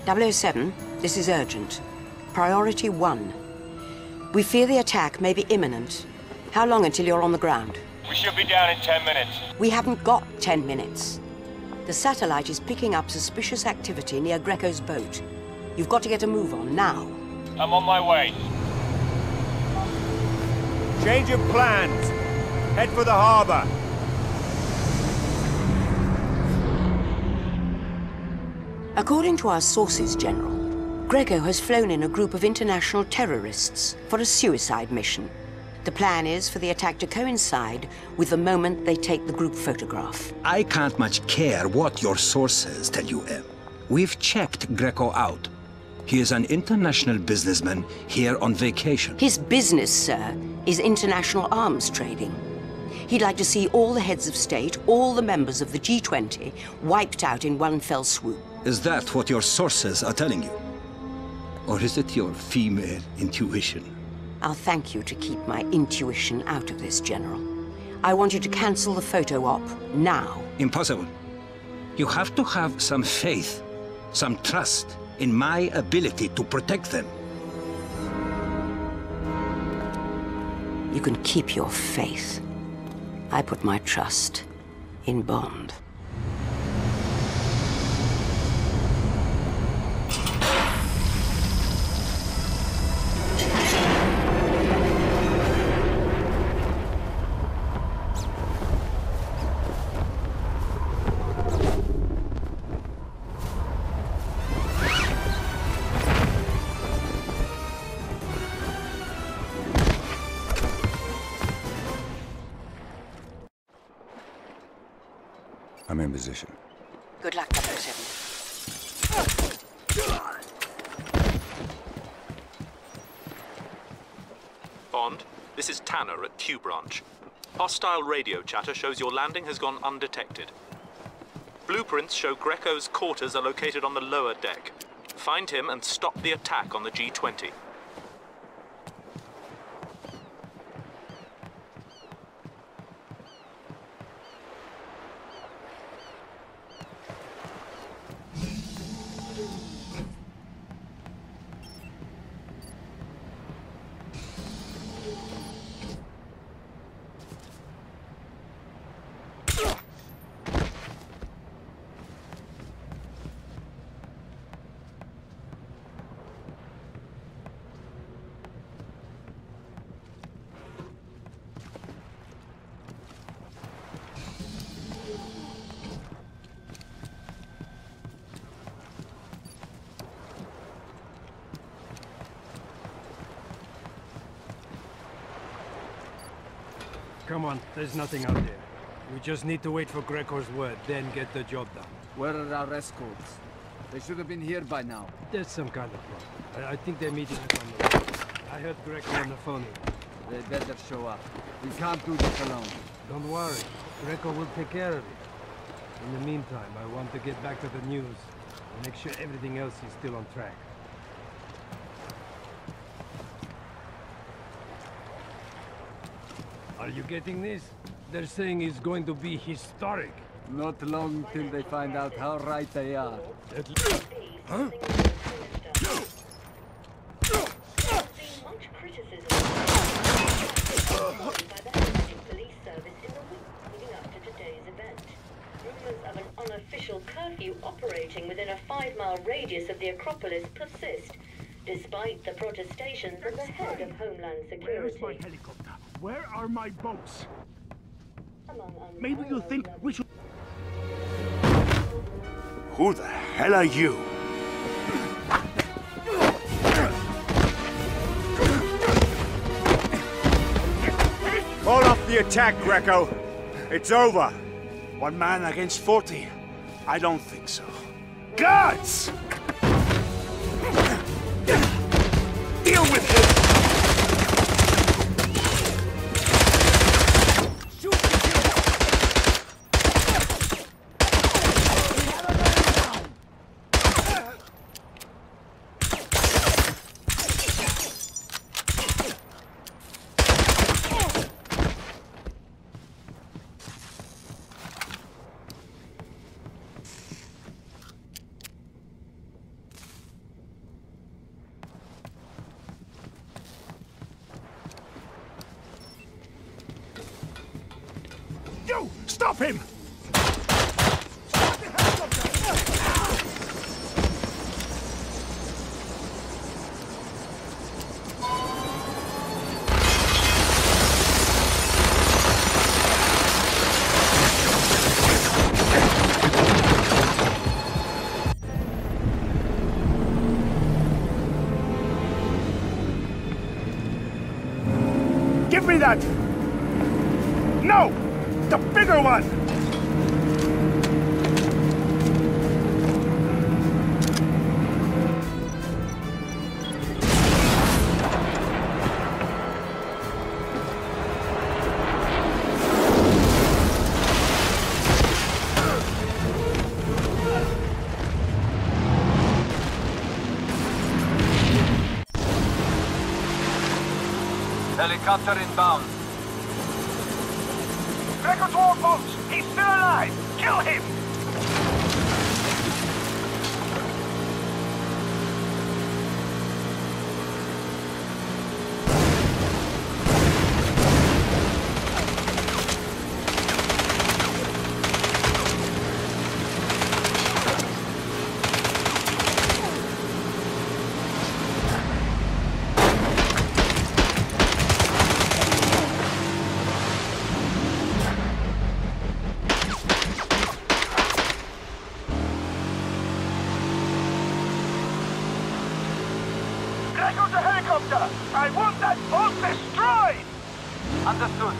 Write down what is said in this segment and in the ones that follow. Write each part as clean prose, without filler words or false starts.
007, this is urgent. Priority 1. We fear the attack may be imminent. How long until you're on the ground? We should be down in 10 minutes. We haven't got 10 minutes. The satellite is picking up suspicious activity near Greco's boat. You've got to get a move on now. I'm on my way. Change of plans. Head for the harbor. According to our sources, General, Greco has flown in a group of international terrorists for a suicide mission. The plan is for the attack to coincide with the moment they take the group photograph. I can't much care what your sources tell you, Em. We've checked Greco out. He is an international businessman here on vacation. His business, sir, is international arms trading. He'd like to see all the heads of state, all the members of the G20, wiped out in one fell swoop. Is that what your sources are telling you? Or is it your female intuition? I'll thank you to keep my intuition out of this, General. I want you to cancel the photo op, now. Impossible. You have to have some faith, some trust in my ability to protect them. You can keep your faith. I put my trust in Bond. I'm in position. Good luck, 007. Bond, this is Tanner at Q Branch. Hostile radio chatter shows your landing has gone undetected. Blueprints show Greco's quarters are located on the lower deck. Find him and stop the attack on the G20. Come on, there's nothing out there. We just need to wait for Greco's word, then get the job done. Where are our escorts? They should have been here by now. There's some kind of problem. I think they're meeting us on the way. I heard Greco on the phone. They better show up. We can't do this alone. Don't worry. Greco will take care of it. In the meantime, I want to get back to the news and make sure everything else is still on track. Are you getting this? They're saying it's going to be historic. Not long till they find out how right they are. Huh? Unofficial curfew operating within a 5-mile radius of the Acropolis persist, despite the protestations of the head of Homeland Security. Where is my helicopter? Where are my boats? Maybe you think we should... Who the hell are you? Call off the attack, Greco. It's over. 1 man against 40. I don't think so. Guards! Deal with him! Stop him! Give me that! No! The bigger one! Helicopter inbound. Greco to all boats! He's still alive! Kill him! I want that boat destroyed! Understood.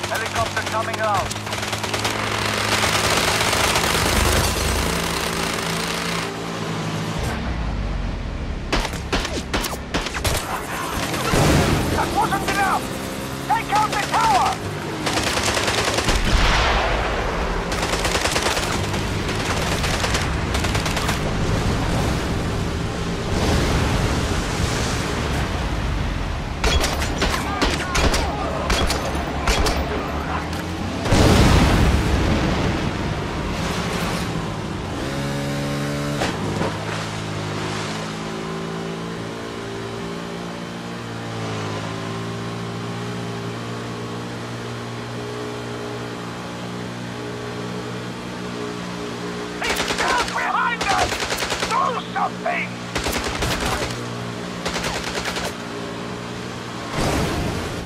Helicopter coming out. That wasn't enough! Take out the tower! Something!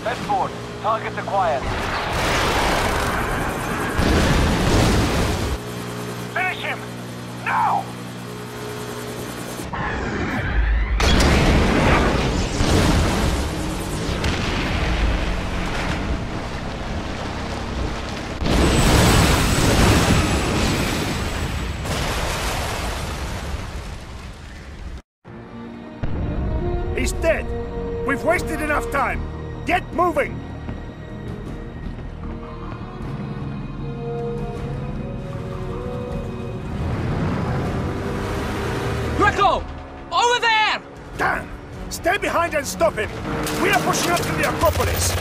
Bedford, target acquired. Finish him! Now! He's dead! We've wasted enough time! Get moving! Greco! Over there! Dan! Stay behind and stop him! We are pushing up to the Acropolis!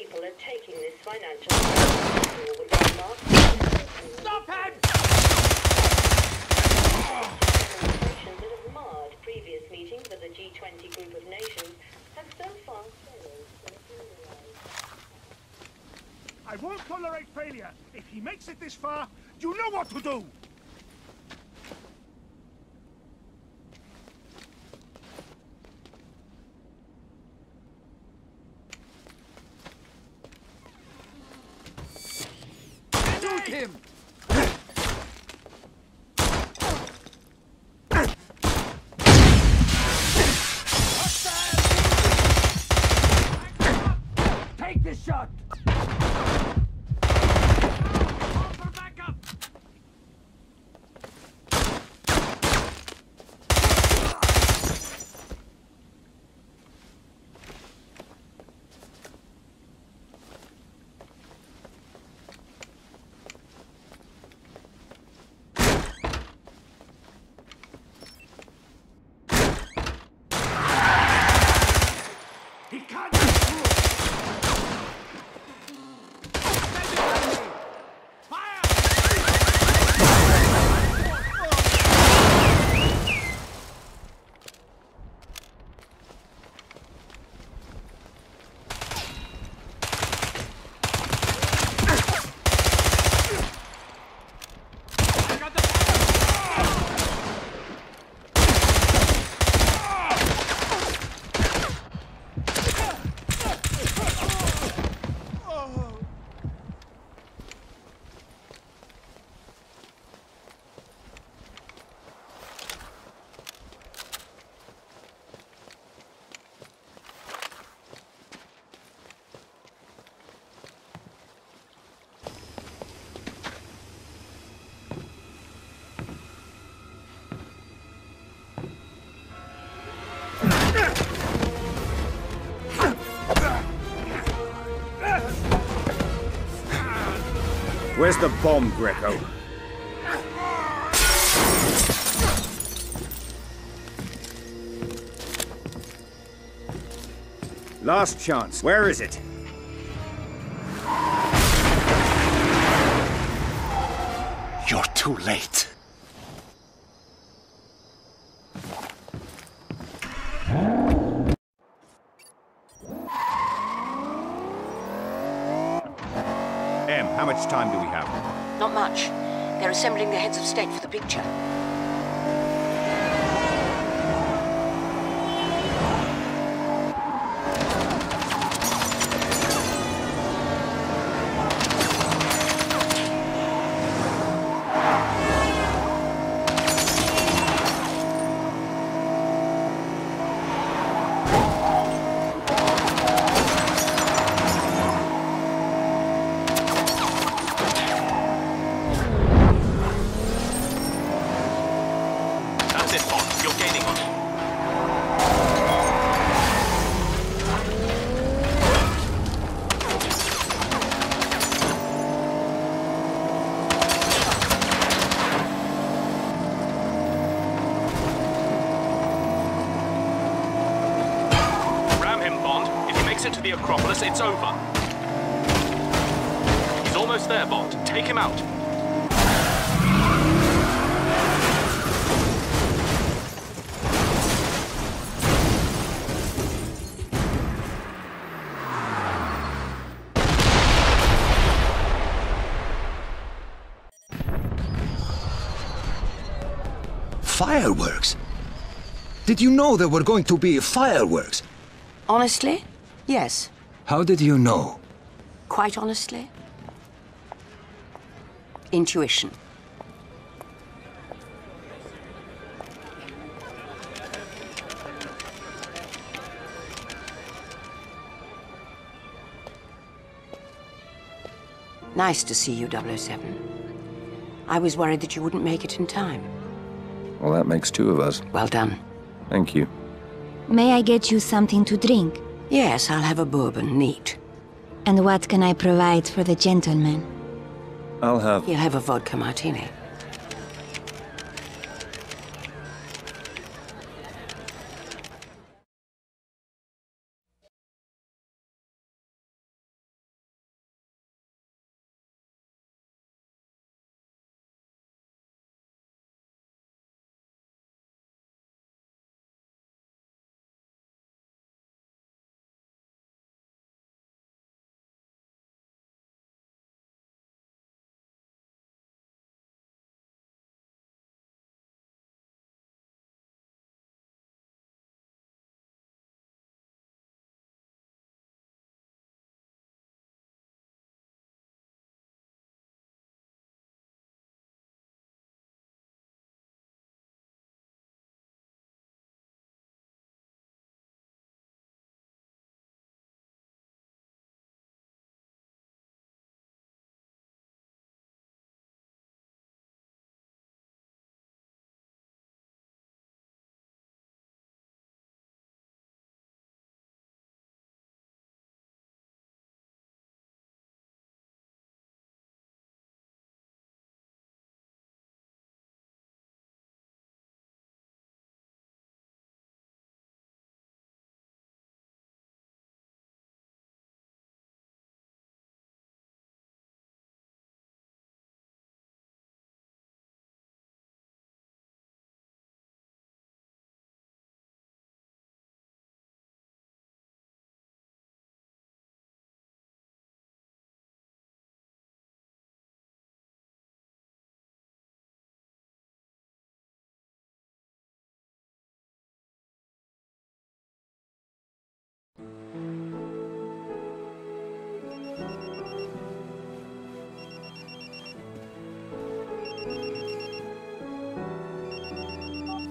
people are taking this financial crisis with their marks. Stop him! Demonstrations that have marred previous meetings of the G20 group of nations have so far failed to materialize. I won't tolerate failure. If he makes it this far, you know what to do! Shoot him! Take this shot! He can't get through! Where's the bomb, Greco? Last chance. Where is it? You're too late. How much time do we have? Not much. They're assembling the heads of state for the picture. To the Acropolis, it's over. He's almost there, Bond. Take him out. Fireworks? Did you know there were going to be fireworks? Honestly? Yes. How did you know? Quite honestly? Intuition. Nice to see you, 007. I was worried that you wouldn't make it in time. Well, that makes two of us. Well done. Thank you. May I get you something to drink? Yes, I'll have a bourbon, neat. And what can I provide for the gentleman? I'll have... He'll have a vodka martini.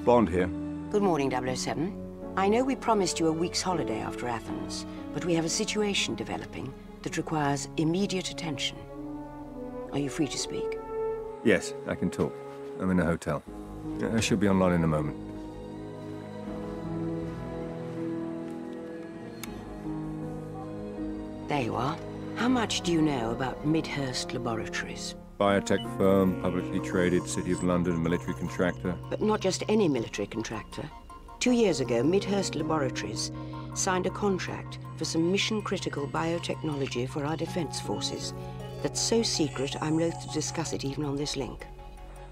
Bond here. Good morning, 007. I know we promised you a week's holiday after Athens, but we have a situation developing that requires immediate attention. Are you free to speak? Yes, I can talk. I'm in a hotel. I should be online in a moment. There you are. How much do you know about Midhurst Laboratories? Biotech firm, publicly traded, City of London, military contractor. But not just any military contractor. 2 years ago, Midhurst Laboratories signed a contract for some mission-critical biotechnology for our defense forces. That's so secret, I'm loath to discuss it even on this link.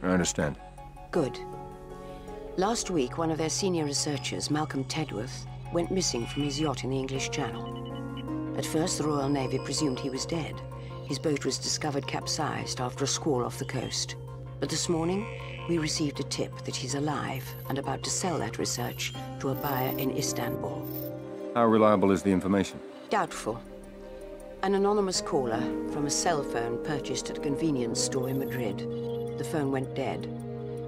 I understand. Good. Last week, one of their senior researchers, Malcolm Tedworth, went missing from his yacht in the English Channel. At first, the Royal Navy presumed he was dead. His boat was discovered capsized after a squall off the coast. But this morning, we received a tip that he's alive and about to sell that research to a buyer in Istanbul. How reliable is the information? Doubtful. An anonymous caller from a cell phone purchased at a convenience store in Madrid. The phone went dead.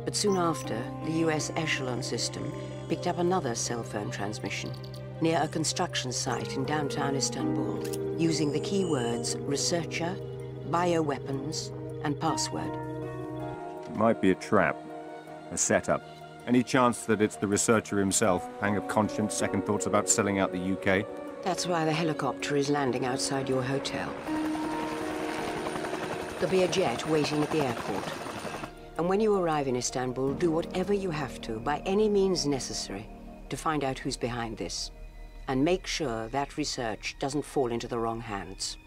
But soon after, the US Echelon system picked up another cell phone transmission near a construction site in downtown Istanbul, using the keywords researcher, bioweapons, and password. It might be a trap. A setup. Any chance that it's the researcher himself? Pang of conscience, second thoughts about selling out the UK? That's why the helicopter is landing outside your hotel. There'll be a jet waiting at the airport. And when you arrive in Istanbul, do whatever you have to, by any means necessary, to find out who's behind this. And make sure that research doesn't fall into the wrong hands.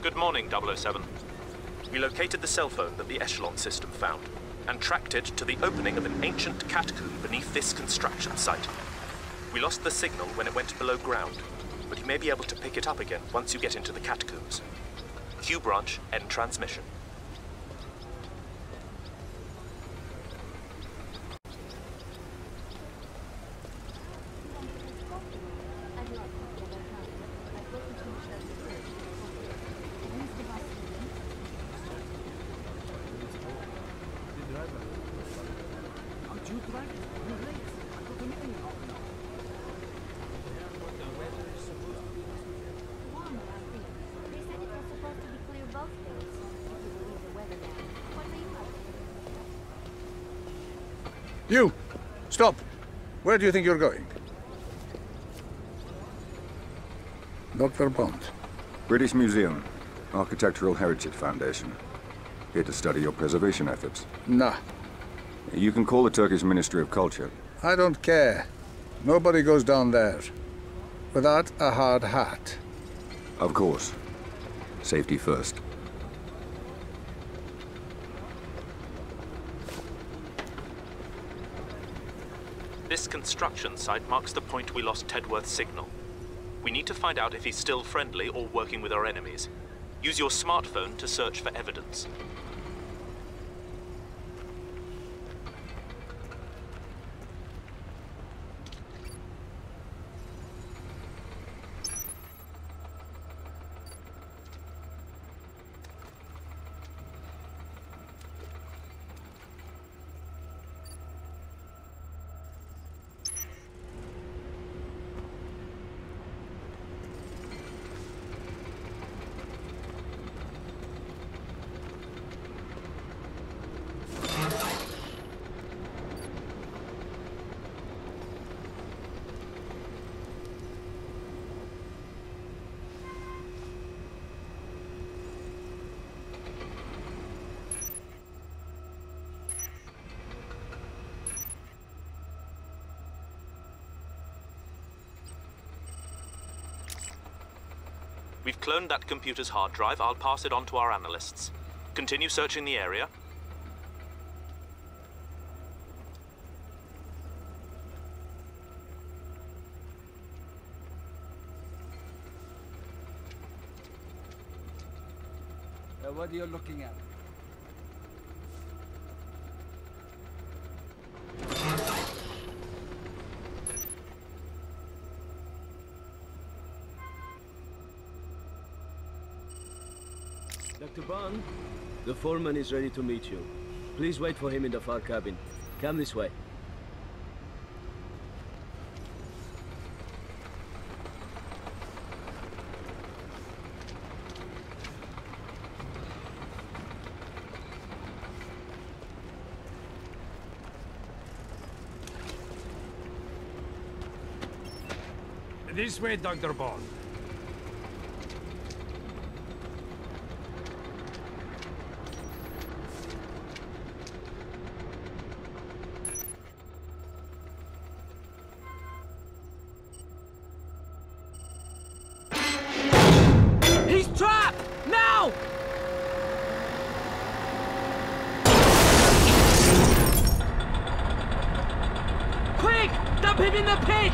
Good morning, 007. We located the cell phone that the Echelon system found, and tracked it to the opening of an ancient catacomb beneath this construction site. We lost the signal when it went below ground, but you may be able to pick it up again once you get into the catacombs. Q branch, end transmission. You! Stop! Where do you think you're going? Dr. Bond. British Museum. Architectural Heritage Foundation. Here to study your preservation efforts. Nah. You can call the Turkish Ministry of Culture. I don't care. Nobody goes down there. Without a hard hat. Of course. Safety first. This construction site marks the point we lost Tedworth's signal. We need to find out if he's still friendly or working with our enemies. Use your smartphone to search for evidence. We've cloned that computer's hard drive. I'll pass it on to our analysts. Continue searching the area. What are you looking at? Dr. Bond, the foreman is ready to meet you. Please wait for him in the far cabin. Come this way. This way, Dr. Bond. He's trapped! Now! Quick! Dump him in the pit!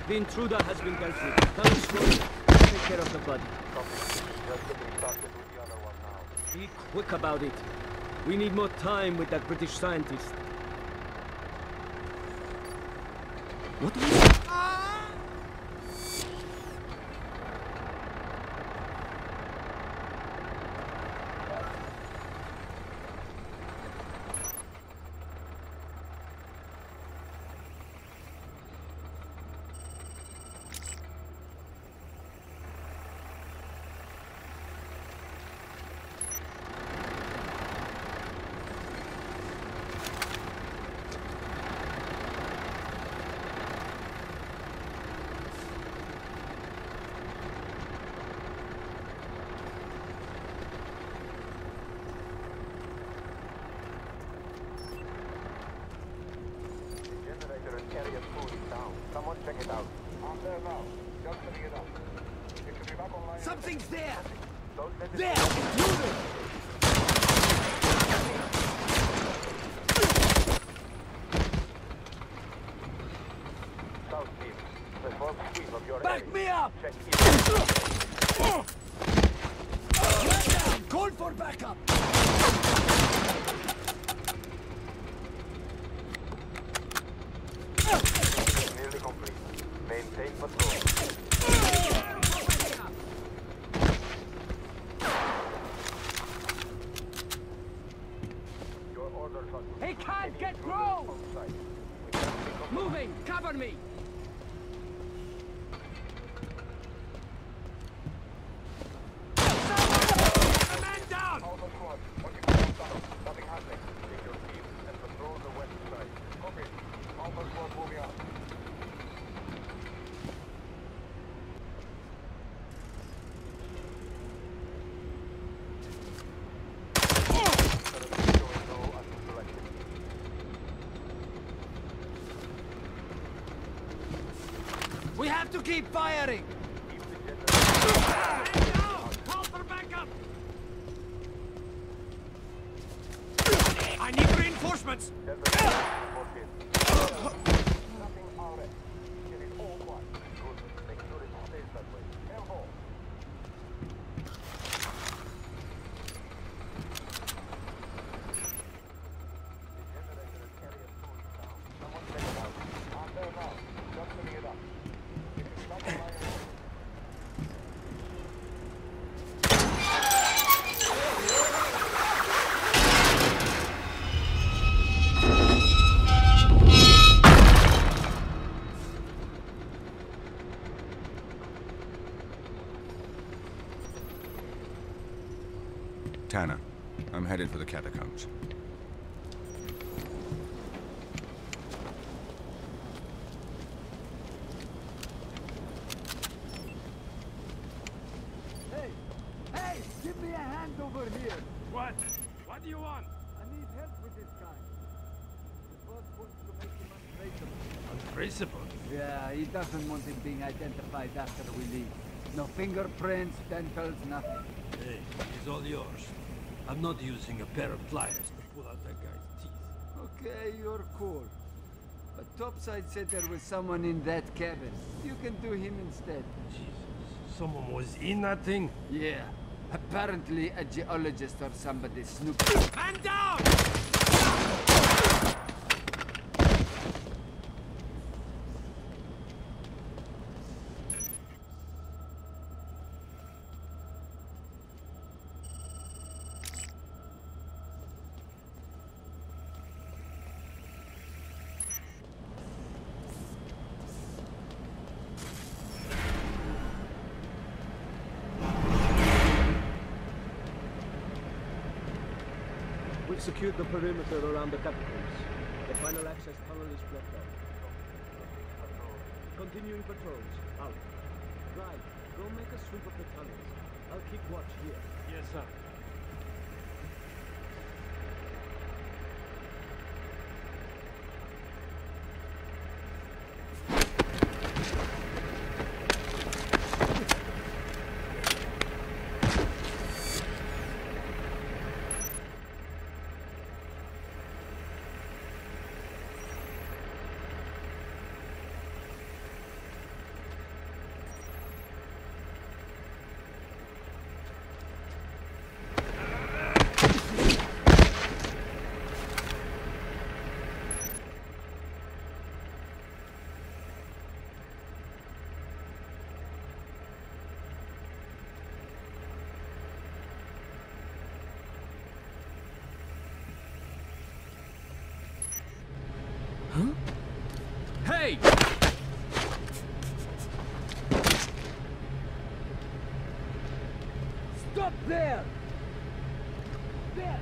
The intruder has been dealt with. Come slowly. Take care of the body. Be quick about it. We need more time with that British scientist. What are you... Something's there! There! Intruder! Back me up! Call for backup! Nearly complete. Maintain patrol. He can't get through! Moving! Cover me! Man down! Nothing happening. Take your team and patrol the west side. Copy. Alpha squad moving out. We have to keep firing! Call for backup! I need reinforcements! Tanner, I'm headed for the catacombs. Give me a hand over here. What? What do you want? I need help with this guy. The boss wants to make him untraceable. Untraceable? Yeah, he doesn't want him being identified after we leave. No fingerprints, dentals, nothing. Hey, he's all yours. I'm not using a pair of pliers to pull out that guy's teeth. Okay, you're cool. But Topside said there was someone in that cabin. You can do him instead. Jesus. Someone was in that thing? Yeah. Apparently a geologist or somebody snooping. Man down! We've secured the perimeter around the capitals. The final access tunnel is blocked off. Continuing patrols. Out. Right. Go make a sweep of the tunnels. I'll keep watch here. Yes, sir. Hey! Stop there! There!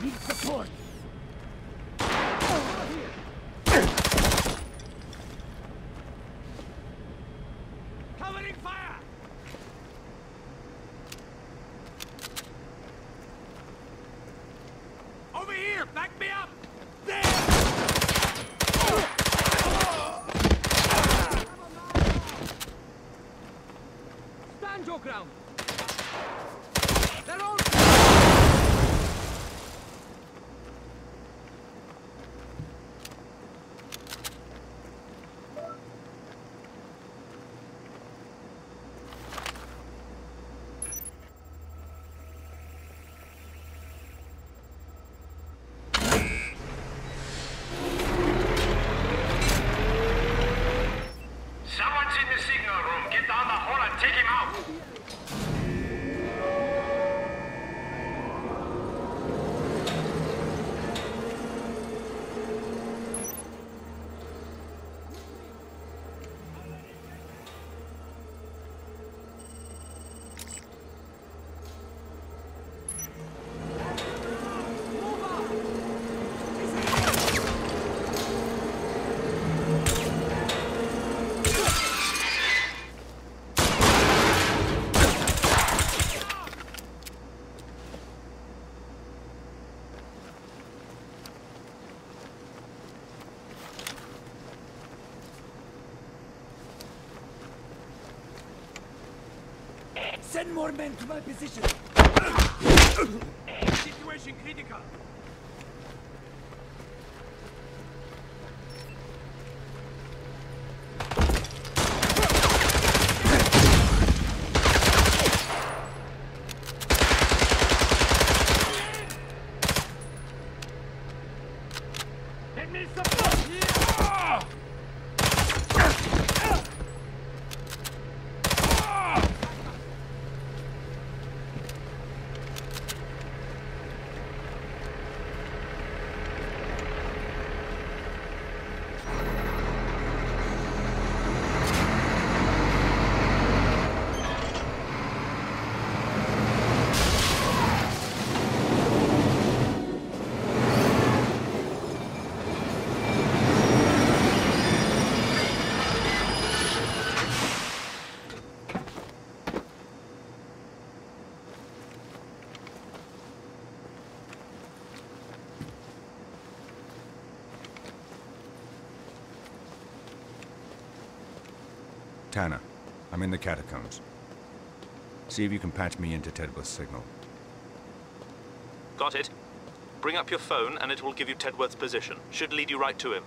Need support! Covering fire! Over here! Back me up! There! Stand your ground! They're all... Someone's in the signal room. Get down the hall and take him out! Send more men to my position! Situation critical. Get me some! Tanner, I'm in the catacombs. See if you can patch me into Tedworth's signal. Got it. Bring up your phone and it will give you Tedworth's position. Should lead you right to him.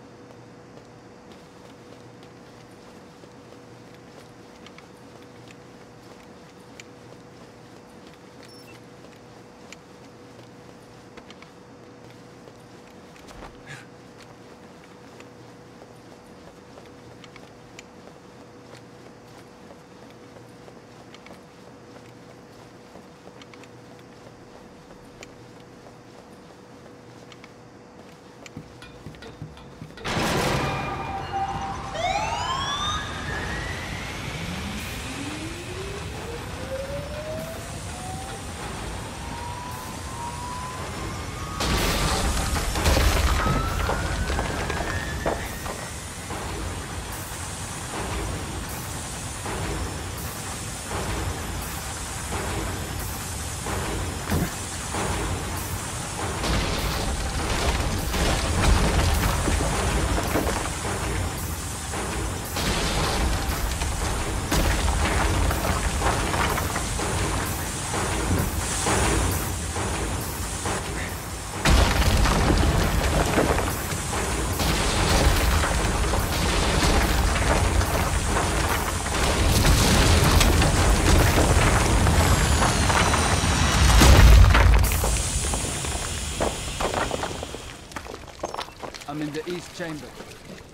I'm in the east chamber.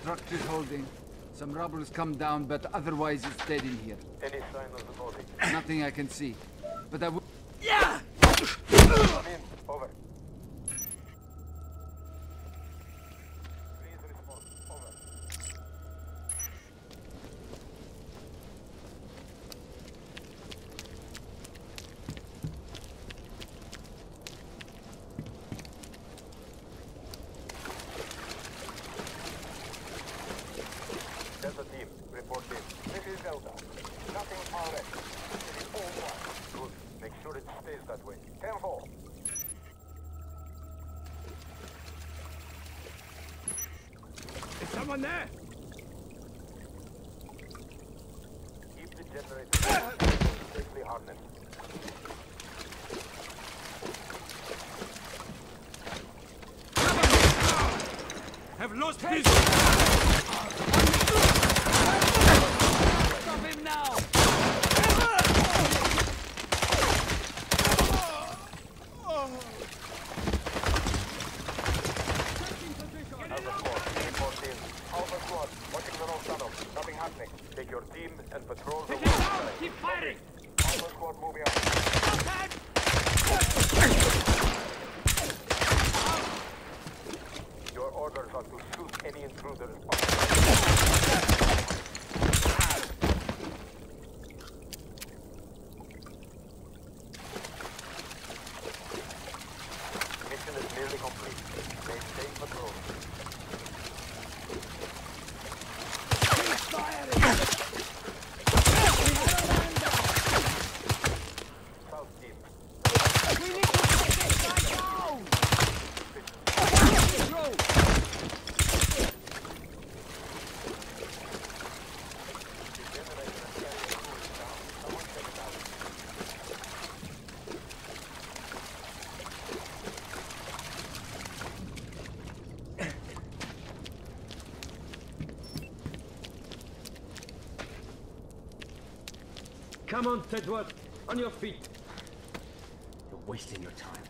Structure's holding. Some rubble's come down, but otherwise it's dead in here. Any sign of the body? Nothing I can see. But I will... Yeah! Come in. Over. Please respond. Over. Delta team, report in. This is Delta. Nothing far left. It is all one. Good. Make sure it stays that way. 10-4. Is someone there? Keep the generator safely harnessed. Have lost visual! Stop him now! Alpha squad, watching the north tunnel. Nothing happening. Take your team and patrol the Take it west down! side. Keep firing! Alpha squad moving up. Your orders are to shoot any intruders. Mission is nearly complete. Maintain patrol. South team. We need to take this guy down! Come on, Tedworth. On your feet. You're wasting your time.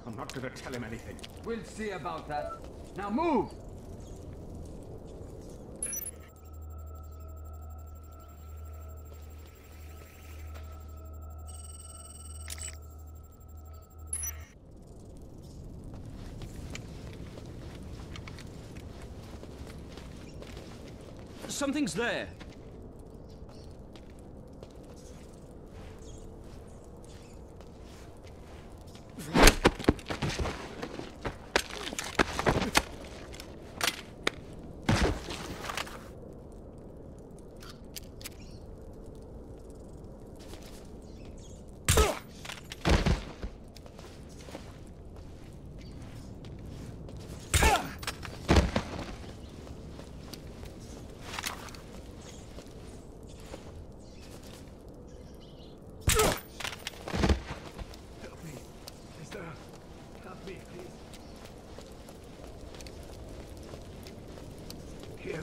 I'm not gonna tell him anything. We'll see about that. Now move! Something's there.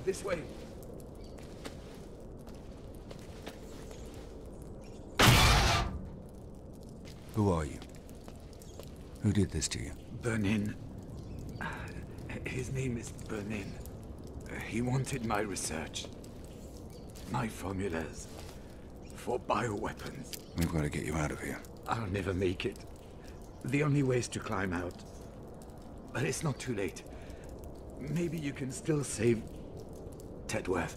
This way. Who are you? Who did this to you? Bernin. His name is Bernin. He wanted my research. My formulas. For bioweapons. We've got to get you out of here. I'll never make it. The only way is to climb out. But it's not too late. Maybe you can still save Tedworth.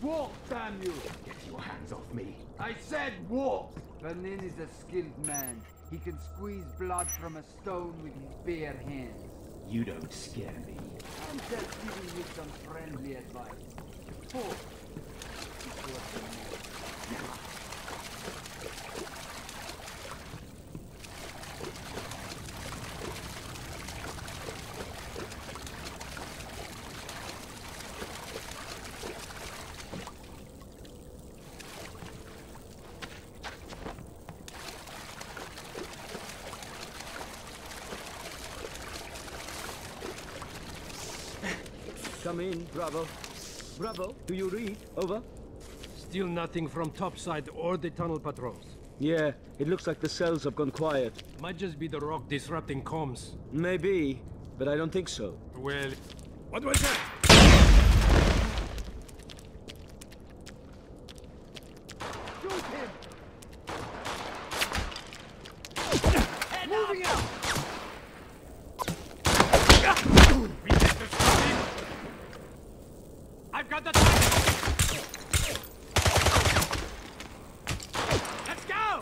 Walk, damn you! Get your hands off me. I said walk! Bernin is a skilled man. He can squeeze blood from a stone with his bare hands. You don't scare me. I'm just giving you some friendly advice. Walk. Come in, Bravo. Bravo, do you read? Over. Still nothing from topside or the tunnel patrols. Yeah, it looks like the cells have gone quiet. Might just be the rock disrupting comms. Maybe, but I don't think so. Well, what was that? Shoot him! Head moving out! I've got the target! Let's go!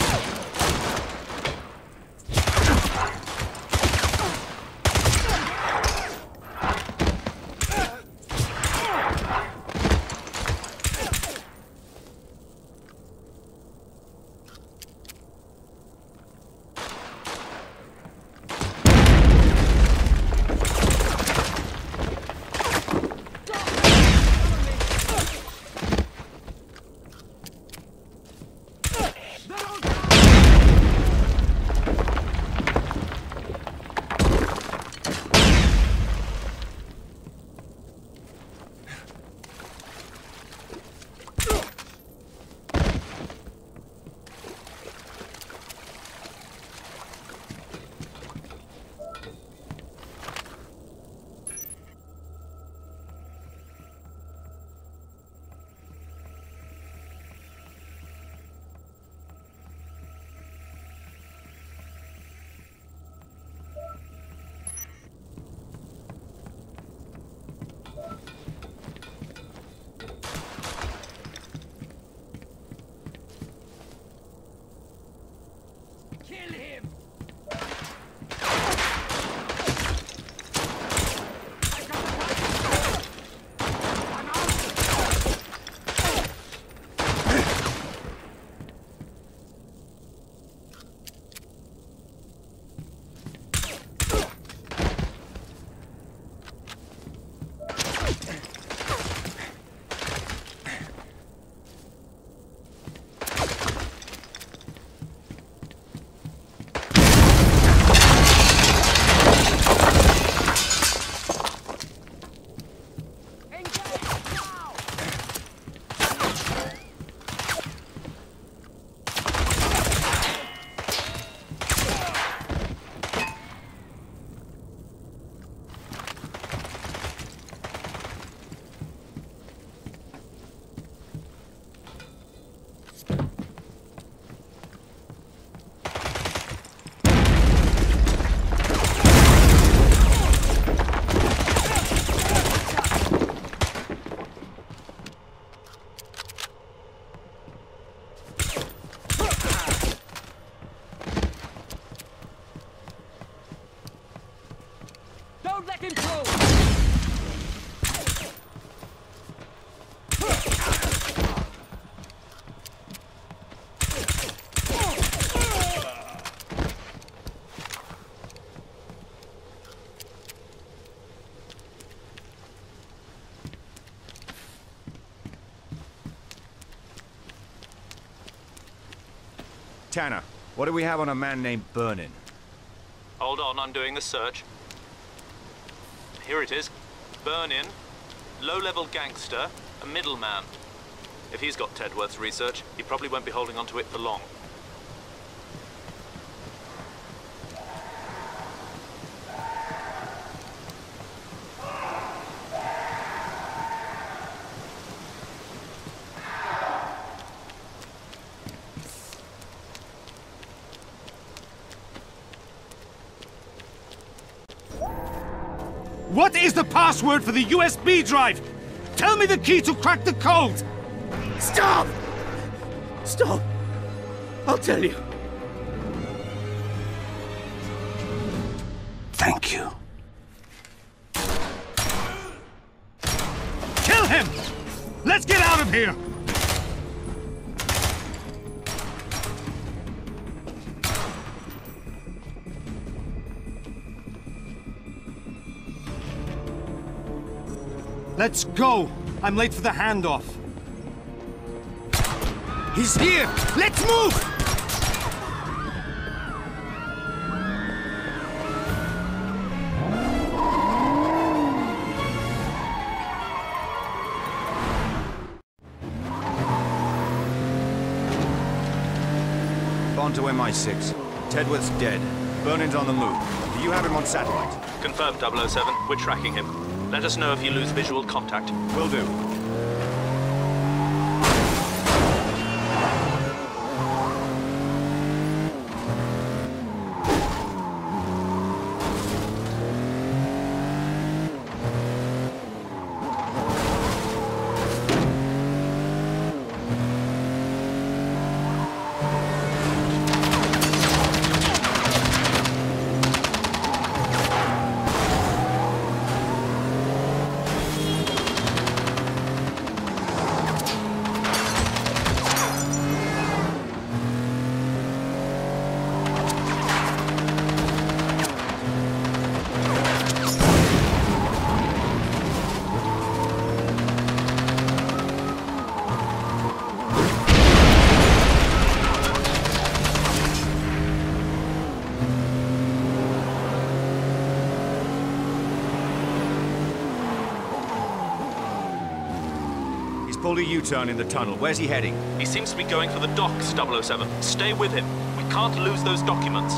him close! Tanner, what do we have on a man named Burnin? Hold on, I'm doing the search. Here it is. Burnin, low-level gangster, a middleman. If he's got Tedworth's research, he probably won't be holding on to it for long. What is the password for the USB drive? Tell me the key to crack the code! Stop! Stop! I'll tell you. Thank you. Kill him! Let's get out of here! Let's go! I'm late for the handoff. He's here! Let's move! On to MI6. Tedworth's dead. Burnin's on the move. Do you have him on satellite? Confirmed, 007. We're tracking him. Let us know if you lose visual contact. Will do. Pulled a U-turn in the tunnel. Where's he heading? He seems to be going for the docks, 007. Stay with him. We can't lose those documents.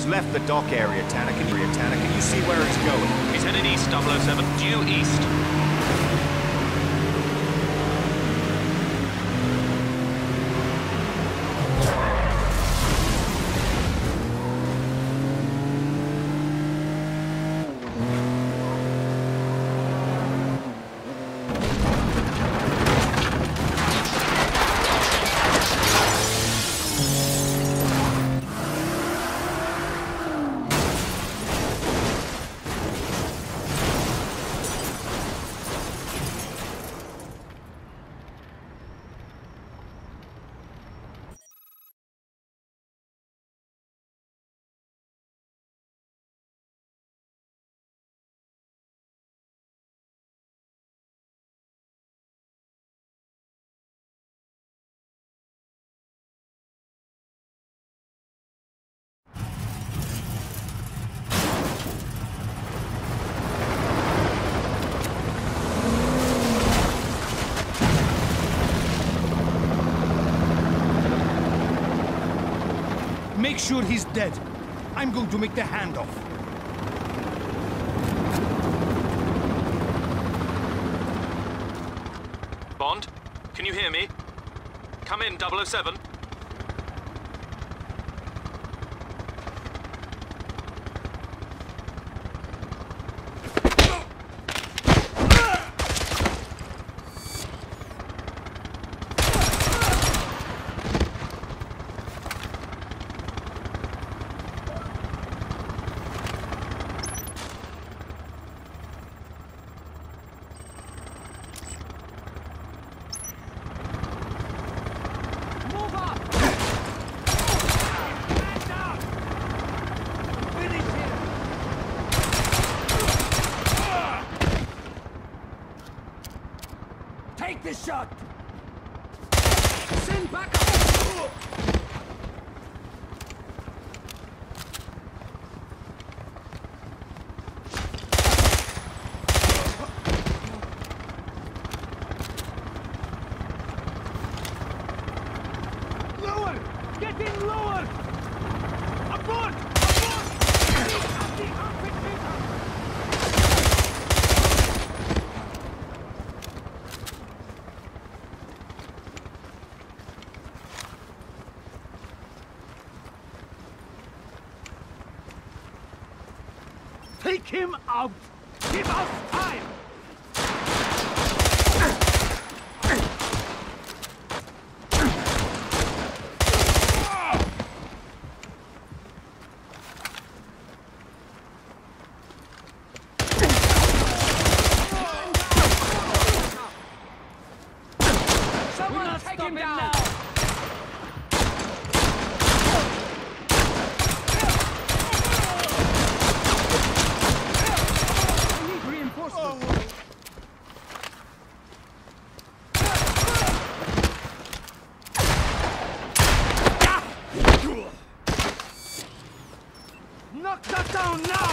Left the dock area, Tanner. Can you see where he's going? He's headed east. 007, due east. Make sure he's dead. I'm going to make the handoff. Bond, can you hear me? Come in, 007. Take this shot! Send back up! Lower! Get in lower! Aboard! Take him out! Give us time! Someone take him down! Knock that down now!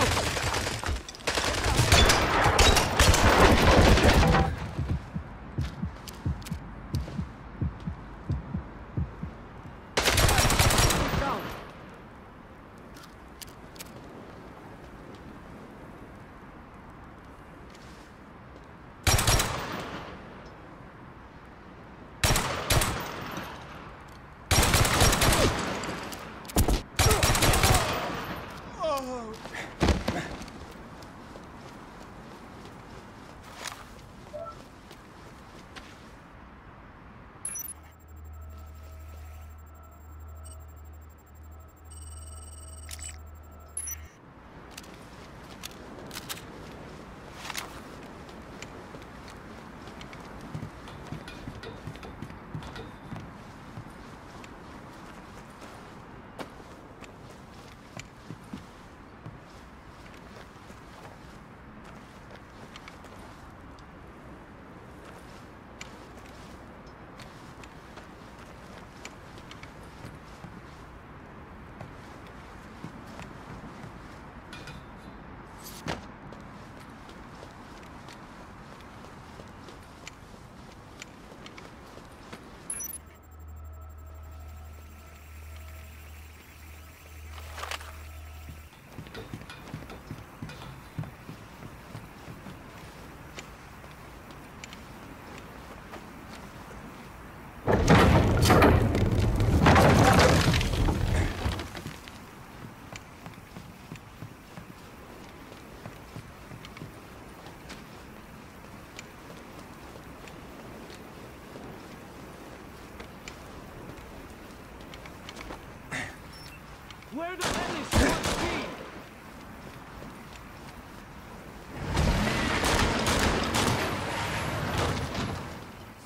Where the hell is Squad B?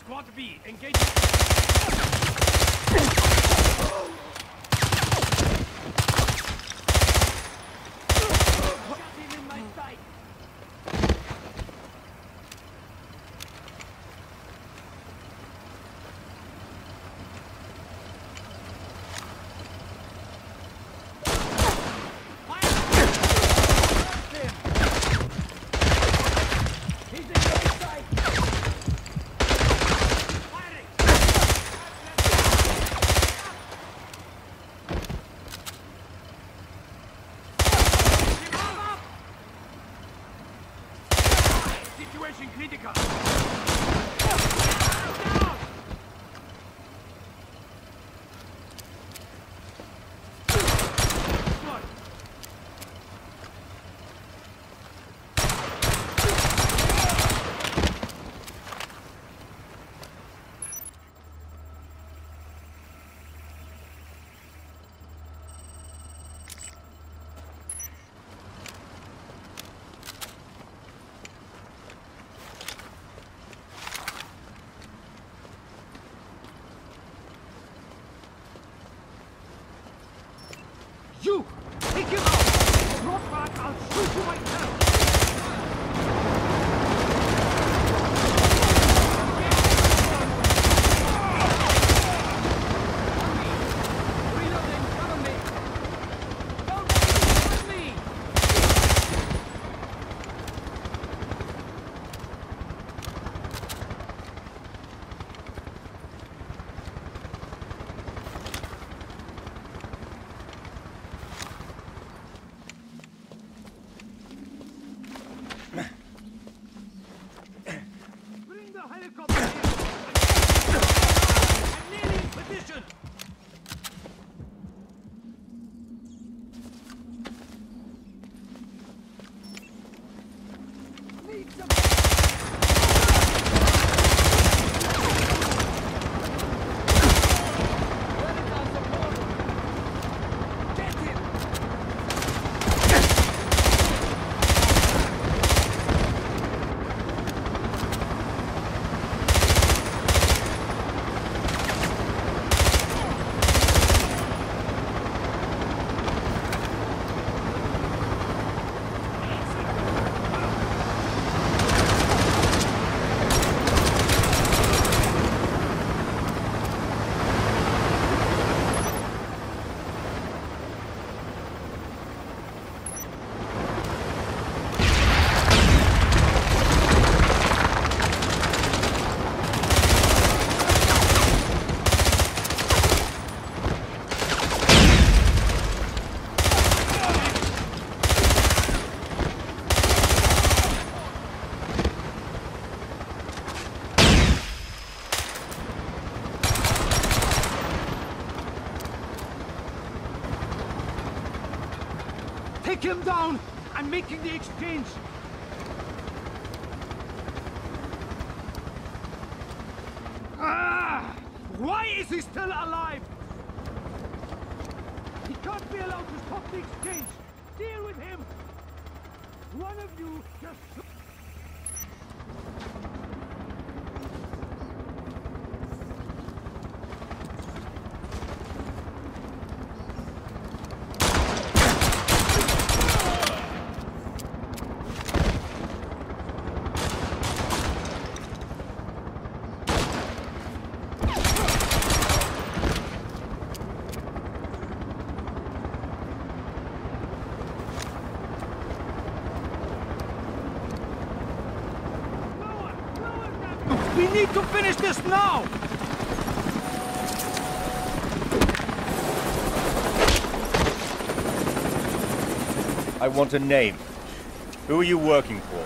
Squad B, engage. Shot him in my sight. Situation critical. Down! Blood. You! Take him out! Drop back, I'll shoot you myself! Reloading, cover me! Don't shoot me! Bring the helicopter here! I'm nearly in position! Need some... Get him! Take him down! I'm making the exchange! Ah! Why is he still alive? He can't be allowed to stop the exchange! Deal with him! One of you just... We need to finish this now! I want a name. Who are you working for?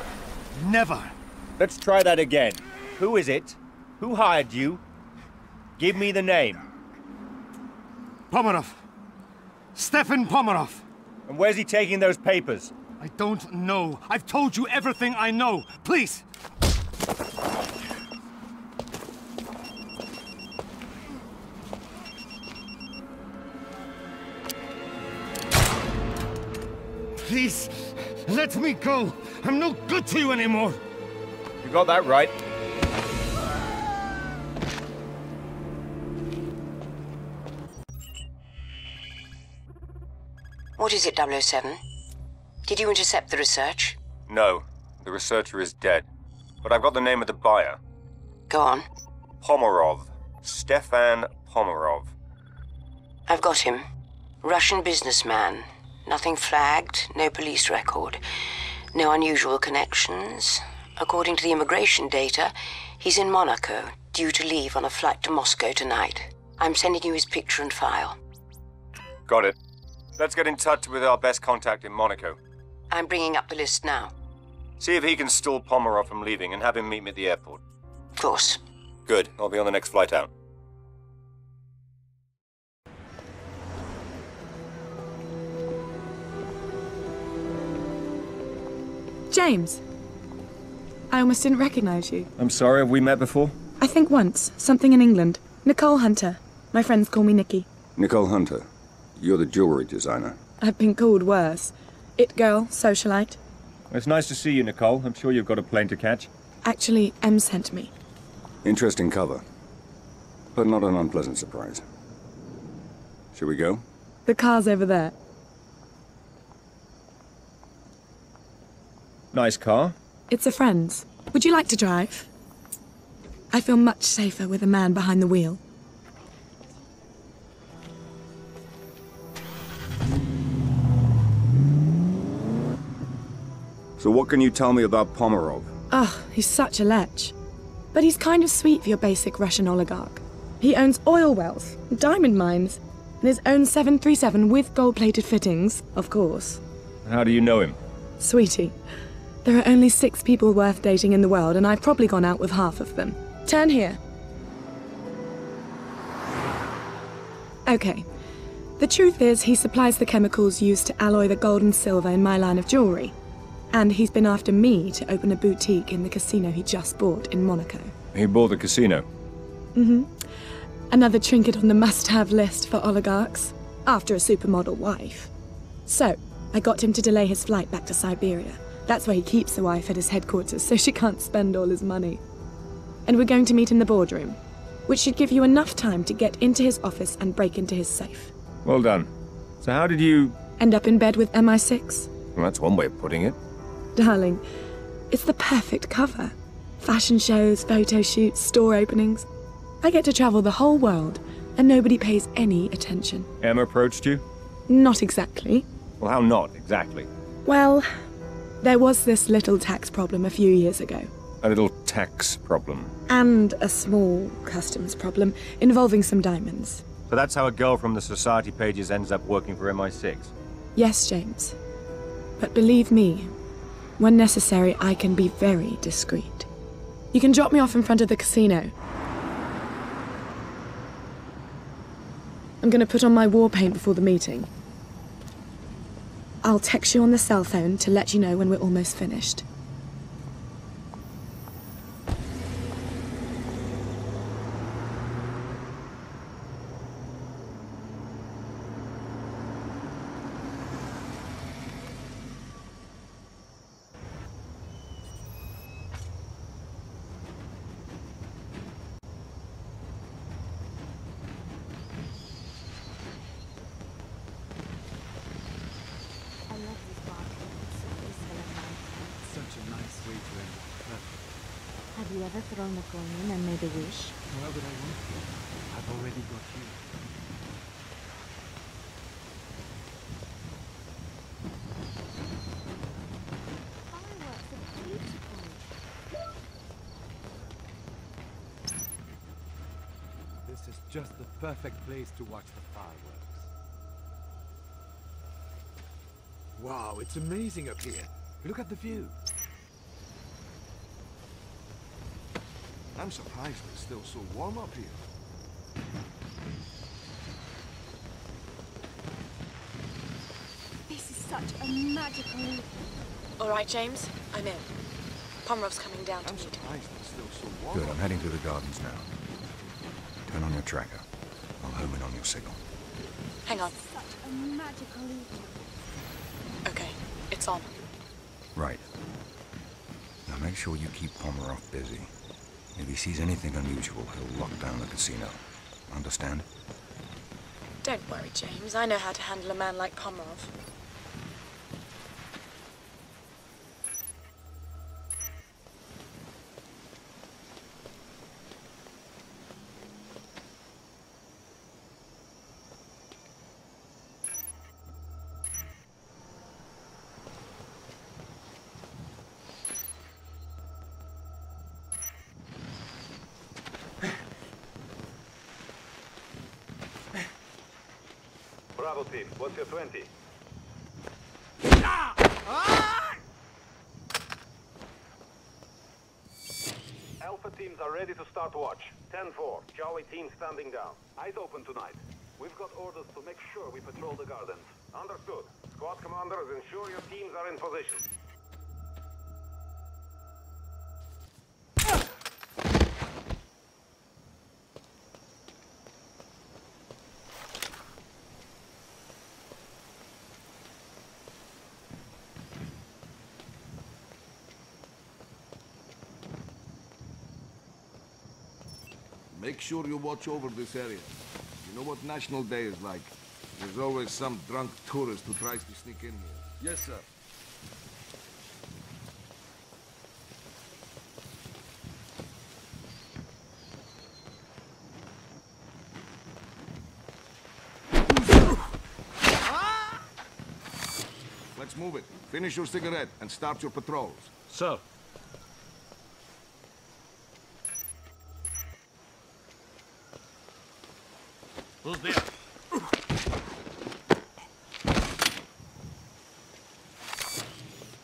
Never. Let's try that again. Who is it? Who hired you? Give me the name. Pomerov. Stefan Pomerov. And where's he taking those papers? I don't know. I've told you everything I know. Please! Please, let me go. I'm no good to you anymore. You got that right. What is it, 007? Did you intercept the research? No, the researcher is dead. But I've got the name of the buyer. Go on. Pomerov. Stefan Pomerov. I've got him. Russian businessman. Nothing flagged, no police record. No unusual connections. According to the immigration data, he's in Monaco, due to leave on a flight to Moscow tonight. I'm sending you his picture and file. Got it. Let's get in touch with our best contact in Monaco. I'm bringing up the list now. See if he can stall Pomerov from leaving and have him meet me at the airport. Of course. Good. I'll be on the next flight out. James. I almost didn't recognize you. I'm sorry, have we met before? I think once. Something in England. Nicole Hunter. My friends call me Nikki. Nicole Hunter. You're the jewelry designer. I've been called worse. It girl, socialite. It's nice to see you, Nicole. I'm sure you've got a plane to catch. Actually, Em sent me. Interesting cover. But not an unpleasant surprise. Shall we go? The car's over there. Nice car. It's a friend's. Would you like to drive? I feel much safer with a man behind the wheel. So what can you tell me about Pomerov? Oh, he's such a lech. But he's kind of sweet for your basic Russian oligarch. He owns oil wells, diamond mines, and his own 737 with gold-plated fittings, of course. How do you know him? Sweetie, there are only 6 people worth dating in the world, and I've probably gone out with half of them. Turn here. Okay. The truth is, he supplies the chemicals used to alloy the gold and silver in my line of jewelry. And he's been after me to open a boutique in the casino he just bought in Monaco. He bought the casino? Mm-hmm. Another trinket on the must-have list for oligarchs, after a supermodel wife. So, I got him to delay his flight back to Siberia. That's where he keeps the wife at his headquarters, so she can't spend all his money. And we're going to meet in the boardroom, which should give you enough time to get into his office and break into his safe. Well done. So how did you... End up in bed with MI6? Well, that's one way of putting it. Darling, it's the perfect cover. Fashion shows, photo shoots, store openings. I get to travel the whole world, and nobody pays any attention. Emma approached you? Not exactly. Well, how not exactly? Well, there was this little tax problem a few years ago. A little tax problem? And a small customs problem involving some diamonds. So that's how a girl from the society pages ends up working for MI6? Yes, James. But believe me, when necessary, I can be very discreet. You can drop me off in front of the casino. I'm going to put on my war paint before the meeting. I'll text you on the cell phone to let you know when we're almost finished. Have you ever thrown a coin in and made a wish? Why would I want to? I've already got you. Fireworks are beautiful. This is just the perfect place to watch the fireworks. Wow, it's amazing up here. Look at the view. I'm surprised it's still so warm up here. This is such a magical evening. All right, James, I'm in. Pomerov's coming down to meet. I'm surprised it's still so warm. Good, I'm heading through the gardens now. Turn on your tracker. I'll home in on your signal. Hang on. Such a magical evening. Okay. It's on. Right. Now make sure you keep Pomerov busy. If he sees anything unusual, he'll lock down the casino. Understand? Don't worry, James. I know how to handle a man like Pomerov. Bravo team, what's your 20? Alpha teams are ready to start watch. 10-4, Charlie team standing down. Eyes open tonight. We've got orders to make sure we patrol the gardens. Understood. Squad commanders, ensure your teams are in position. Make sure you watch over this area. You know what National Day is like. There's always some drunk tourist who tries to sneak in here. Yes, sir. Let's move it. Finish your cigarette and start your patrols. Sir. Who's there?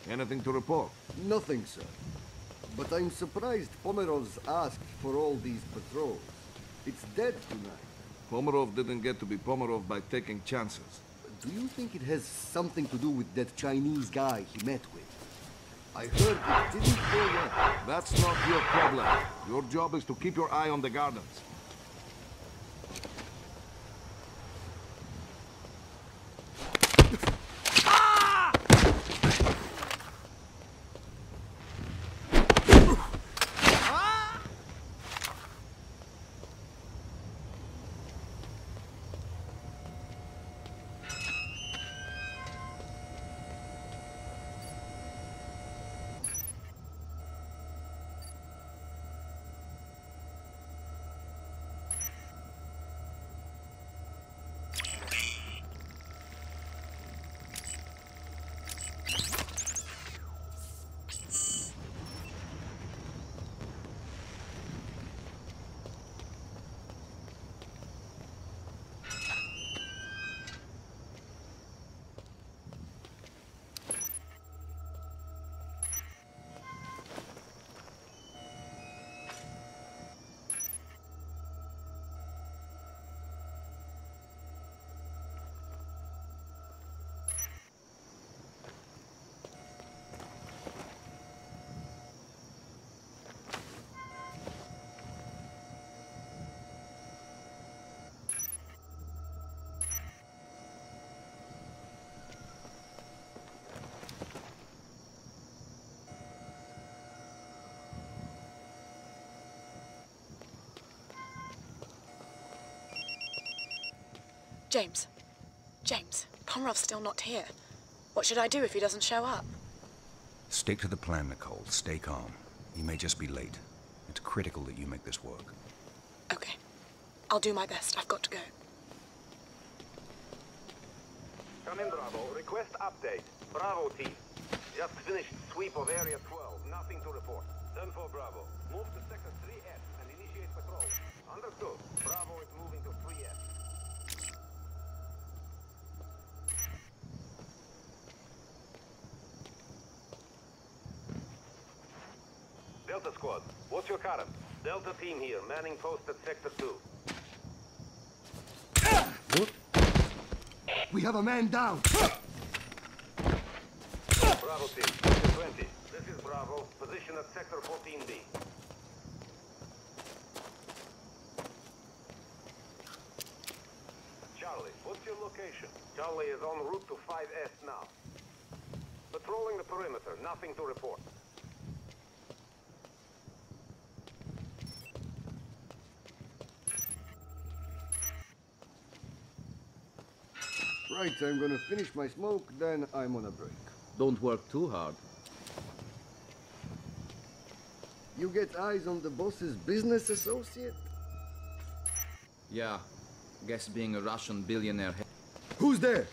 Anything to report? Nothing, sir. But I'm surprised Pomerov's asked for all these patrols. It's dead tonight. Pomerov didn't get to be Pomerov by taking chances. Do you think it has something to do with that Chinese guy he met with? I heard it didn't go well. That's not your problem. Your job is to keep your eye on the gardens. James. James, Pomerov's still not here. What should I do if he doesn't show up? Stick to the plan, Nicole. Stay calm. You may just be late. It's critical that you make this work. Okay. I'll do my best. I've got to go. Come in, Bravo. Request update. Bravo team. Just finished sweep of Area 12. Nothing to report. 10-4 Bravo. Move to Sector 3S and initiate patrol. Understood. Bravo is moving to 3S. Delta Squad, what's your current? Delta team here, manning post at Sector 2. What? We have a man down! Bravo team, Sector 20. This is Bravo, position at Sector 14B. Charlie, what's your location? Charlie is en route to 5S now. Patrolling the perimeter, nothing to report. Right, I'm gonna finish my smoke, then I'm on a break. Don't work too hard. You get eyes on the boss's business associate? Yeah. Guess being a Russian billionaire... Who's there?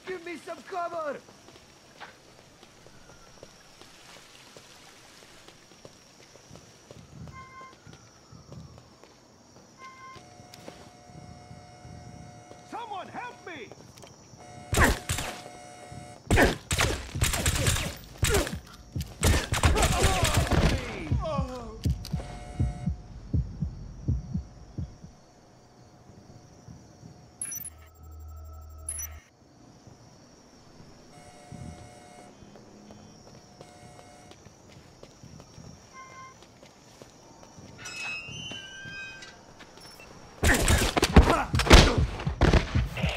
Give me some cover! Someone help me!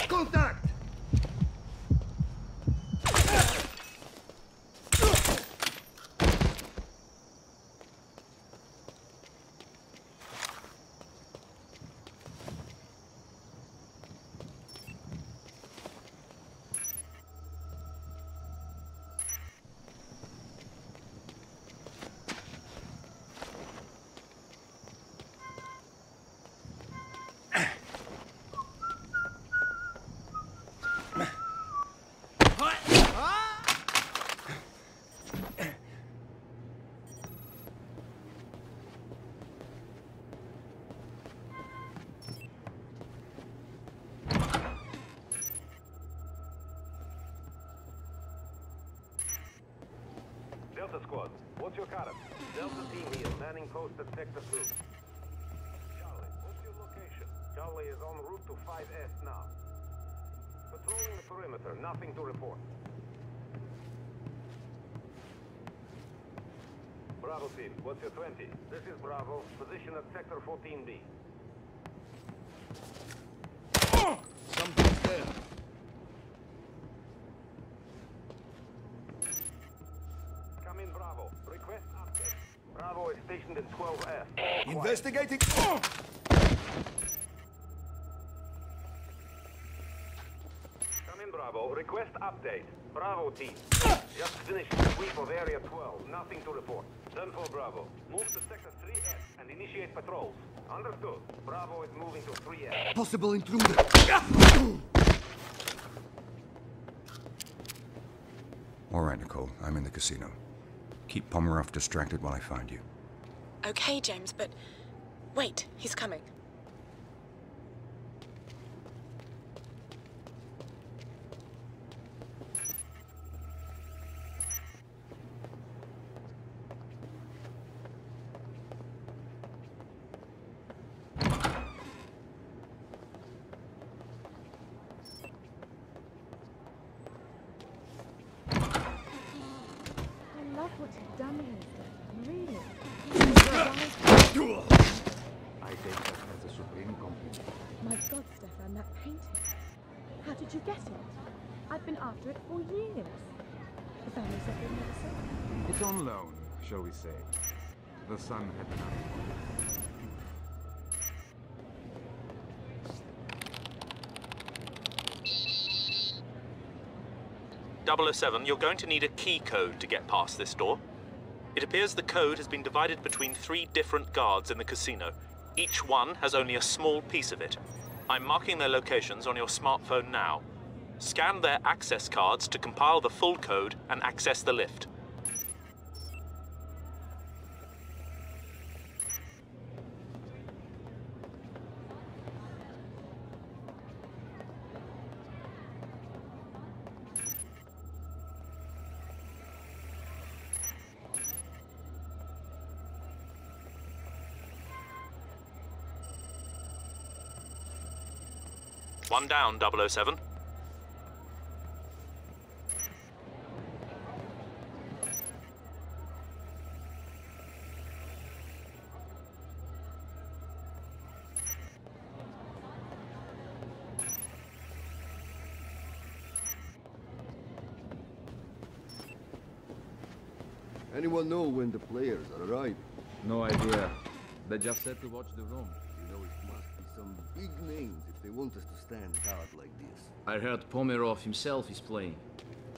Contact! Delta Squad, what's your current? Delta team here, manning post at Sector 2. Charlie, what's your location? Charlie is en route to 5S now. Patrolling the perimeter, nothing to report. Bravo team, what's your 20? This is Bravo, position at Sector 14B. Something's there. Come in, Bravo. Request update. Bravo is stationed in 12F. Investigating. Come in, Bravo. Request update. Bravo team. Just finished the sweep of Area 12. Nothing to report. 10-4 Bravo. Move to Sector 3F and initiate patrols. Understood. Bravo is moving to 3F. Possible intruder. All right, Nicole. I'm in the casino. Keep Pomeroff distracted while I find you. Okay, James, but... Wait, he's coming. What you've done here, really? I take that as a supreme compliment. My God, Stefan, that painting. How did you get it? I've been after it for years. The family said they'd never sell it. It's on loan, shall we say. The son had enough. 007, you're going to need a key code to get past this door. It appears the code has been divided between 3 different guards in the casino. Each one has only a small piece of it. I'm marking their locations on your smartphone now. Scan their access cards to compile the full code and access the lift. One down, 007. Anyone know when the players are arriving? No idea. They just said to watch the room. You know, it must be some big names if they want us to stand guard like this. I heard Pomerov himself is playing.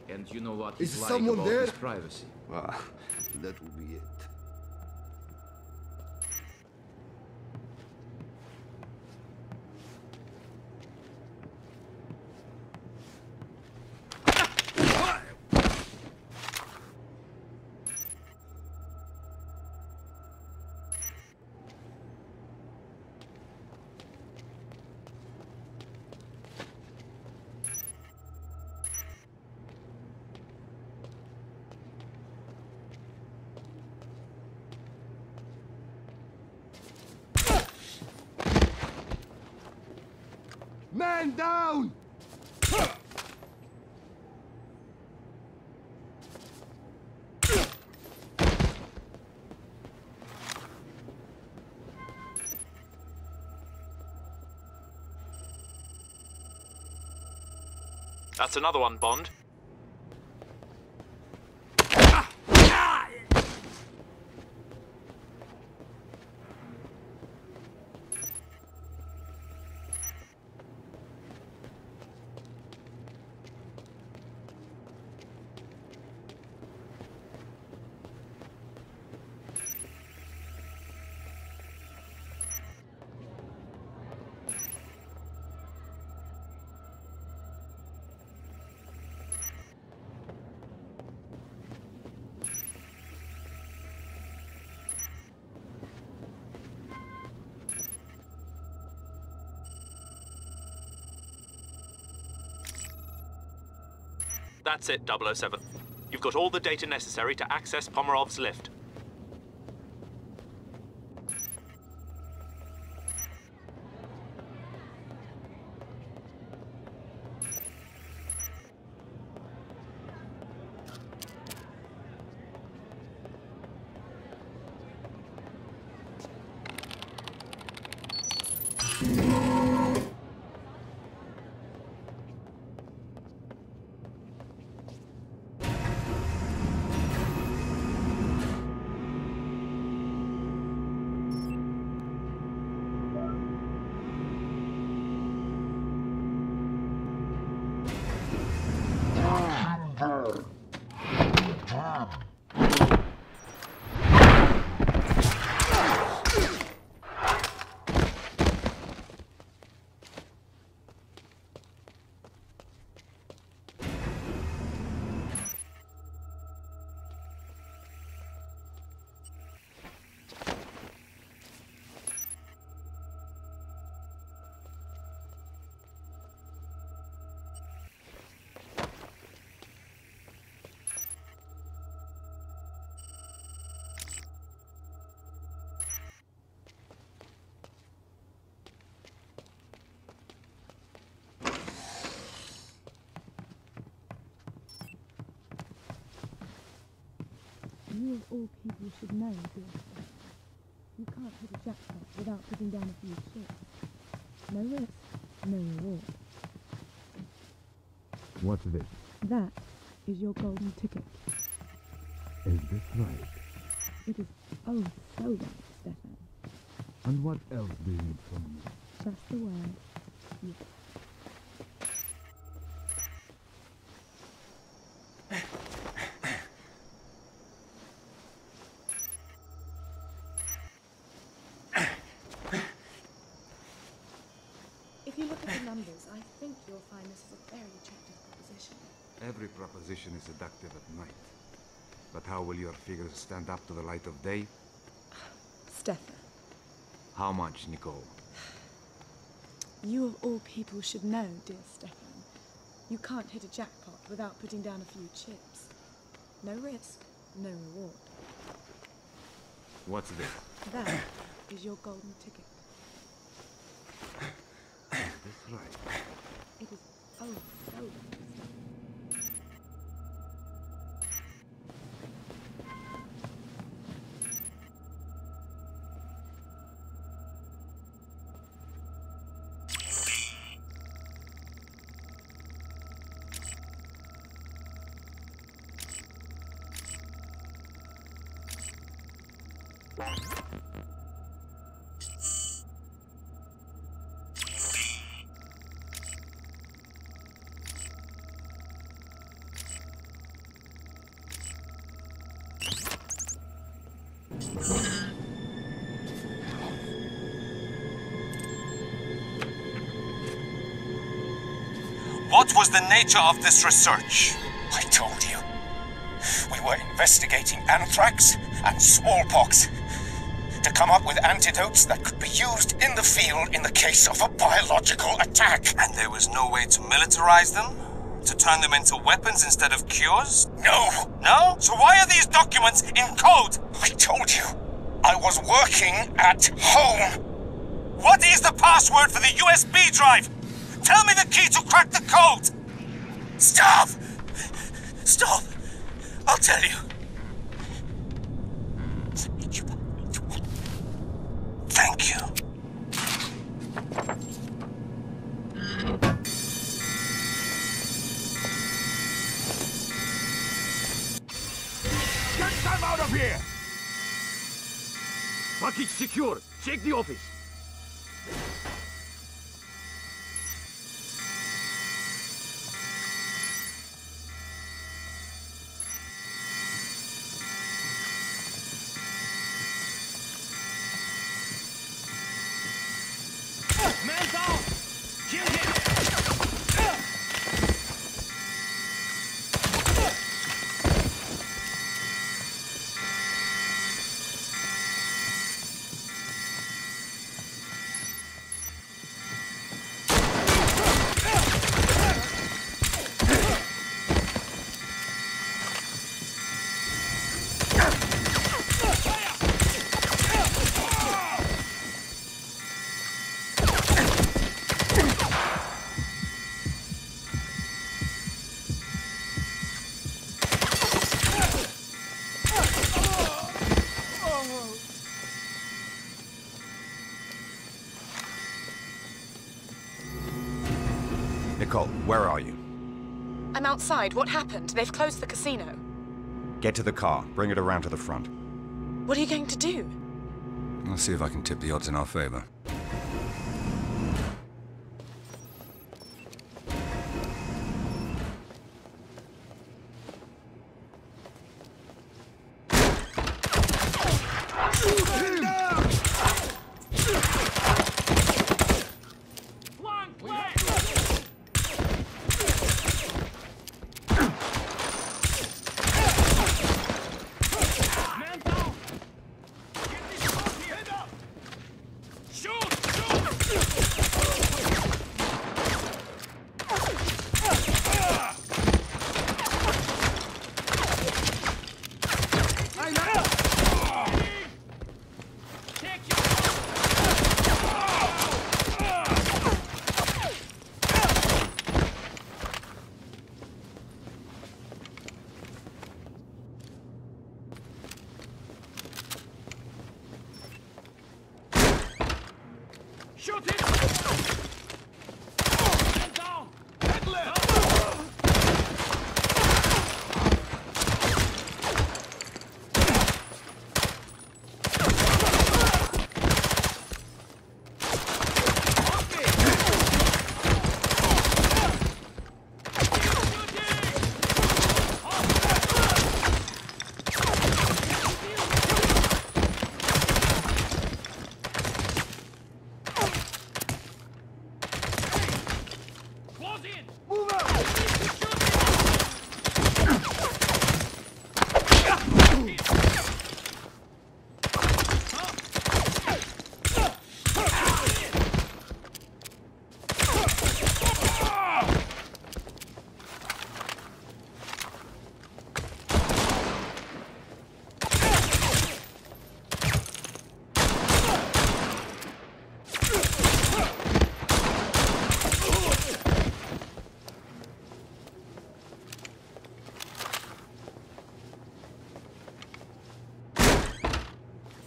And you know what he's Is like someone about there? his privacy. Ah, that will be it. Man down! That's another one, Bond. That's it, 007. You've got all the data necessary to access Pomerov's lift. You of all people should know, dear sir. You can't hit a jackpot without putting down a few chips. No risk, no reward. What's this? That is your golden ticket. Is this right? It is oh so right, Stefan. And what else do you need from me? Just the word, yes. If you look at the numbers, I think you'll find this is a very attractive proposition. Every proposition is seductive at night. But how will your figures stand up to the light of day? Stefan, How much, Nicole? you of all people should know, dear Stefan. You can't hit a jackpot without putting down a few chips. No risk, no reward. What's this? That is your golden ticket. That's right. It is oh so right. What was the nature of this research? I told you. We were investigating anthrax and smallpox to come up with antidotes that could be used in the field in the case of a biological attack. And there was no way to militarize them? To turn them into weapons instead of cures? No! No? So why are these documents in code? I told you. I was working at home. What is the password for the USB drive? Tell me the key to crack the code! Stop! Stop! I'll tell you. Thank you. Get them out of here! Package secure. Check the office. Man down! Kill him! Nicole, where are you? I'm outside. What happened? They've closed the casino. Get to the car. Bring it around to the front. What are you going to do? I'll see if I can tip the odds in our favor. Shoot him! Head down! Head left!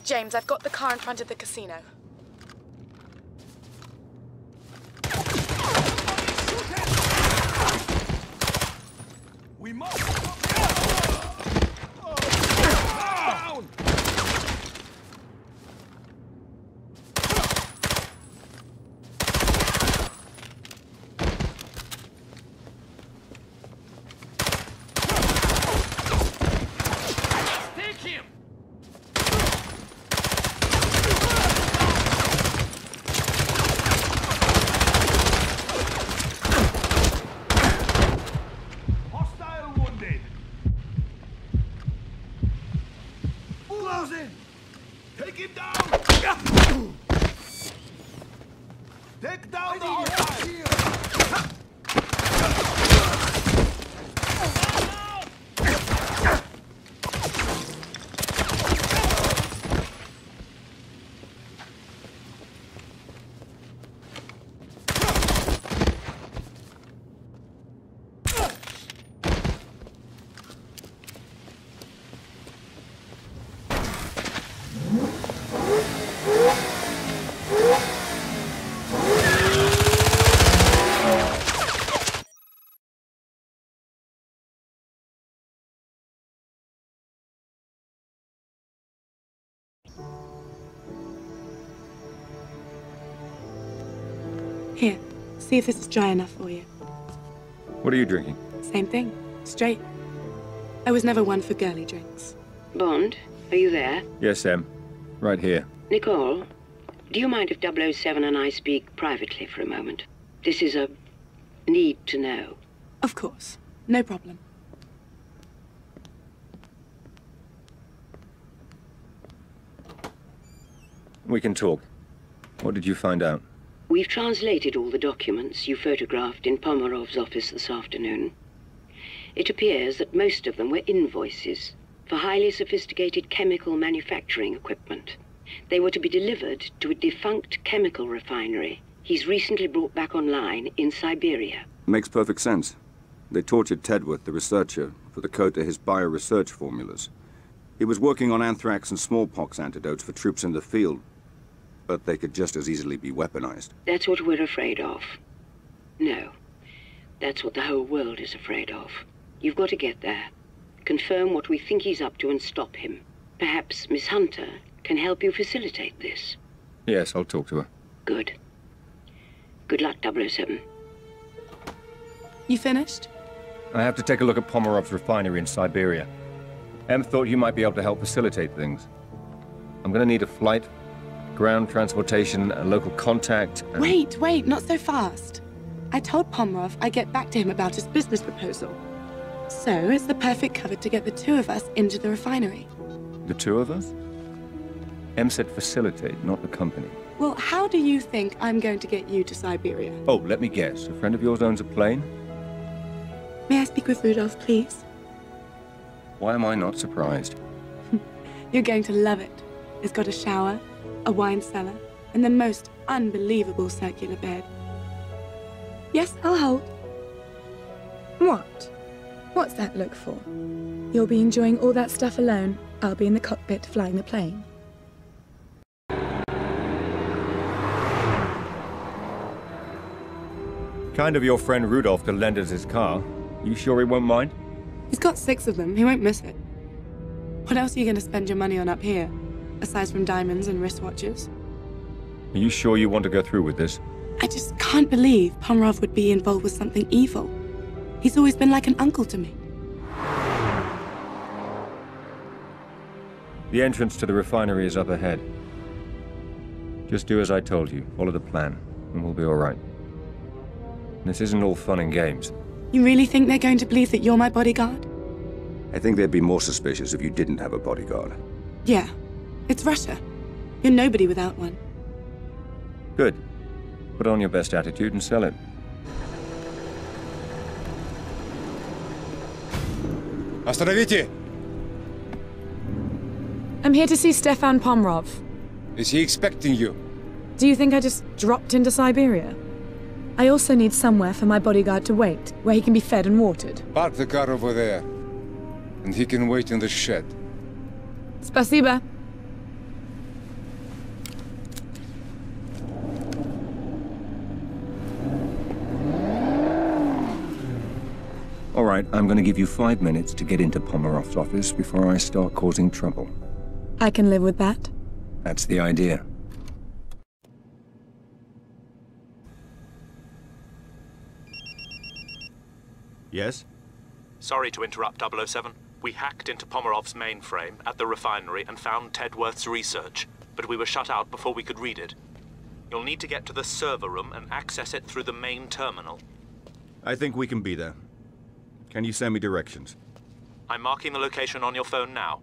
James, I've got the car in front of the casino. We must down! Take him! Here, see if this is dry enough for you. What are you drinking? Same thing. Straight. I was never one for girly drinks. Bond, are you there? Yes, Em. Right here. Nicole, do you mind if 007 and I speak privately for a moment? This is a need to know. Of course. No problem. We can talk. What did you find out? We've translated all the documents you photographed in Pomerov's office this afternoon. It appears that most of them were invoices for highly sophisticated chemical manufacturing equipment. They were to be delivered to a defunct chemical refinery he's recently brought back online in Siberia. Makes perfect sense. They tortured Tedworth, the researcher, for the code to his bioresearch formulas. He was working on anthrax and smallpox antidotes for troops in the field, but they could just as easily be weaponized. That's what we're afraid of. No, that's what the whole world is afraid of. You've got to get there, confirm what we think he's up to and stop him. Perhaps Miss Hunter can help you facilitate this. Yes, I'll talk to her. Good. Good luck, 007. You finished? I have to take a look at Pomerov's refinery in Siberia. Em thought you might be able to help facilitate things. I'm gonna need a flight, ground transportation, a local contact, and... Wait, not so fast. I told Pomerov I'd get back to him about his business proposal. So it's the perfect cover to get the two of us into the refinery. The two of us? Em said facilitate, not the company. Well, how do you think I'm going to get you to Siberia? Oh, let me guess. A friend of yours owns a plane? May I speak with Rudolph, please? Why am I not surprised? You're going to love it. It's got a shower, a wine cellar, and the most unbelievable circular bed. Yes, I'll hold. What? What's that look for? You'll be enjoying all that stuff alone. I'll be in the cockpit flying the plane. Kind of your friend Rudolph to lend us his car. You sure he won't mind? He's got 6 of them. He won't miss it. What else are you going to spend your money on up here, aside from diamonds and wristwatches? Are you sure you want to go through with this? I just can't believe Pomerov would be involved with something evil. He's always been like an uncle to me. The entrance to the refinery is up ahead. Just do as I told you. Follow the plan, and we'll be all right. This isn't all fun and games. You really think they're going to believe that you're my bodyguard? I think they'd be more suspicious if you didn't have a bodyguard. Yeah. It's Russia. You're nobody without one. Good. Put on your best attitude and sell it. Остановите! I'm here to see Stefan Pomerov. Is he expecting you? Do you think I just dropped into Siberia? I also need somewhere for my bodyguard to wait, where he can be fed and watered. Park the car over there, and he can wait in the shed. Spasiba. All right, I'm going to give you 5 minutes to get into Pomerov's office before I start causing trouble. I can live with that. That's the idea. Yes? Sorry to interrupt, 007. We hacked into Pomerov's mainframe at the refinery and found Tedworth's research, but we were shut out before we could read it. You'll need to get to the server room and access it through the main terminal. I think we can be there. Can you send me directions? I'm marking the location on your phone now.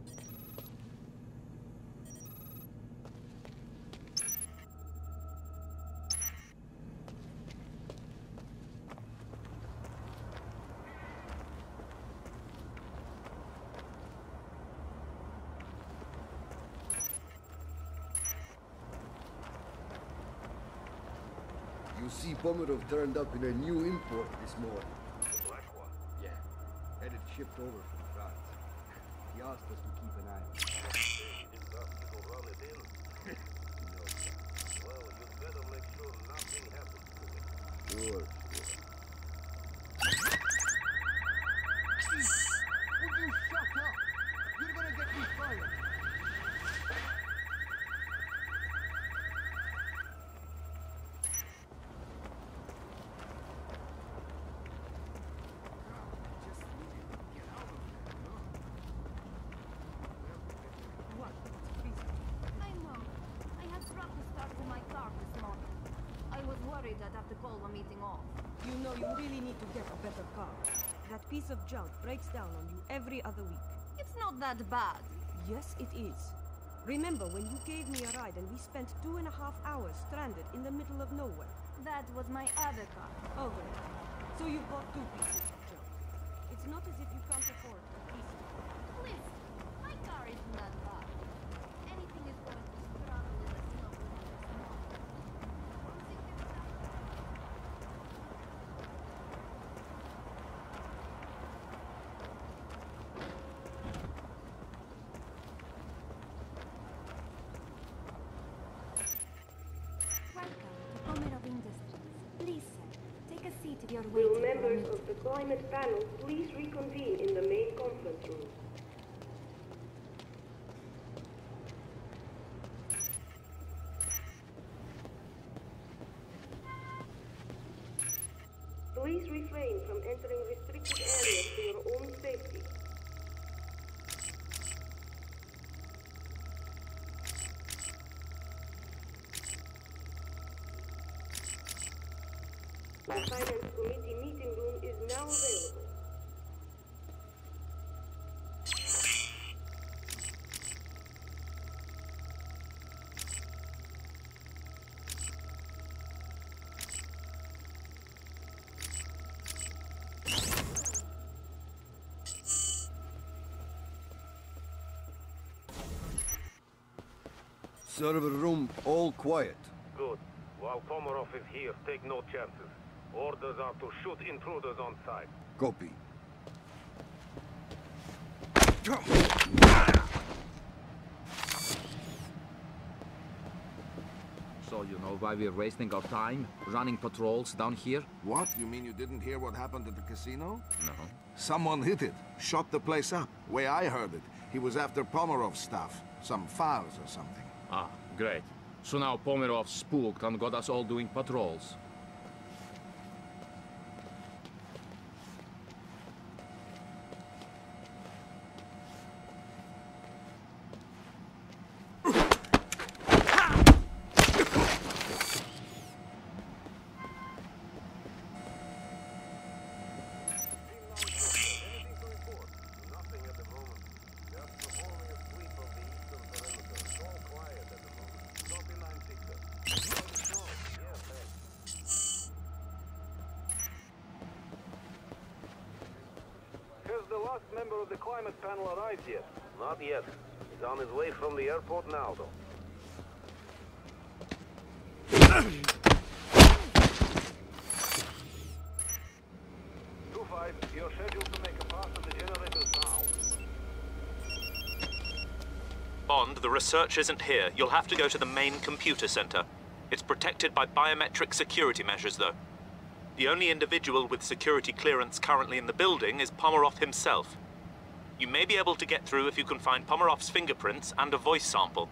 You see, Pomerov turned up in a new import this morning. Black one? Yeah. Had it shipped over from France. He asked us to keep an eye on it. He didn't ask you to run it in. No. Well, you'd better make sure nothing happens to it. Sure. Would you shut up? You're gonna get me fired. of a meeting off. You know, you really need to get a better car. That piece of junk breaks down on you every other week. It's not that bad. Yes, it is. Remember when you gave me a ride and we spent 2.5 hours stranded in the middle of nowhere? That was my other car. Oh, right. So you bought 2 pieces of junk. It's not as if you can't afford a piece of it. Please, my car isn't that bad. Anything is going to struggle with a snow. Will members of the climate panel please reconvene in the main conference room? Please refrain from entering restricted areas for your own safety. The Finance Committee meeting room is now available. Server room all quiet. Good. While Pomerov is here, take no chances. Orders are to shoot intruders on sight. Copy. So you know why we're wasting our time? Running patrols down here? What? You mean you didn't hear what happened at the casino? No. Someone hit it. Shot the place up. Way I heard it. He was after Pomerov's stuff. Some files or something. Ah, great. So now Pomerov spooked and got us all doing patrols. Member of the climate panel arrived yet? Not yet. He's on his way from the airport now, though. 2-5, you're scheduled to make a pass at the generators now. Bond, the research isn't here. You'll have to go to the main computer center. It's protected by biometric security measures, though. The only individual with security clearance currently in the building is Pomerov himself. You may be able to get through if you can find Pomerov's fingerprints and a voice sample.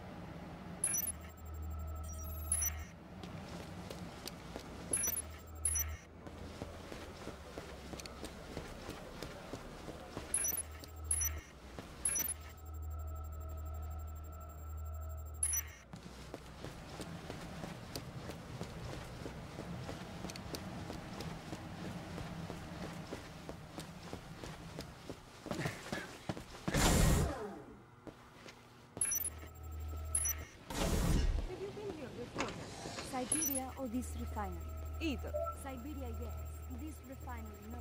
Siberia or this refinery? Either. Siberia, yes. This refinery, no.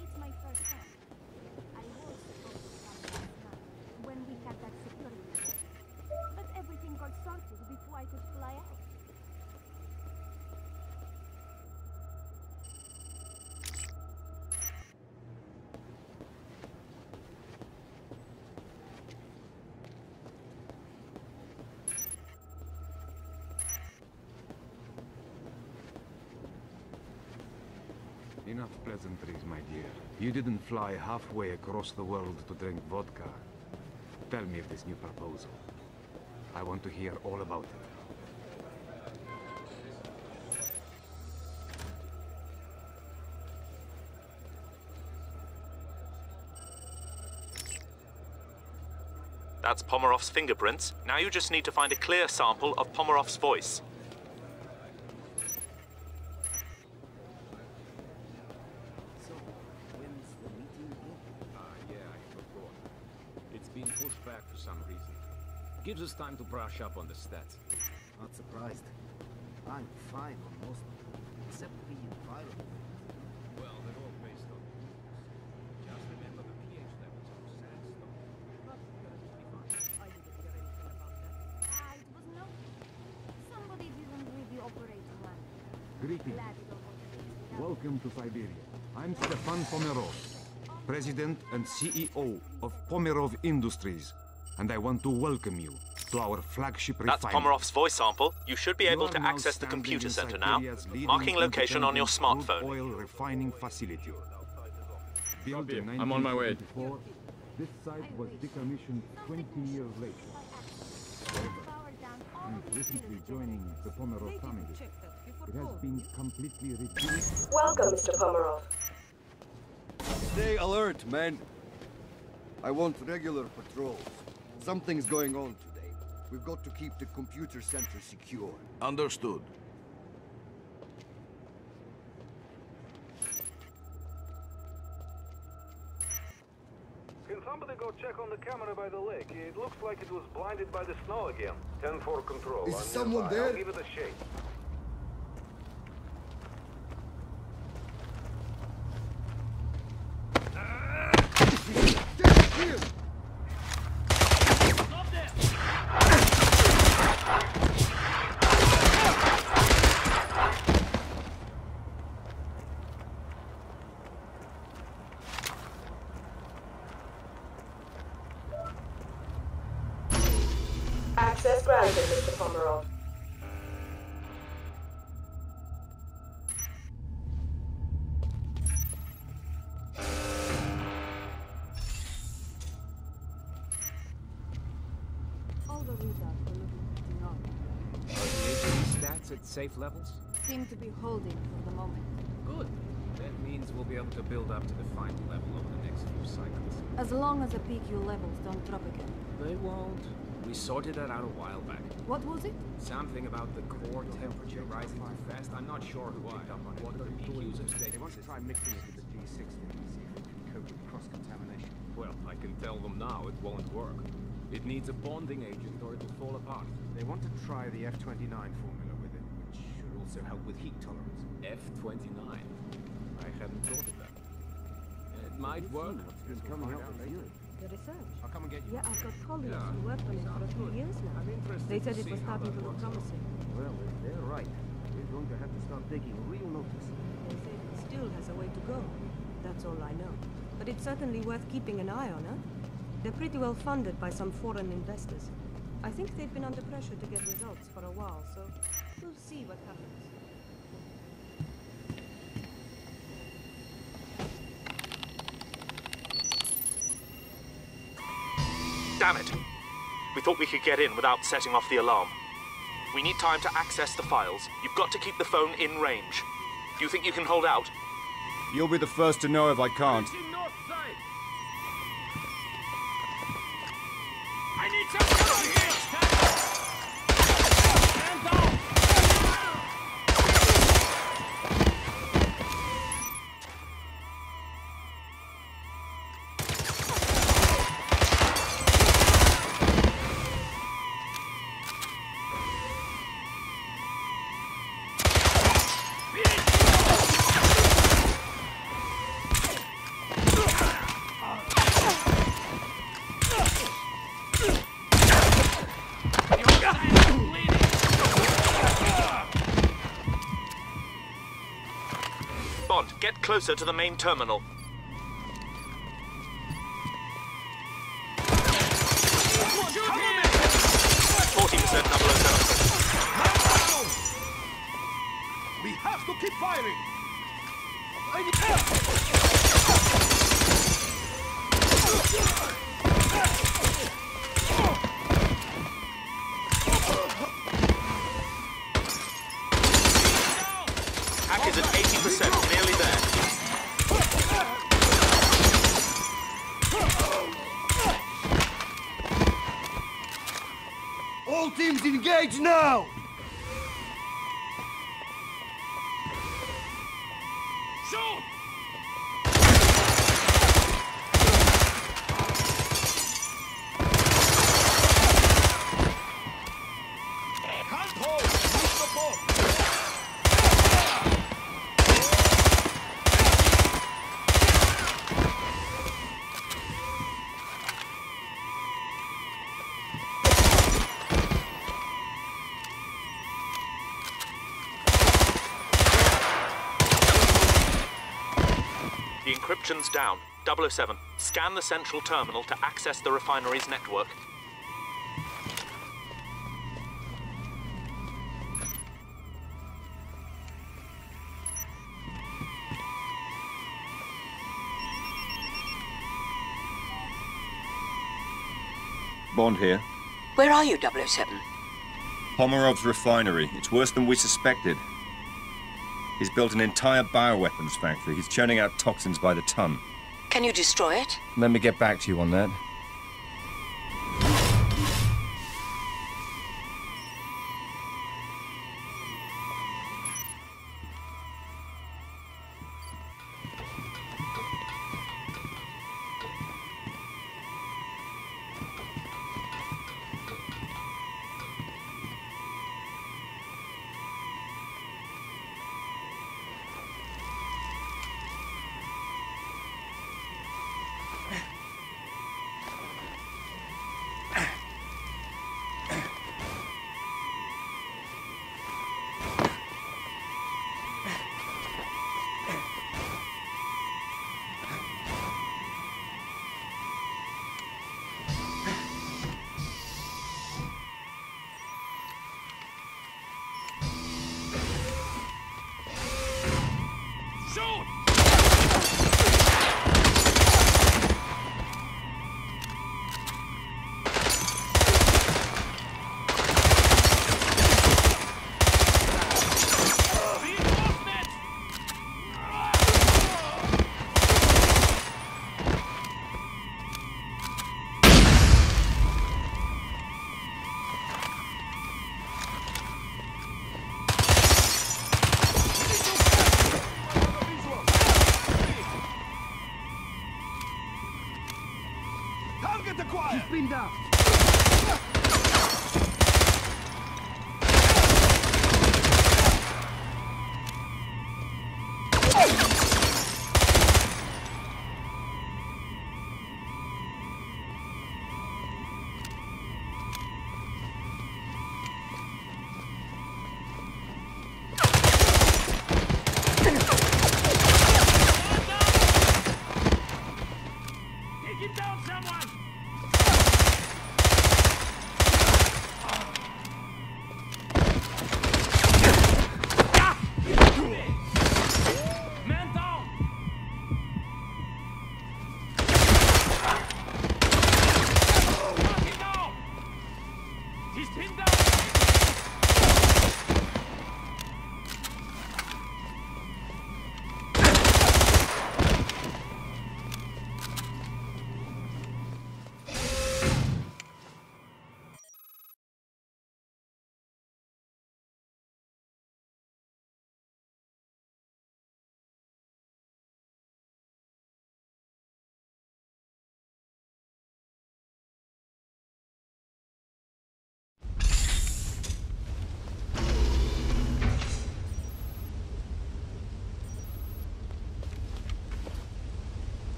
It's my first time. I was supposed to come last night when we had that security. But everything got sorted before I could fly out. Enough pleasantries, my dear. You didn't fly halfway across the world to drink vodka. Tell me of this new proposal. I want to hear all about it. That's Pomerov's fingerprints. Now you just need to find a clear sample of Pomerov's voice. back for some reason. Gives us time to brush up on the stats. Not surprised. I'm fine on most of them, except the environment. Well, they're all based on just remember the pH levels of sandstone. But you're just be fine. I didn't hear anything about that. It was no. Somebody didn't read the operating manual. Greetings. Glad you don't want to do it. Welcome to Siberia. I'm Stefan Pomerov, President and CEO of Pomerov Industries, and I want to welcome you to our flagship refinery. That's Pomerov's voice sample. You should be able to access the computer center now. Marking location on your smartphone. Oil refining facility. Built in I'm on my way. 1954, this site was decommissioned 20 years later. However, since recently joining the Pomerov family, it has been completely rebuilt. Welcome, Mr. Pomerov. Stay alert, men. I want regular patrols. Something's going on today. We've got to keep the computer center secure. Understood. Can somebody go check on the camera by the lake? It looks like it was blinded by the snow again. 10-4 control. Is I'm someone nearby. there? I'll give it a shake. Access granted, Mr. Pomerov. All the readouts were looking pretty normal. Are the HE stats at safe levels? Seem to be holding for the moment. Good. That means we'll be able to build up to the final level over the next few cycles. As long as the PQ levels don't drop again. They won't. We sorted that out a while back. What was it? Something about the core temperature rising too fast. I'm not sure who picked up on it, but the PQs are They want to try mixing it with the G60 and see if it can cope with cross-contamination. Well, I can tell them now it won't work. It needs a bonding agent or it'll fall apart. They want to try the F29 formula with it, which should also help with heat tolerance. F29? I hadn't thought of that. It might work. It's coming out with you. The research? I'll come and get you. Yeah, I've got colleagues who worked on it for a few years now. They said it was starting to look promising. Well, if they're right, we're going to have to start taking real notice. They say it still has a way to go. That's all I know. But it's certainly worth keeping an eye on, huh? They're pretty well funded by some foreign investors. I think they've been under pressure to get results for a while, so we'll see what happens. Damn it! We thought we could get in without setting off the alarm. We need time to access the files. You've got to keep the phone in range. Do you think you can hold out? You'll be the first to know if I can't. North side. I need some cover here! Stand down! Bond, get closer to the main terminal. Shoot him! 40% 007. We have to keep firing! Hack is at 80%, nearly there. All teams engage now! Shoot! Encryption's down. 007, scan the central terminal to access the refinery's network. Bond here. Where are you, 007? Pomerov's refinery. It's worse than we suspected. He's built an entire bioweapons factory. He's churning out toxins by the ton. Can you destroy it? Let me get back to you on that.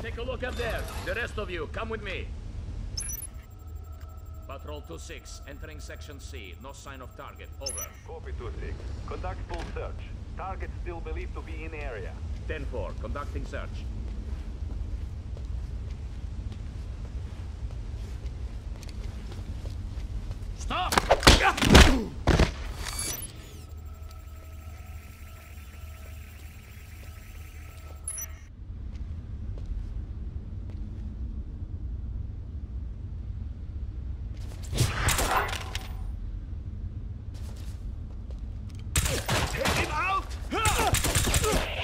Take a look up there. The rest of you, come with me. Patrol 2-6, entering Section C. No sign of target. Over. Copy 2-6. Conduct full search. Target still believed to be in area. 10-4, conducting search. Stop!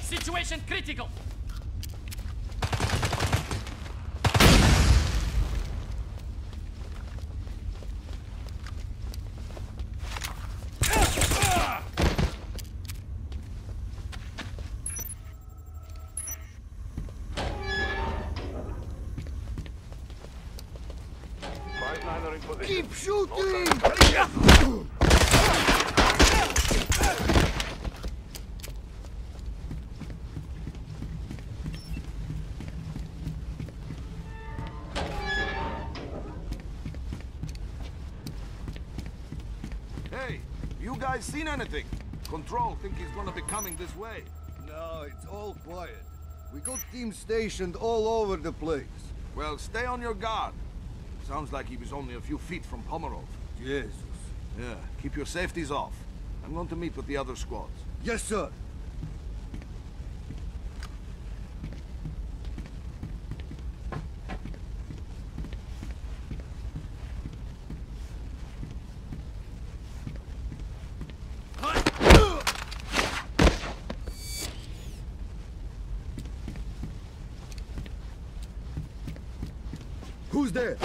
Situation critical! Keep shooting! You guys seen anything? Control think he's gonna be coming this way. No, it's all quiet. We got teams stationed all over the place. Well, stay on your guard. Sounds like he was only a few feet from Pomerov. Jesus. Yeah, keep your safeties off. I'm going to meet with the other squads. Yes, sir. Who's there?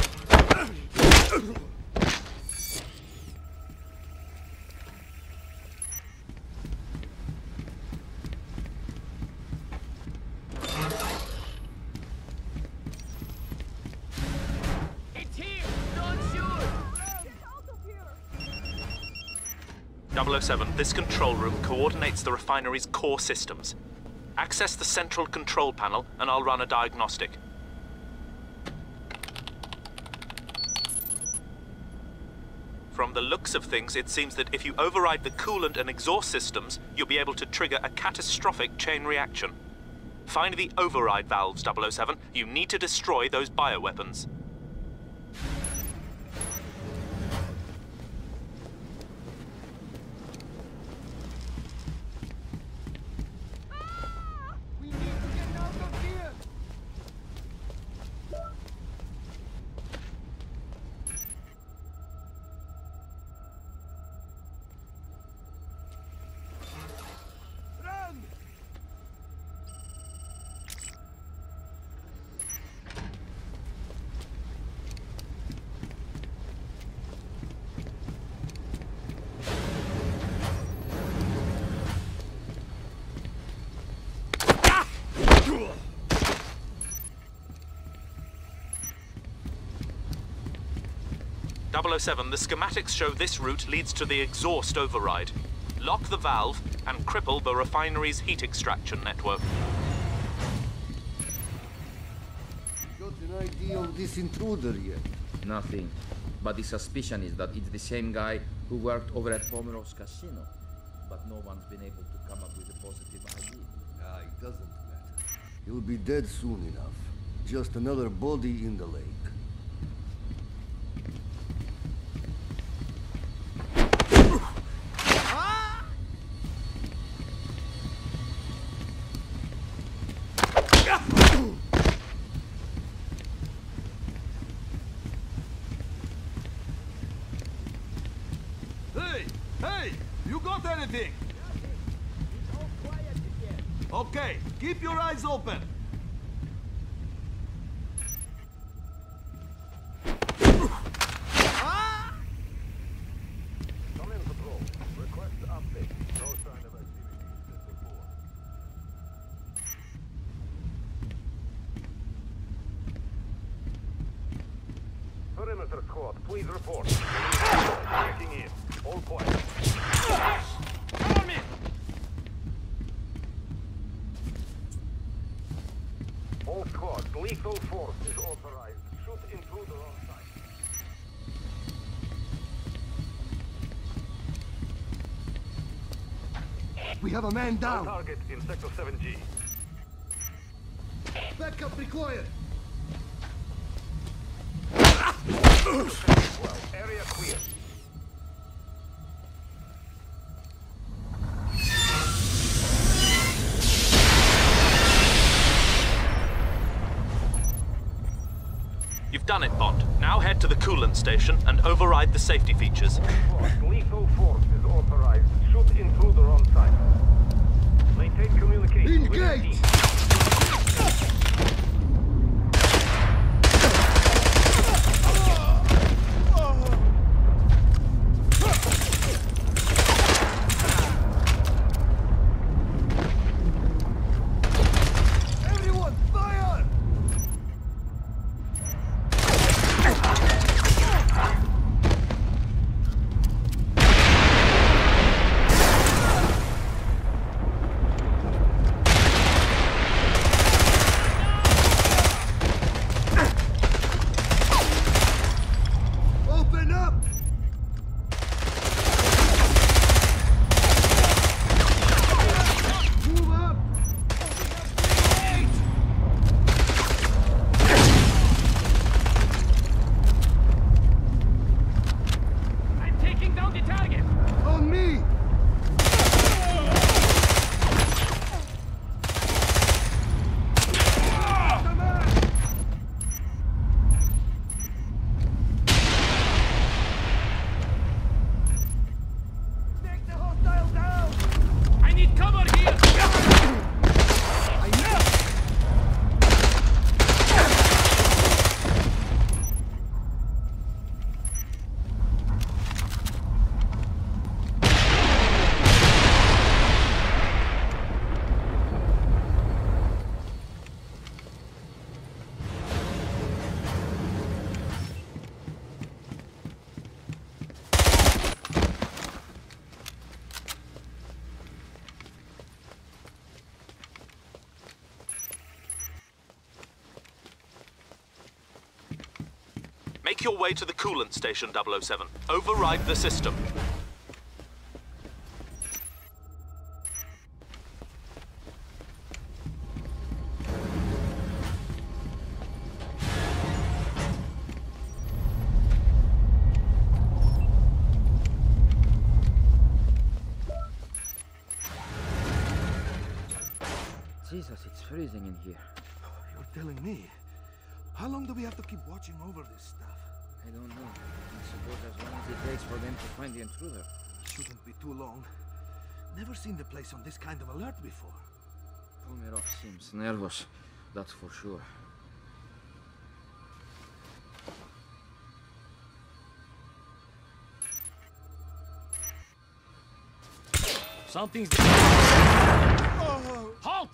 It's here! Don't shoot! Get out of here! 007, this control room coordinates the refinery's core systems. Access the central control panel and I'll run a diagnostic. From the looks of things, it seems that if you override the coolant and exhaust systems, you'll be able to trigger a catastrophic chain reaction. Find the override valves, 007. You need to destroy those bioweapons. We need to get out of here! Run! 007, the schematics show this route leads to the exhaust override. Lock the valve and cripple the refinery's heat extraction network. Got an idea on this intruder yet? Nothing. But the suspicion is that it's the same guy who worked over at Pomerov's casino. But no one's been able to come up with a positive ID. Ah, it doesn't matter. He'll be dead soon enough. Just another body in the lake. Hey! You got anything? It's all quiet again. Okay, keep your eyes open. Come in, patrol. Request update. No sign of activity since before. Perimeter squad, please report. Checking in. All quiet. Cover me! All squads, lethal force is authorized. Shoot intruder on site. We have a man down. Target in Sector 7G. Backup required. Well, area clear. You've done it, Bond. Now head to the coolant station and override the safety features. Lethal force is authorized. Shoot intruder on site. Maintain communication. Engage! Everyone, fire! Make your way to the coolant station, 007. Override the system. Jesus, it's freezing in here. You're telling me? How long do we have to keep watching over this stuff? I don't know. I suppose as long as it takes for them to find the intruder. Shouldn't be too long. Never seen the place on this kind of alert before. Pomerov seems nervous, that's for sure. Something's... Halt!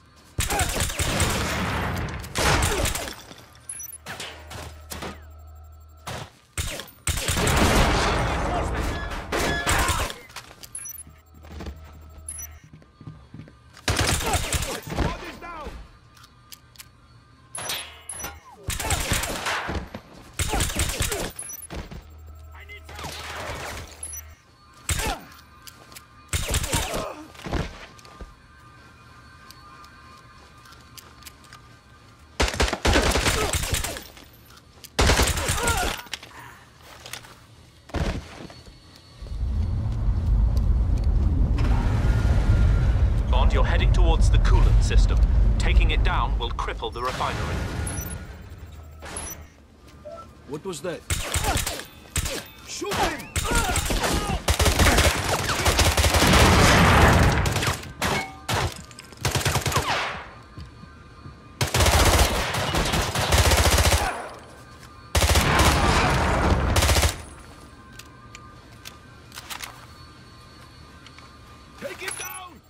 You're heading towards the coolant system. Taking it down will cripple the refinery. What was that? Shoot him! Take him down!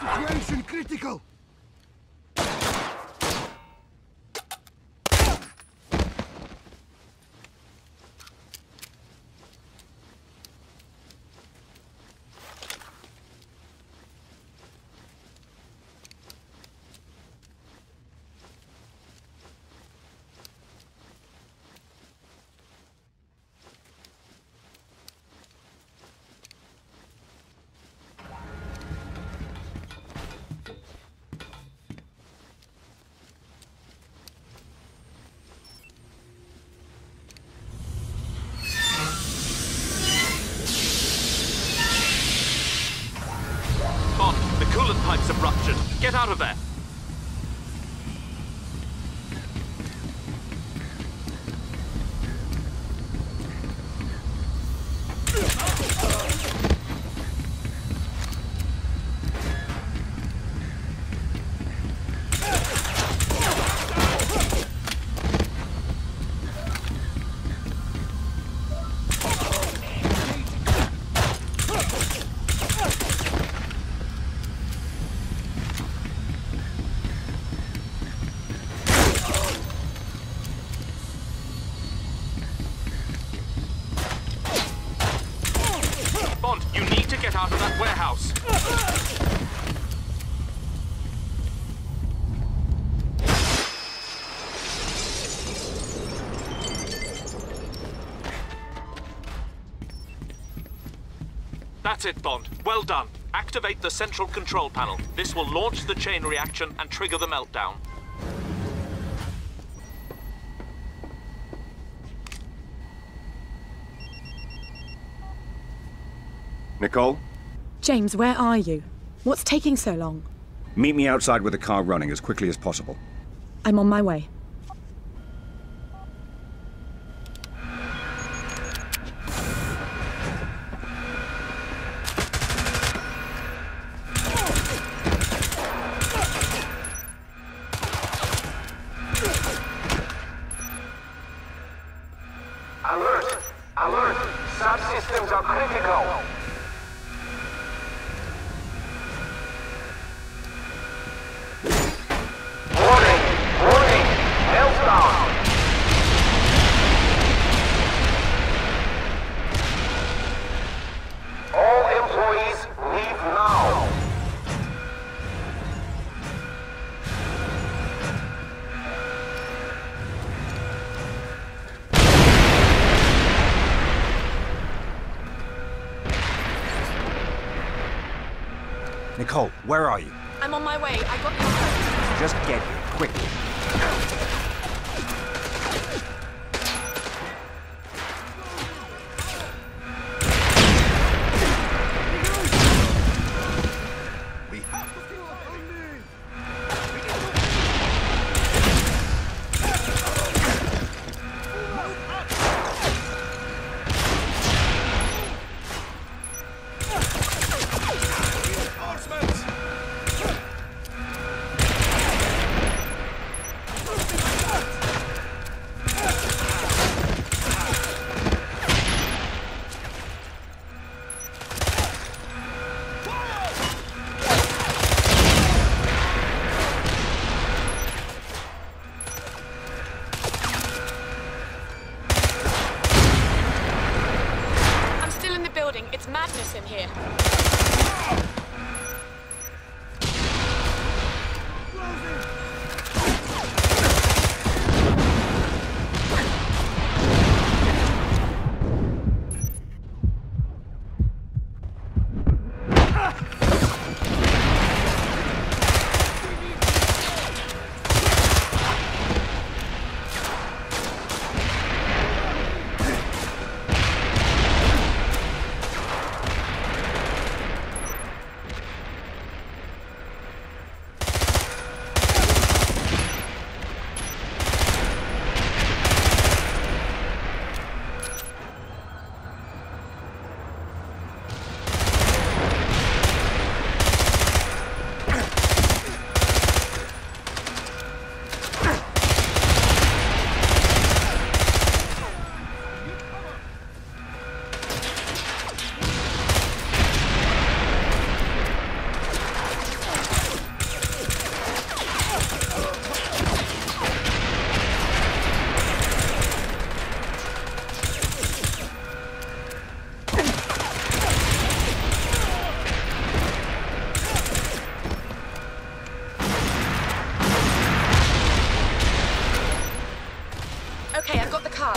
Situation critical! Coolant pipes have ruptured. Get out of there. You need to get out of that warehouse. That's it, Bond. Well done. Activate the central control panel. This will launch the chain reaction and trigger the meltdown. Nicole? James, where are you? What's taking so long? Meet me outside with the car running as quickly as possible. I'm on my way. Alert! Alert! Subsystems are critical! Warning! Warning! Meltdown! All employees leave now! Nicole, where are you? I'm on my way. I got your Just get here, quickly. It's madness in here. Okay, I've got the car.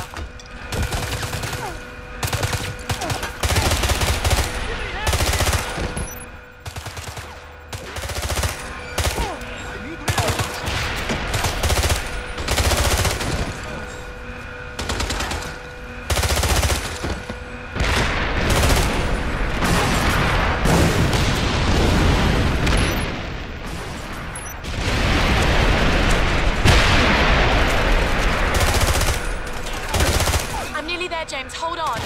James, hold on.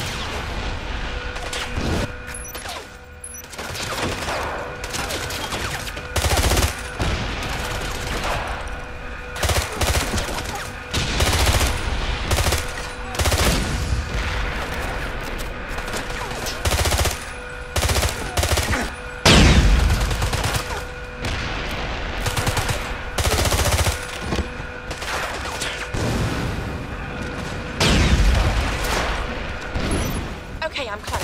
Okay, I'm close.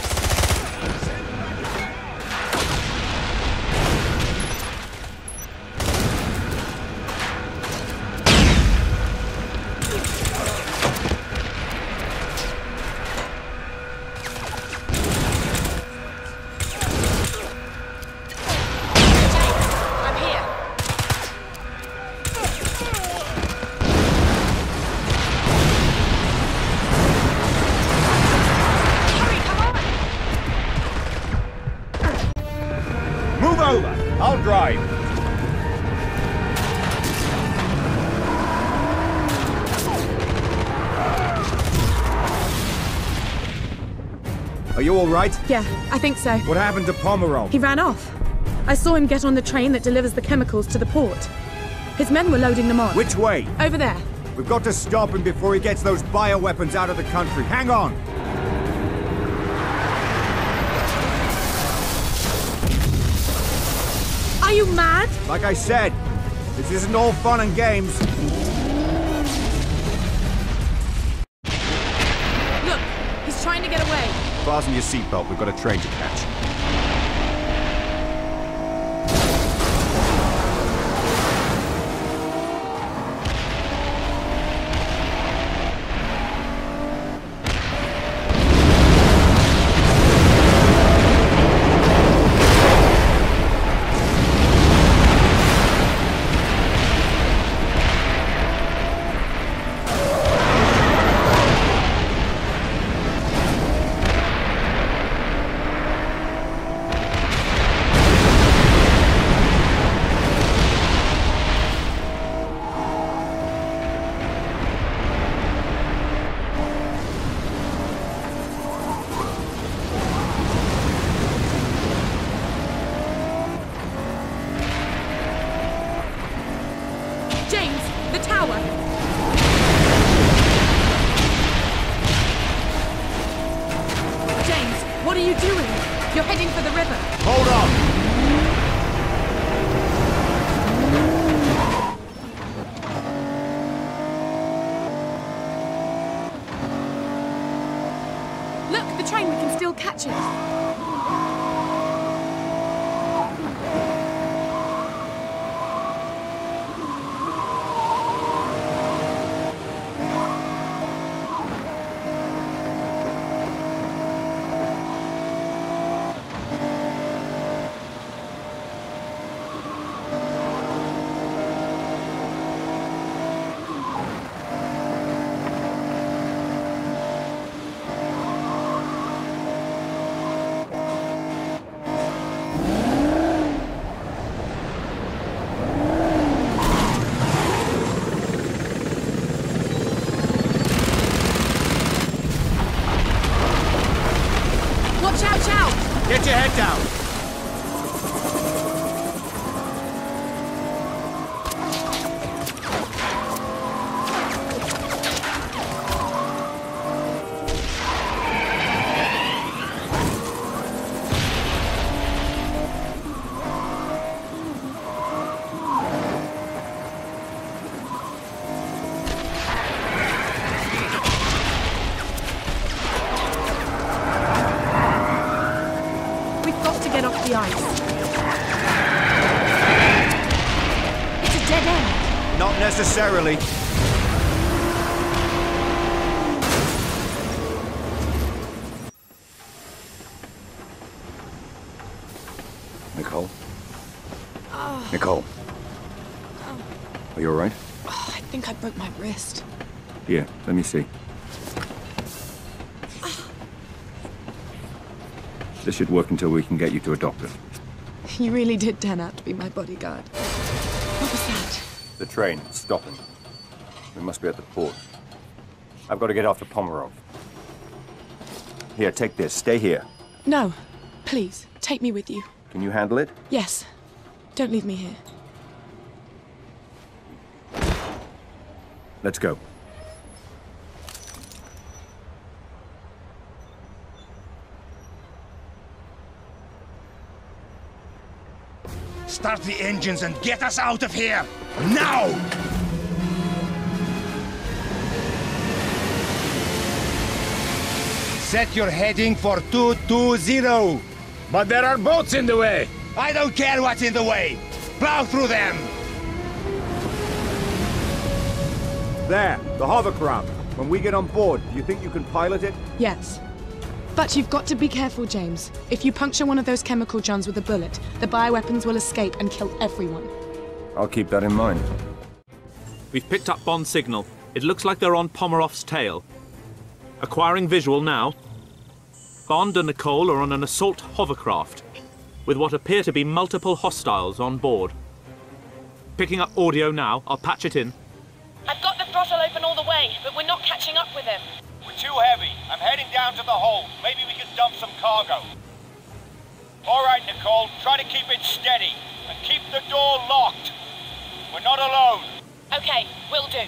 I'll drive. Are you all right? Yeah, I think so. What happened to Pomerov? He ran off. I saw him get on the train that delivers the chemicals to the port. His men were loading them on. Which way? Over there. We've got to stop him before he gets those bioweapons out of the country. Hang on! Are you mad? Like I said, this isn't all fun and games. Look, he's trying to get away. Fasten your seatbelt, we've got a train to catch. Get your head down! Necessarily. Nicole? Nicole? Are you all right? Oh, I think I broke my wrist. Here, let me see. This should work until we can get you to a doctor. You really did turn out to be my bodyguard. What was that? The train, it's stopping. We must be at the port. I've got to get off to Pomerov. Here, take this. Stay here. No. Please, take me with you. Can you handle it? Yes. Don't leave me here. Let's go. Start the engines and get us out of here! Now! Set your heading for 220. But there are boats in the way. I don't care what's in the way. Plow through them. There, the hovercraft. When we get on board, do you think you can pilot it? Yes. But you've got to be careful, James. If you puncture one of those chemical johns with a bullet, the bioweapons will escape and kill everyone. I'll keep that in mind. We've picked up Bond's signal. It looks like they're on Pomerov's tail. Acquiring visual now. Bond and Nicole are on an assault hovercraft. with what appear to be multiple hostiles on board. Picking up audio now. I'll patch it in. I've got the throttle open all the way, but we're not catching up with him. We're too heavy. I'm heading down to the hold. Maybe we can dump some cargo. All right, Nicole. Try to keep it steady. And keep the door locked. We're not alone. Okay, will do.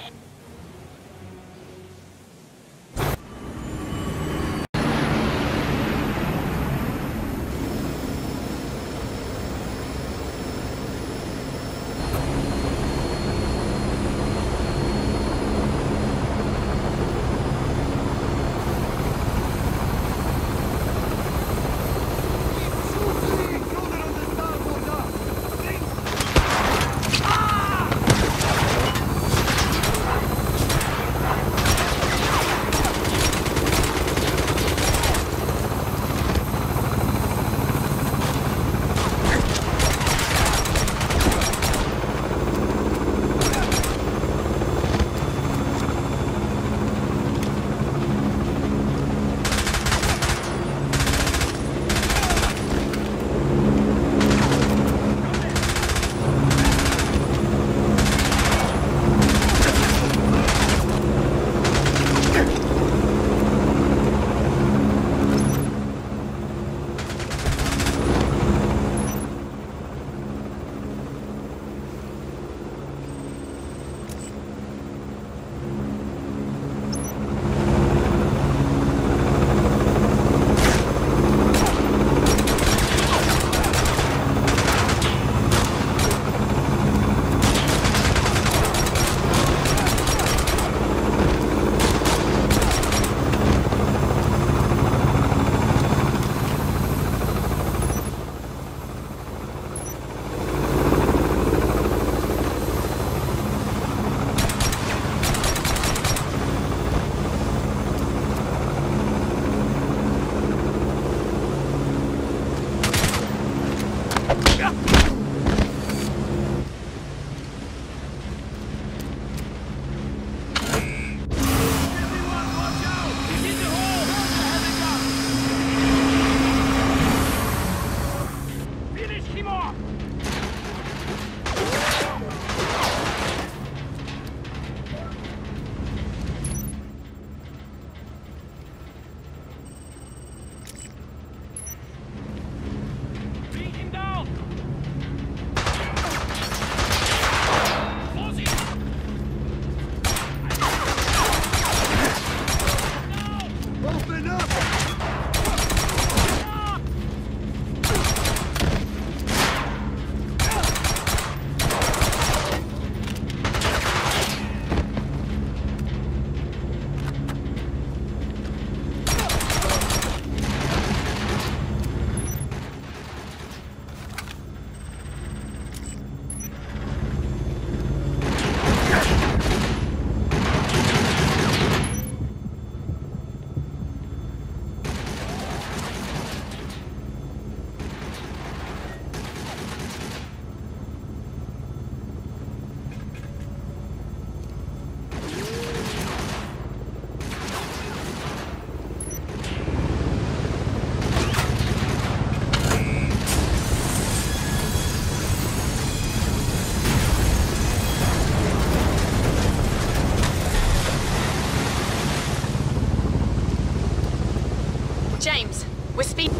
James, we're speed.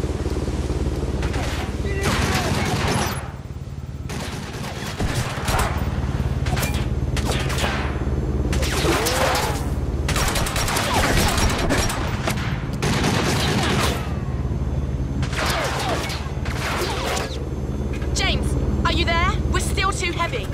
James, are you there? We're still too heavy.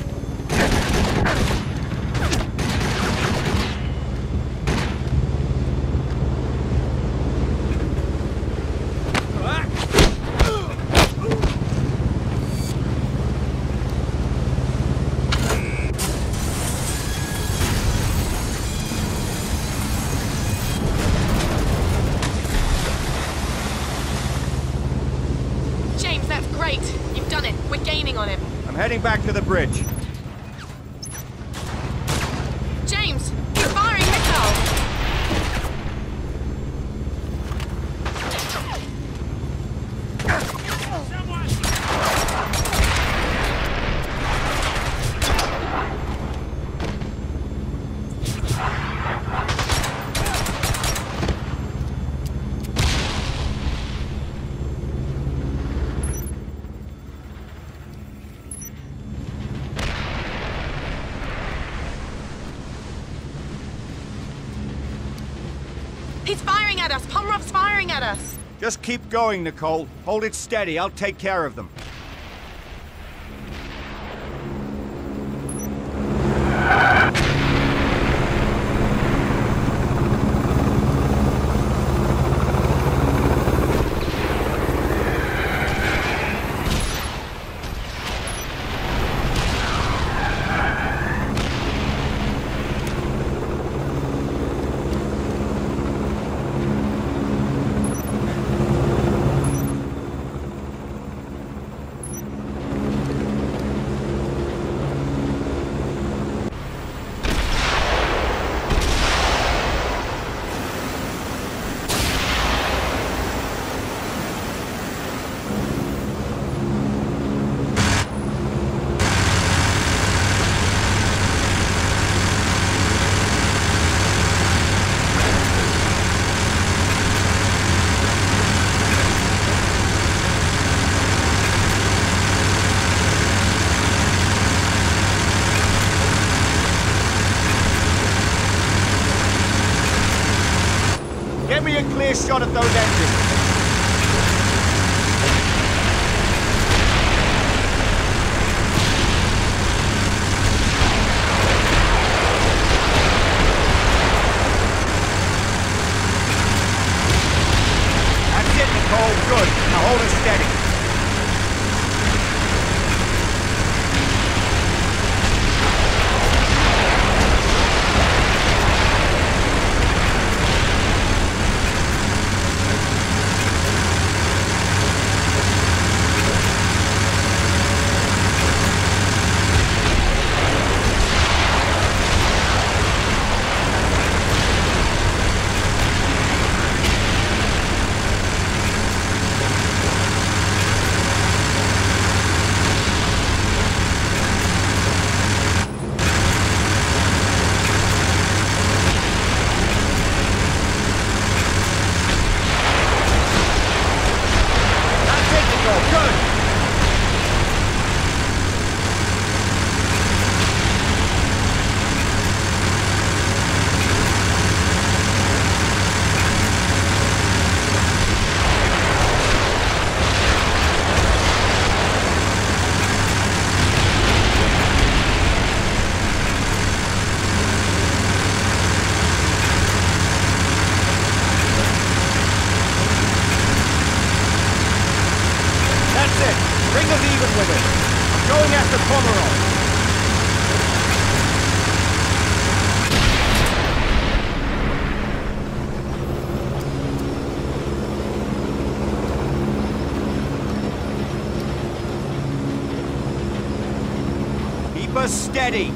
Heading back to the bridge. James, he's firing missiles! Someone! at us! Pomerov's firing at us! Just keep going, Nicole. Hold it steady. I'll take care of them. Get me a clear shot at those engines. That's it, Nicole. Good. Now hold it steady. Keep us steady.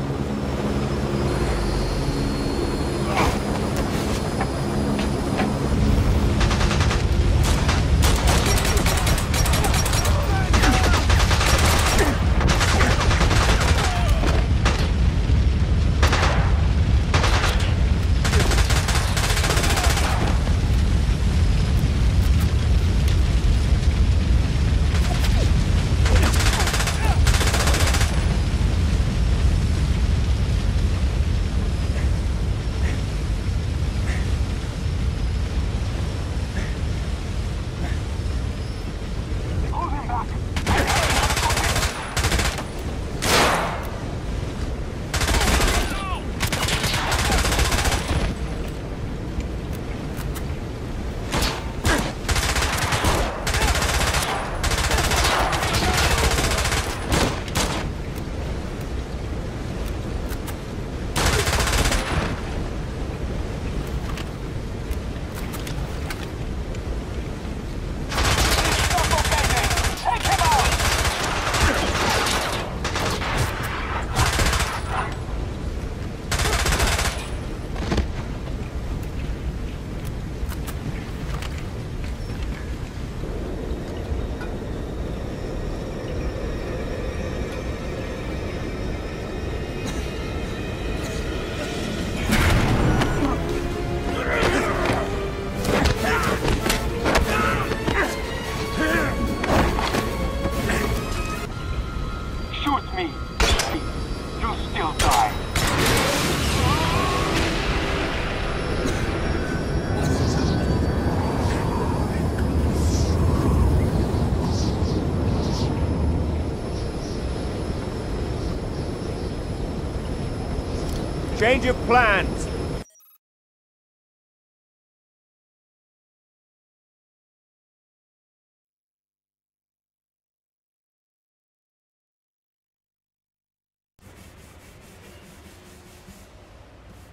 Change of plans!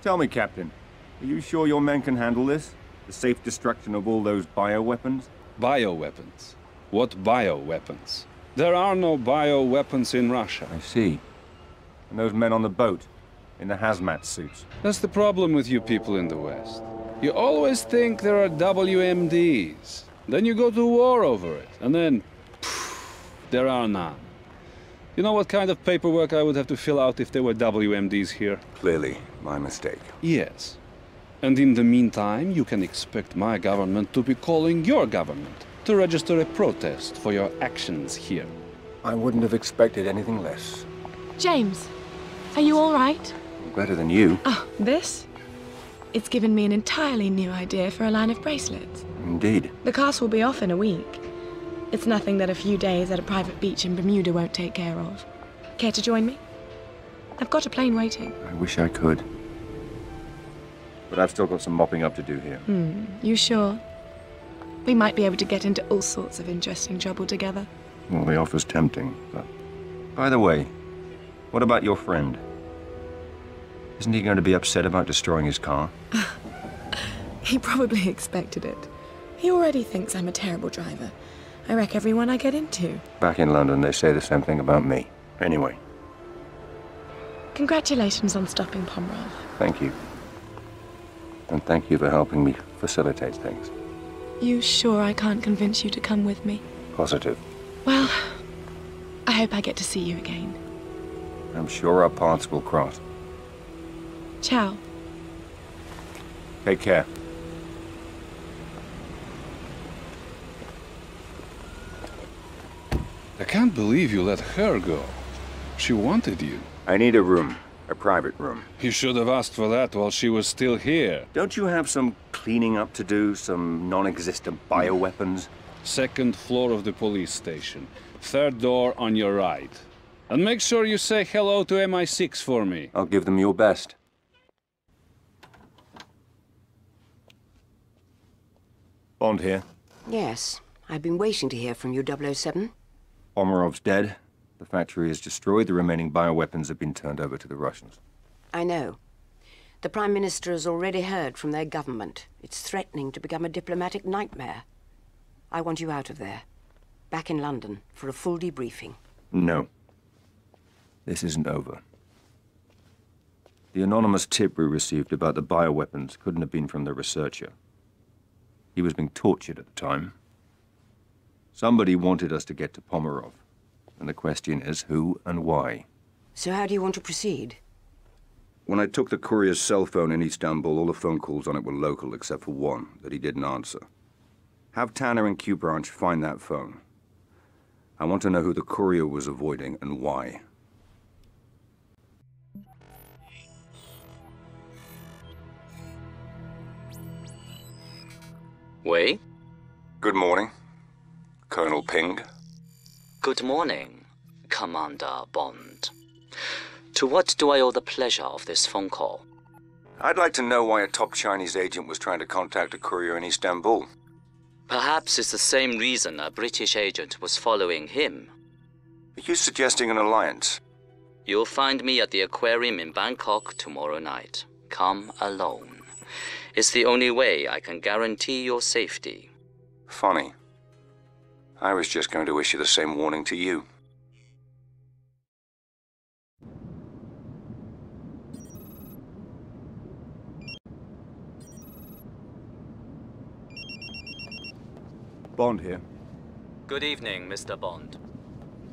Tell me, Captain, are you sure your men can handle this? The safe destruction of all those bioweapons? Bioweapons? What bioweapons? There are no bioweapons in Russia. I see. And those men on the boat, in the hazmat suits? That's the problem with you people in the West. You always think there are WMDs. Then you go to war over it, and then, there are none. You know what kind of paperwork I would have to fill out if there were WMDs here? Clearly, my mistake. Yes. And in the meantime, you can expect my government to be calling your government to register a protest for your actions here. I wouldn't have expected anything less. James, are you all right? Better than you. Oh, this? It's given me an entirely new idea for a line of bracelets. Indeed. The cast will be off in a week. It's nothing that a few days at a private beach in Bermuda won't take care of. Care to join me? I've got a plane waiting. I wish I could. But I've still got some mopping up to do here. You sure? We might be able to get into all sorts of interesting trouble together. Well, the offer's tempting, but... By the way, what about your friend? Isn't he going to be upset about destroying his car? He probably expected it. He already thinks I'm a terrible driver. I wreck everyone I get into. Back in London, they say the same thing about me. Anyway. Congratulations on stopping Pomerov. Thank you. And thank you for helping me facilitate things. You sure I can't convince you to come with me? Positive. Well, I hope I get to see you again. I'm sure our paths will cross. Ciao. Take care. I can't believe you let her go. She wanted you. I need a room. A private room. You should have asked for that while she was still here. Don't you have some cleaning up to do? Some non-existent bioweapons? Second floor of the police station. Third door on your right. And make sure you say hello to MI6 for me. I'll give them your best. Bond here. Yes, I've been waiting to hear from you, 007. Omarov's dead. The factory is destroyed. The remaining bioweapons have been turned over to the Russians. I know. The Prime Minister has already heard from their government. It's threatening to become a diplomatic nightmare. I want you out of there. Back in London for a full debriefing. No. This isn't over. The anonymous tip we received about the bioweapons couldn't have been from the researcher. He was being tortured at the time. Somebody wanted us to get to Pomerov. And the question is, who and why? So how do you want to proceed? When I took the courier's cell phone in Istanbul, all the phone calls on it were local, except for one that he didn't answer. Have Tanner and Q Branch find that phone. I want to know who the courier was avoiding and why. Wei? Good morning, Colonel Ping. Good morning, Commander Bond. To what do I owe the pleasure of this phone call? I'd like to know why a top Chinese agent was trying to contact a courier in Istanbul. Perhaps it's the same reason a British agent was following him. Are you suggesting an alliance? You'll find me at the aquarium in Bangkok tomorrow night. Come alone. It's the only way I can guarantee your safety. Funny. I was just going to issue the same warning to you. Bond here. Good evening, Mr. Bond.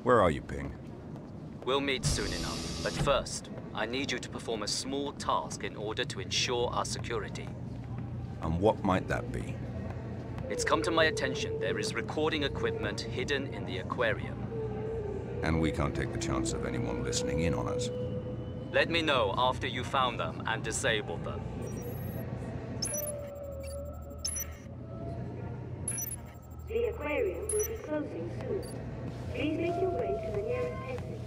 Where are you, Ping? We'll meet soon enough, but first, I need you to perform a small task in order to ensure our security. And what might that be? It's come to my attention there is recording equipment hidden in the aquarium. And we can't take the chance of anyone listening in on us. Let me know after you found them and disabled them. The aquarium will be closing soon. Please make your way to the nearest exit.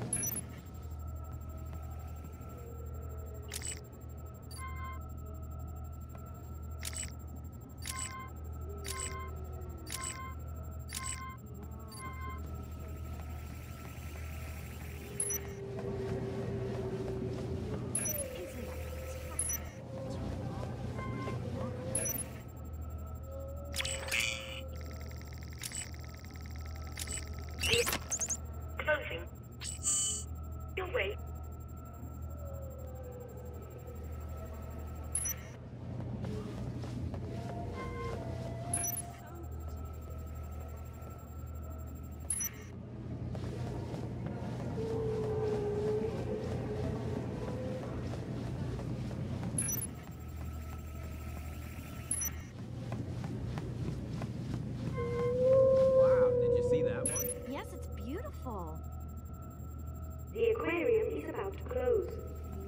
Closing. Your way. The aquarium is about to close.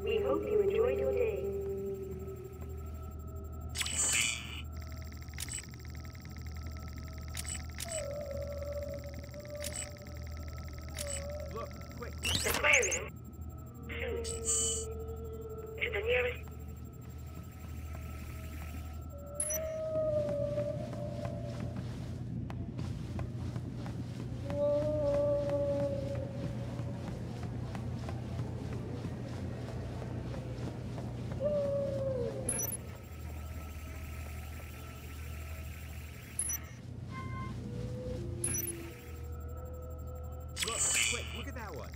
We hope you enjoyed your day. Look, quick. Aquarium. Soon. To the nearest. Look at that one.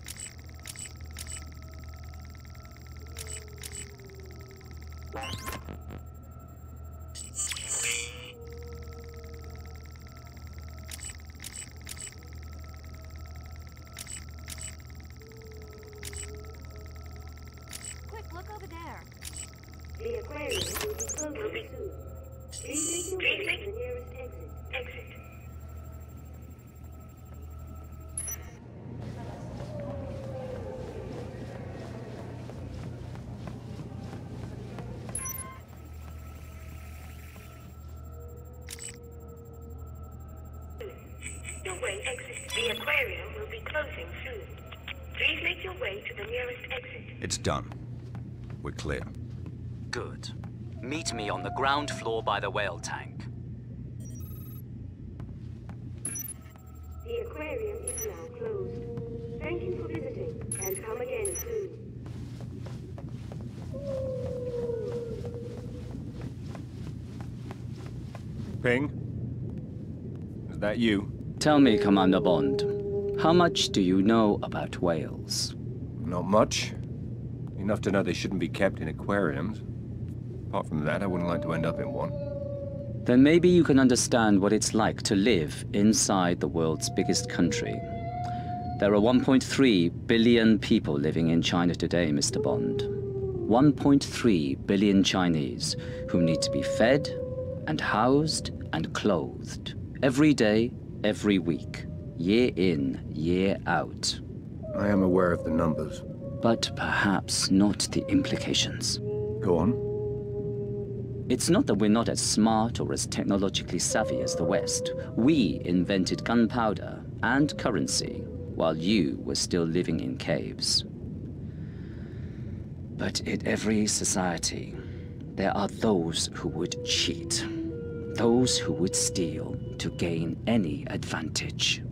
Quick, look over there. The aquarium will be closing soon. Please make your way to the nearest exit. Exit. Your way exit. The aquarium will be closing soon. Please make your way to the nearest exit. It's done. We're clear. Good. Meet me on the ground floor by the whale tank. The aquarium is now closed. Thank you for visiting, and come again soon. Ping? Is that you? Tell me, Commander Bond, how much do you know about whales? Not much. Enough to know they shouldn't be kept in aquariums. Apart from that, I wouldn't like to end up in one. Then maybe you can understand what it's like to live inside the world's biggest country. There are 1.3 billion people living in China today, Mr. Bond. 1.3 billion Chinese who need to be fed and housed and clothed every day, every week, year in, year out. I am aware of the numbers. But perhaps not the implications. Go on. It's not that we're not as smart or as technologically savvy as the West. We invented gunpowder and currency while you were still living in caves. But in every society, there are those who would cheat. Those who would steal to gain any advantage.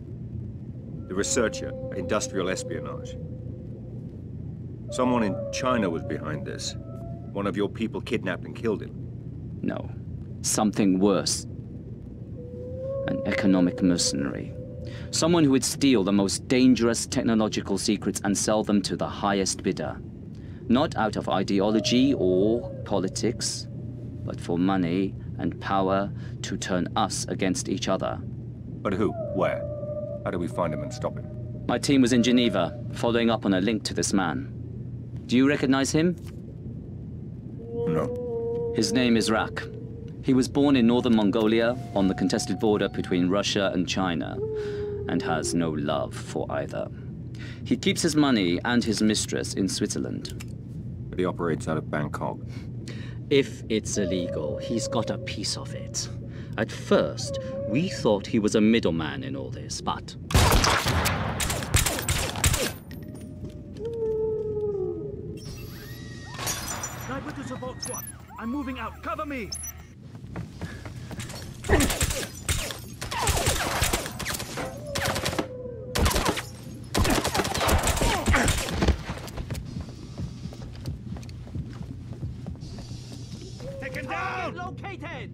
The researcher, industrial espionage. Someone in China was behind this. One of your people kidnapped and killed him. No, something worse. An economic mercenary. Someone who would steal the most dangerous technological secrets and sell them to the highest bidder. Not out of ideology or politics, but for money and power to turn us against each other. But who? Where? How do we find him and stop him? My team was in Geneva, following up on a link to this man. Do you recognize him? No. His name is Rak. He was born in northern Mongolia, on the contested border between Russia and China, and has no love for either. He keeps his money and his mistress in Switzerland. But he operates out of Bangkok. If it's illegal, he's got a piece of it. At first, we thought he was a middleman in all this, but... Sniper to support squad. I'm moving out. Cover me! Taken down! Located!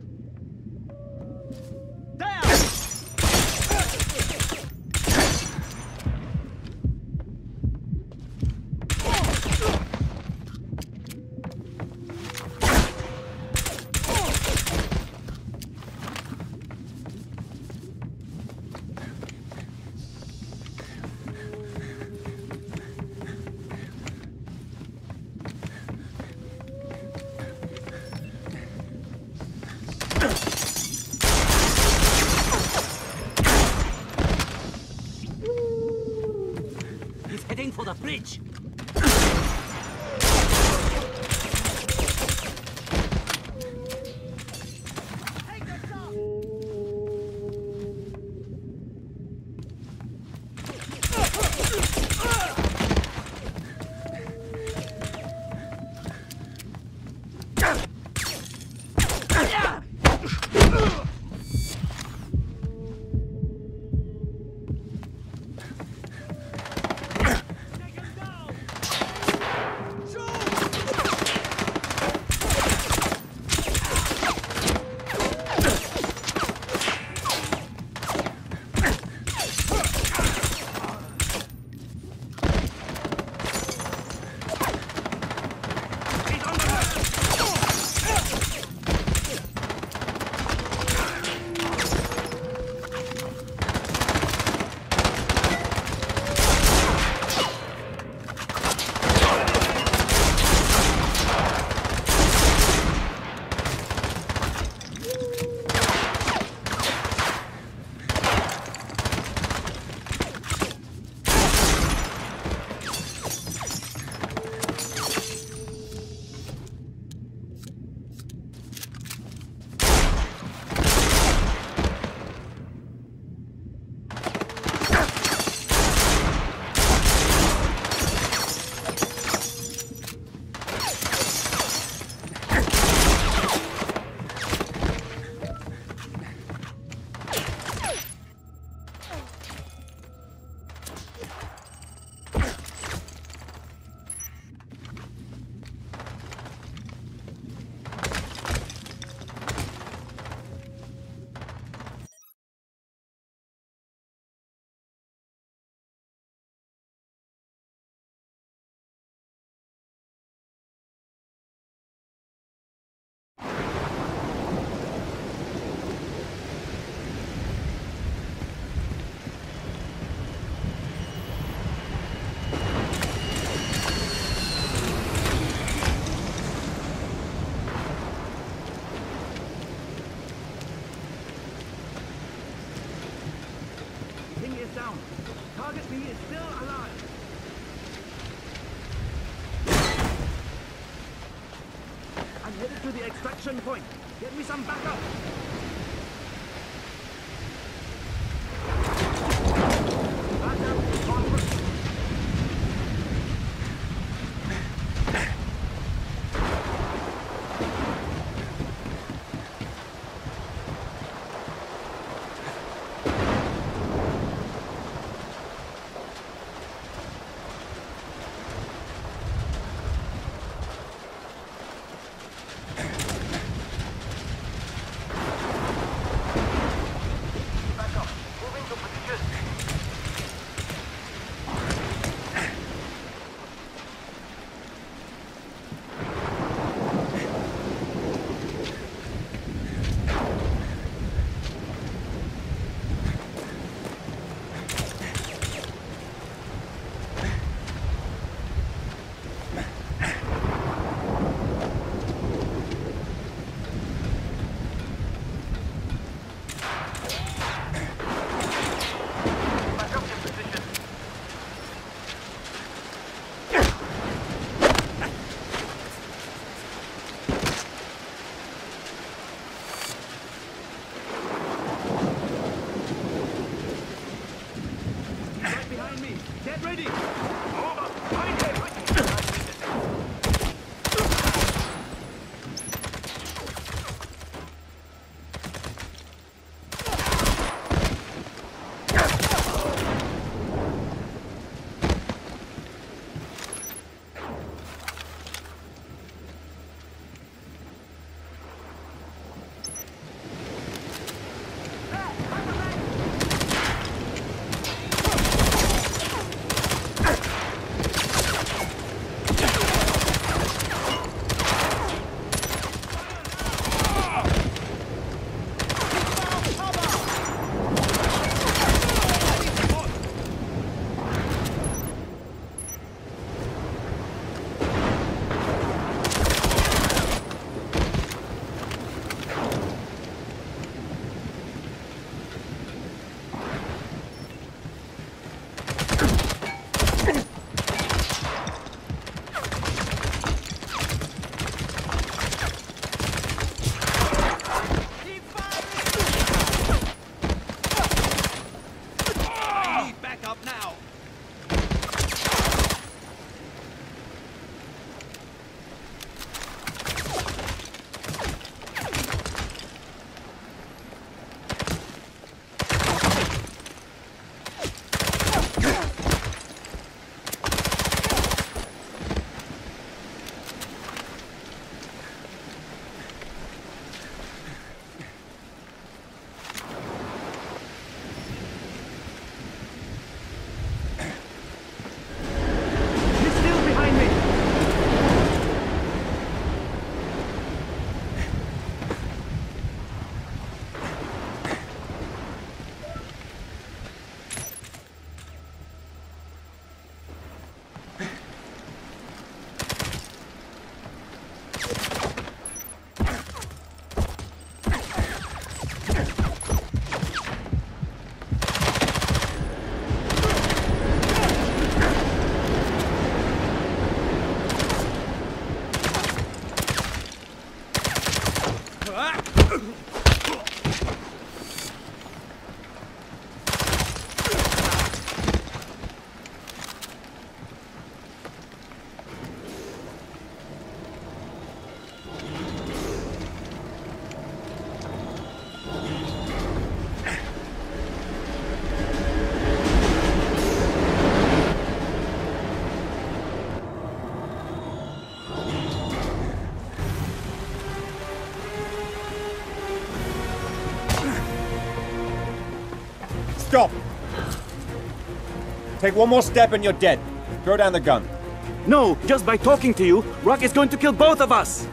for the bridge. Down. Target B is still alive. I'm headed to the extraction point. Get me some backup. Backup on route. Take one more step and you're dead. Throw down the gun. No, just by talking to you, Rock is going to kill both of us!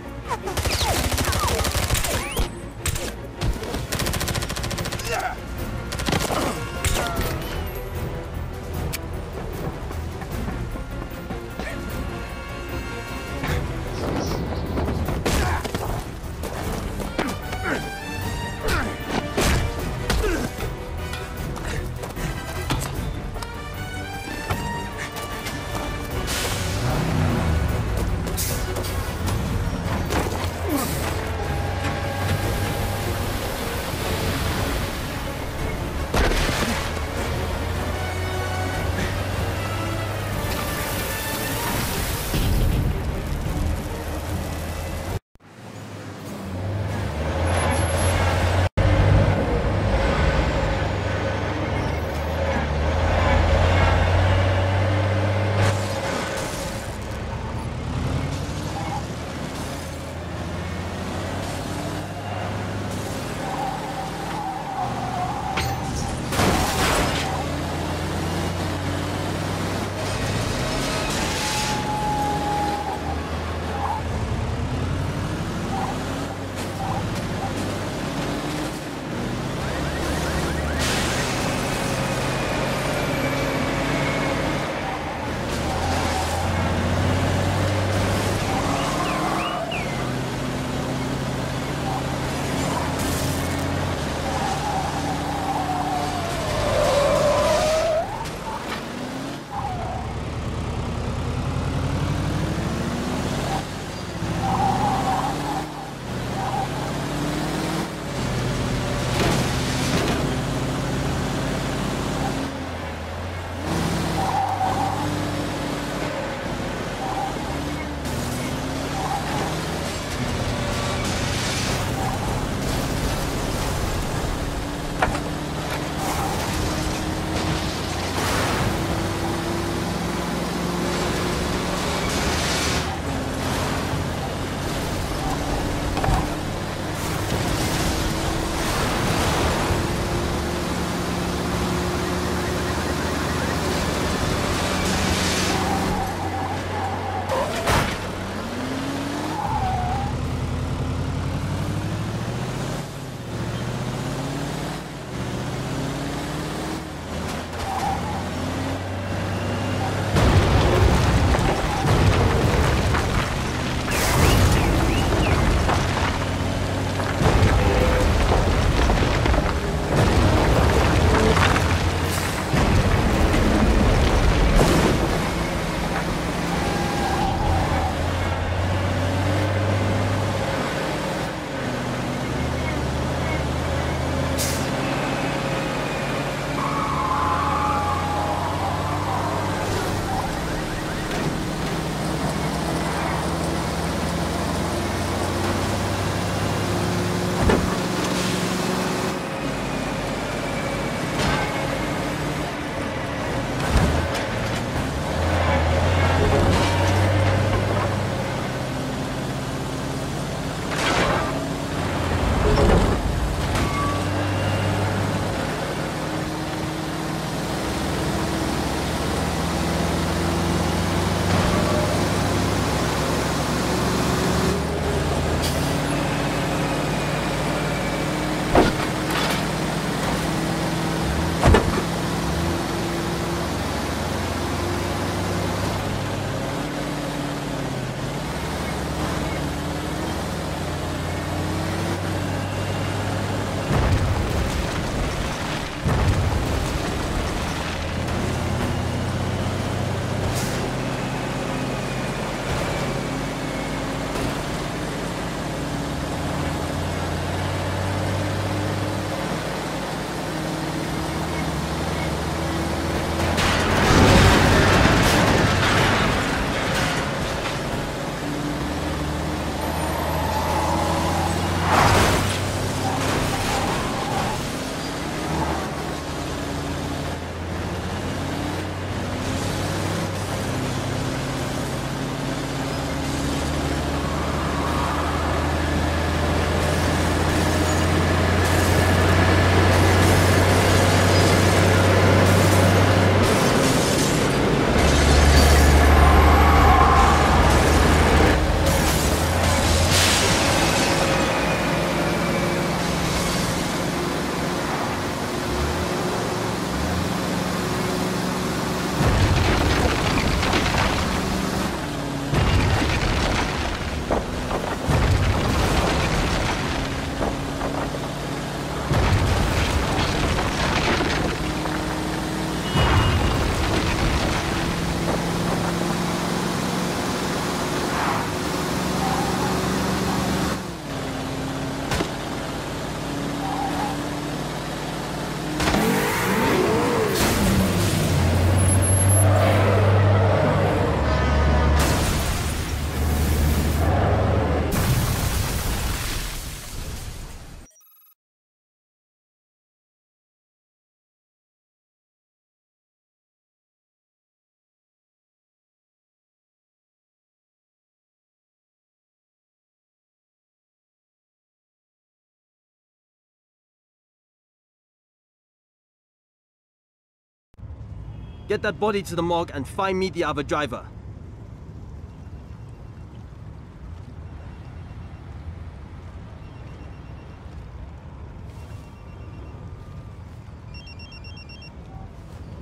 Get that body to the morgue and find me the other driver.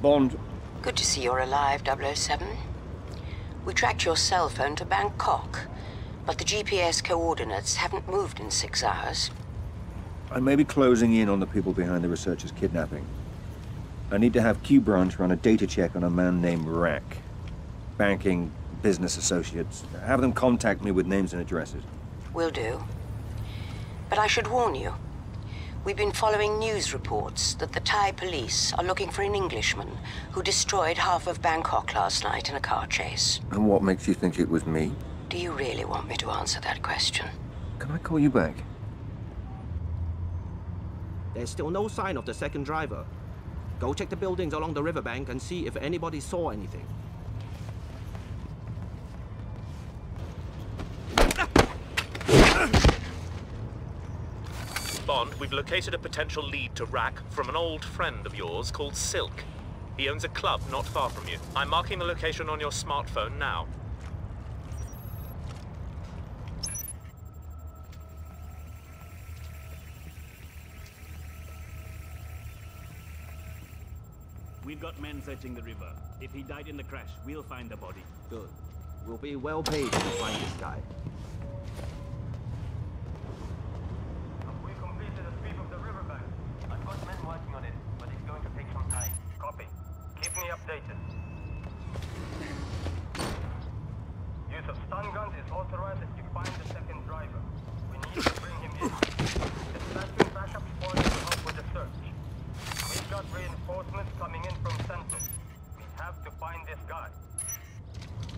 Bond. Good to see you're alive, 007. We tracked your cell phone to Bangkok, but the GPS coordinates haven't moved in 6 hours. I may be closing in on the people behind the researcher's kidnapping. I need to have Q Branch run a data check on a man named Rack. Banking, business associates. Have them contact me with names and addresses. Will do. But I should warn you. We've been following news reports that the Thai police are looking for an Englishman who destroyed half of Bangkok last night in a car chase. And what makes you think it was me? Do you really want me to answer that question? Can I call you back? There's still no sign of the second driver. Go check the buildings along the riverbank and see if anybody saw anything. Bond, we've located a potential lead to Rack from an old friend of yours called Silk. He owns a club not far from you. I'm marking the location on your smartphone now. We've got men searching the river. If he died in the crash, we'll find the body. Good. We'll be well paid to find this guy. We completed a sweep of the riverbank. I've got men working on it, but it's going to take some time. Copy. Keep me updated. Use of stun guns is authorized if you find the second driver. We need to bring him in. Dispatching backup squads to help with the search. We've got reinforcements coming in from Central. We have to find this guy.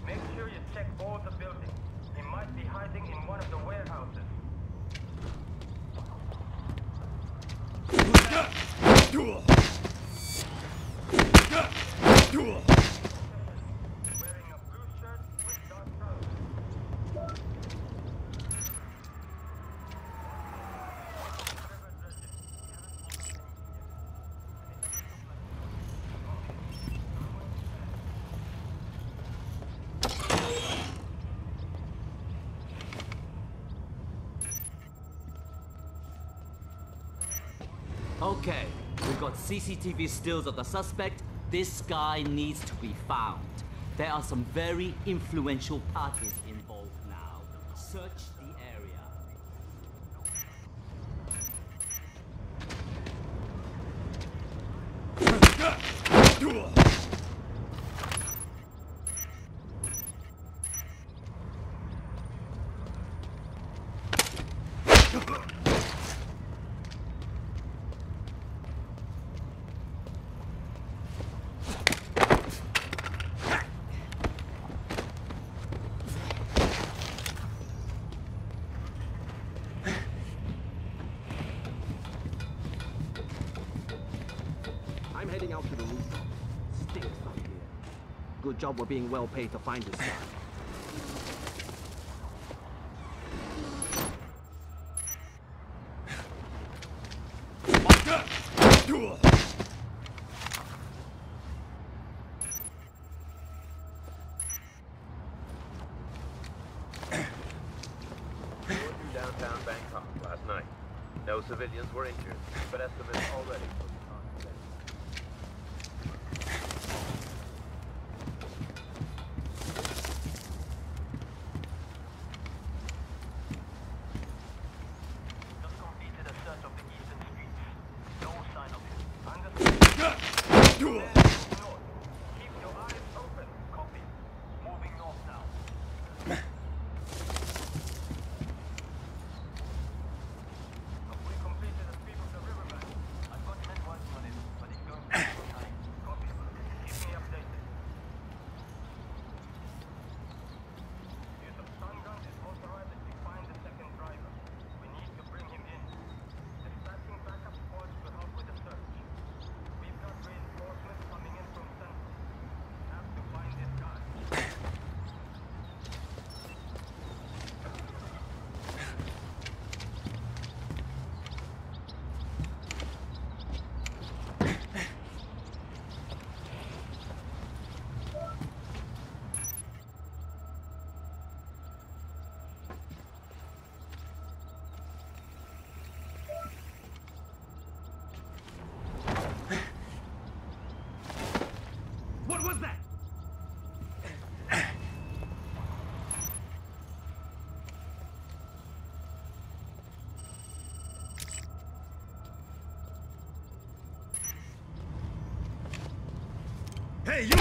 Make sure you check all the buildings. He might be hiding in one of the warehouses. Wearing a blue shirt with dark trousers. Okay, we've got CCTV stills of the suspect. This guy needs to be found. There are some very influential parties involved now. Search the area. I'm heading out to the rooftop. Stinks up here. Good job we're being well paid to find this guy. Downtown Bangkok last night. No civilians were injured, but estimates already put the cost at just completed a search of the eastern streets. No sign of him. Understood. North. Keep your eyes open. Copy. Moving north now. We completed a sweep of the riverbank. I've got men What was that? Hey, you!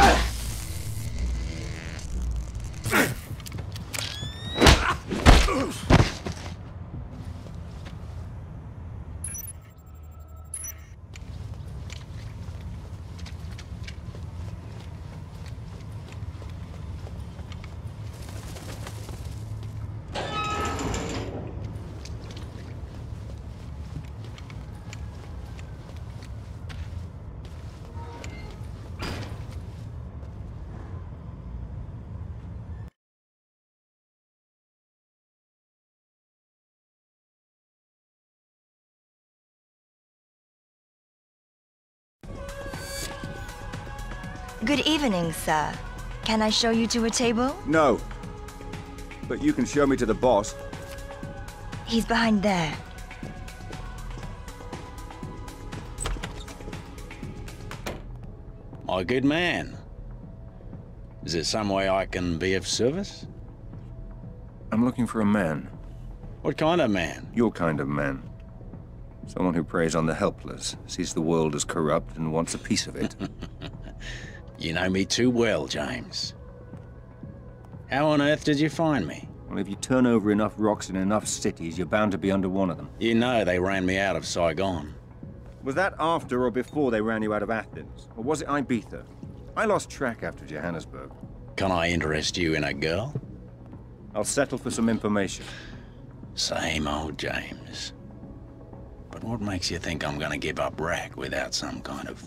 Good evening, sir. Can I show you to a table? No. But you can show me to the boss. He's behind there. My good man. Is there some way I can be of service? I'm looking for a man. What kind of man? Your kind of man. Someone who preys on the helpless, sees the world as corrupt, and wants a piece of it. You know me too well, James. How on earth did you find me? Well, if you turn over enough rocks in enough cities, you're bound to be under one of them. You know they ran me out of Saigon. Was that after or before they ran you out of Athens? Or was it Ibiza? I lost track after Johannesburg. Can I interest you in a girl? I'll settle for some information. Same old James. But what makes you think I'm gonna give up Rack without some kind of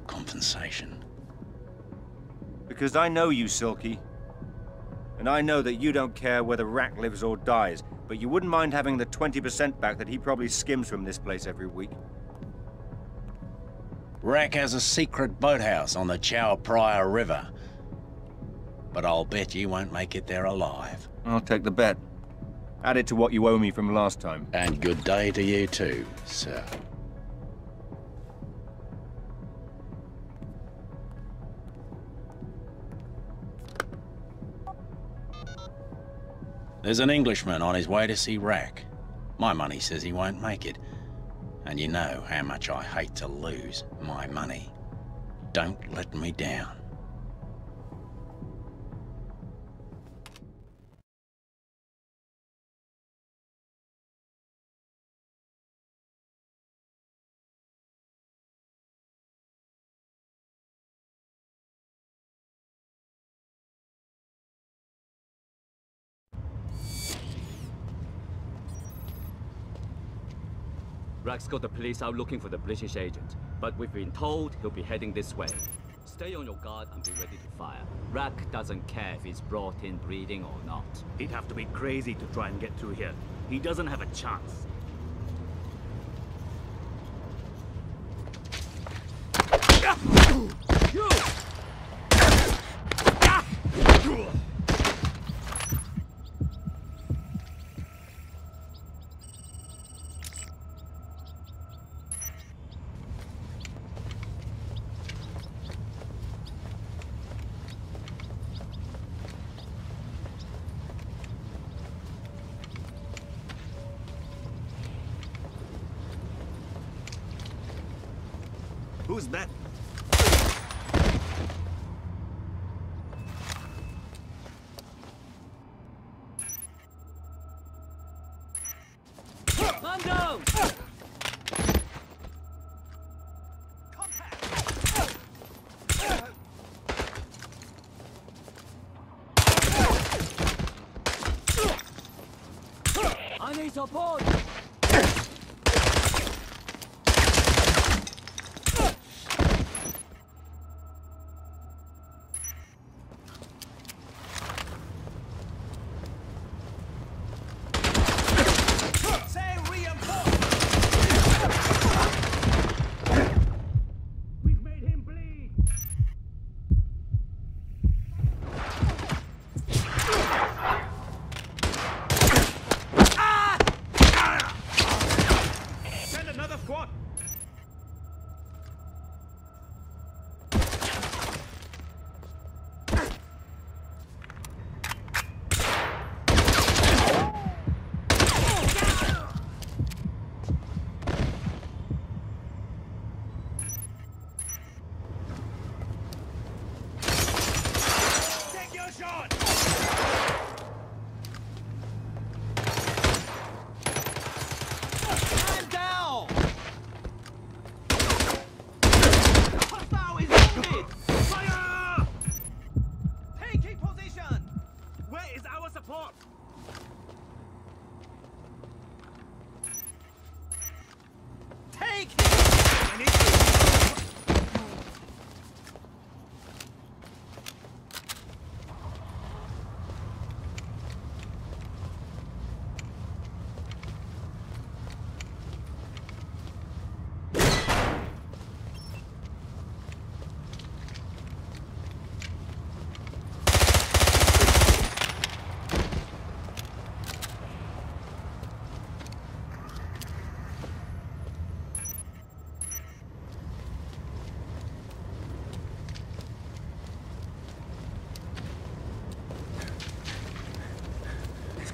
compensation? Because I know you, Silky. And I know that you don't care whether Rack lives or dies, but you wouldn't mind having the 20% back that he probably skims from this place every week. Rack has a secret boathouse on the Chao Phraya River. But I'll bet you won't make it there alive. I'll take the bet. Add it to what you owe me from last time. And good day to you too, sir. There's an Englishman on his way to see Rack. My money says he won't make it. And you know how much I hate to lose my money. Don't let me down. Rack's got the police out looking for the British agent, but we've been told he'll be heading this way. Stay on your guard and be ready to fire. Rack doesn't care if he's brought in breeding or not. He'd have to be crazy to try and get through here. He doesn't have a chance. Who's that? Man down! I need support!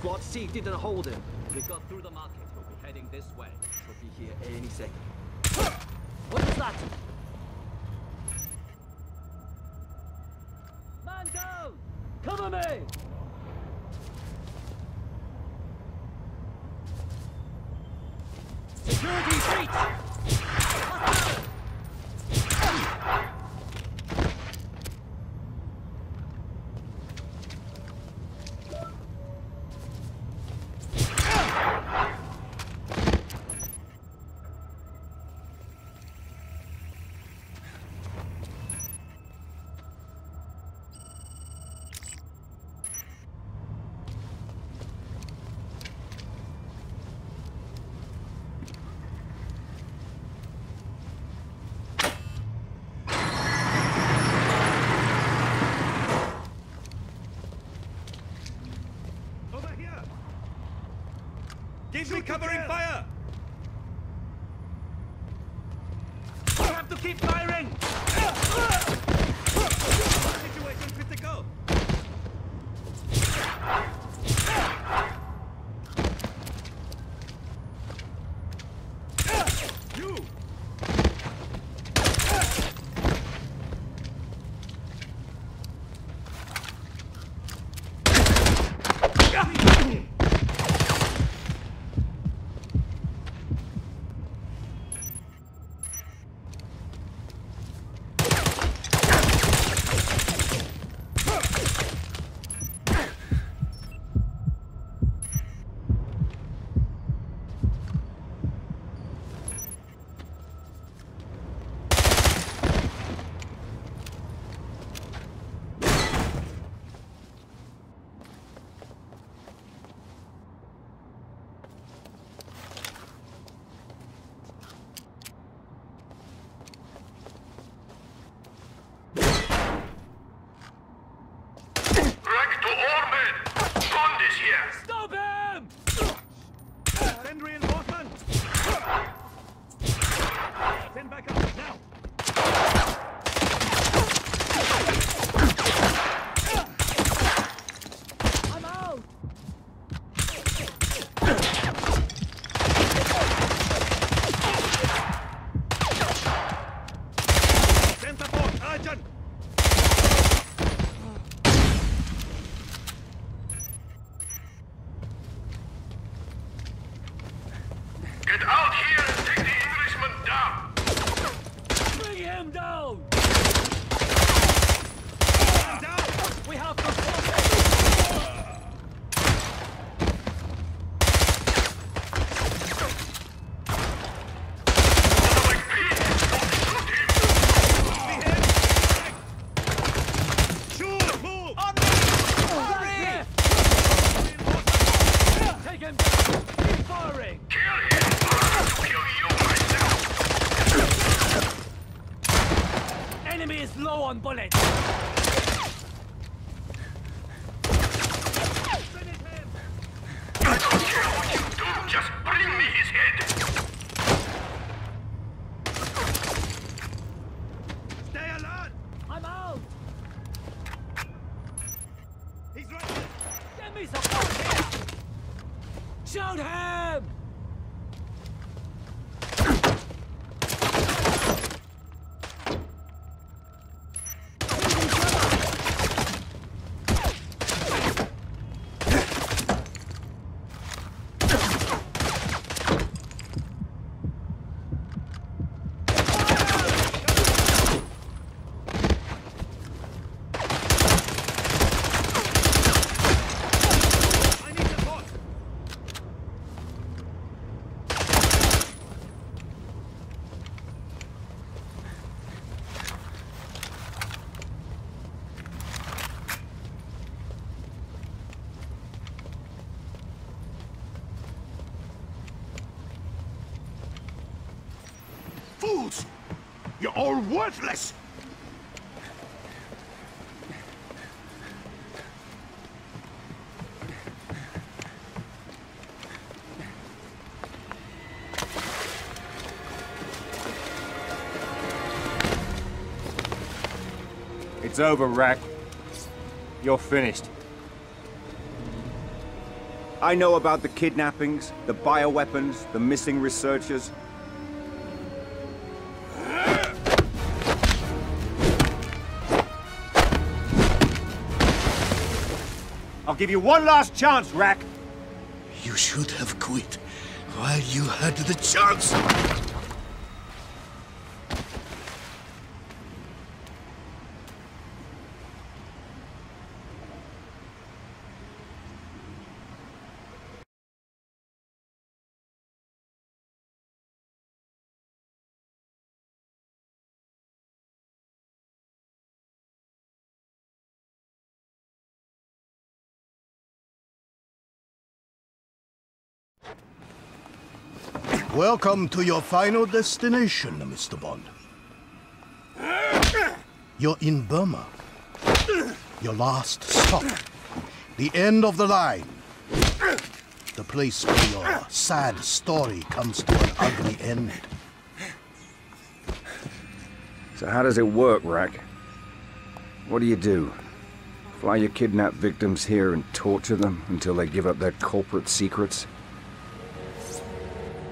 Squad C didn't hold him. We got through the market. We'll be heading this way. Should be here any second. What is that? Man down! Cover me! Security breach! Give me covering fire! You have to keep firing! Situation critical! You! Bullets! Just bring me his head! Stay alert! I'm out! He's right there! Get me some fire here! Shoot him! Fools! You're all worthless! It's over, Rack. You're finished. I know about the kidnappings, the bioweapons, the missing researchers. I'll give you one last chance, Rack. You should have quit while you had the chance. Welcome to your final destination, Mr. Bond. You're in Burma. Your last stop. The end of the line. The place where your sad story comes to an ugly end. So how does it work, Rack? What do you do? Fly your kidnapped victims here and torture them until they give up their corporate secrets?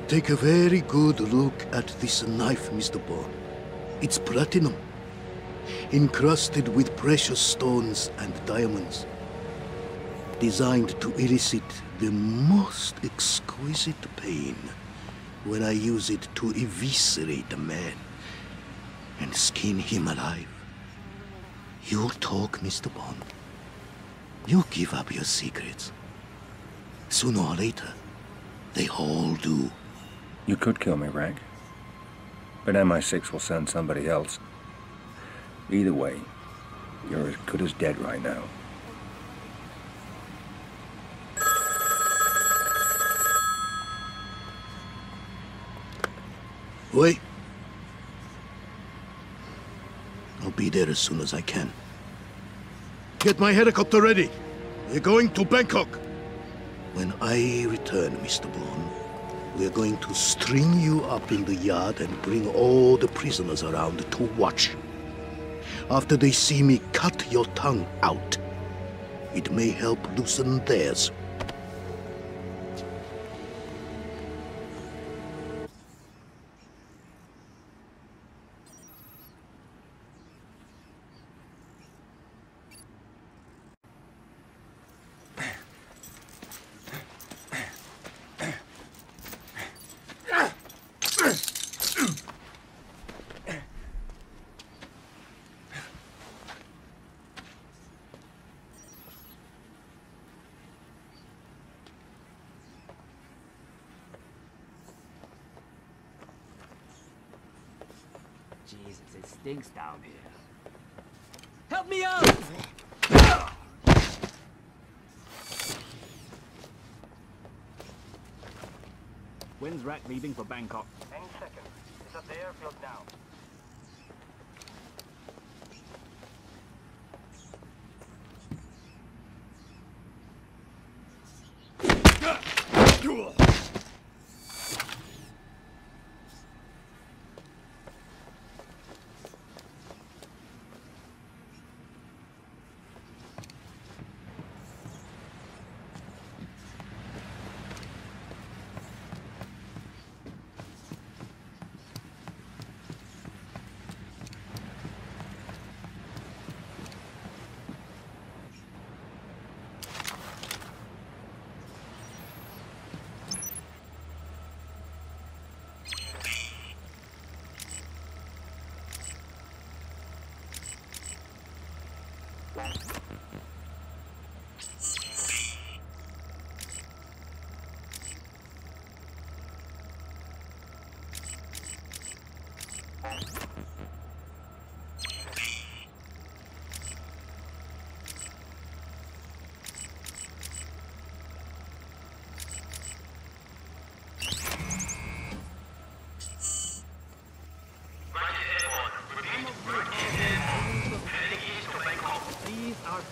Take a very good look at this knife, Mr. Bond. It's platinum, encrusted with precious stones and diamonds, designed to elicit the most exquisite pain when I use it to eviscerate a man and skin him alive. You'll talk, Mr. Bond. You'll give up your secrets. Sooner or later, they all do. You could kill me, Rack. But MI6 will send somebody else. Either way, you're as good as dead right now. Wait. I'll be there as soon as I can. Get my helicopter ready. We're going to Bangkok. When I return, Mr. Bond, we're going to string you up in the yard and bring all the prisoners around to watch. After they see me cut your tongue out, it may help loosen theirs. Jesus, it stinks down here. Help me out! When's Rack leaving for Bangkok? Any second. It's at the airfield now.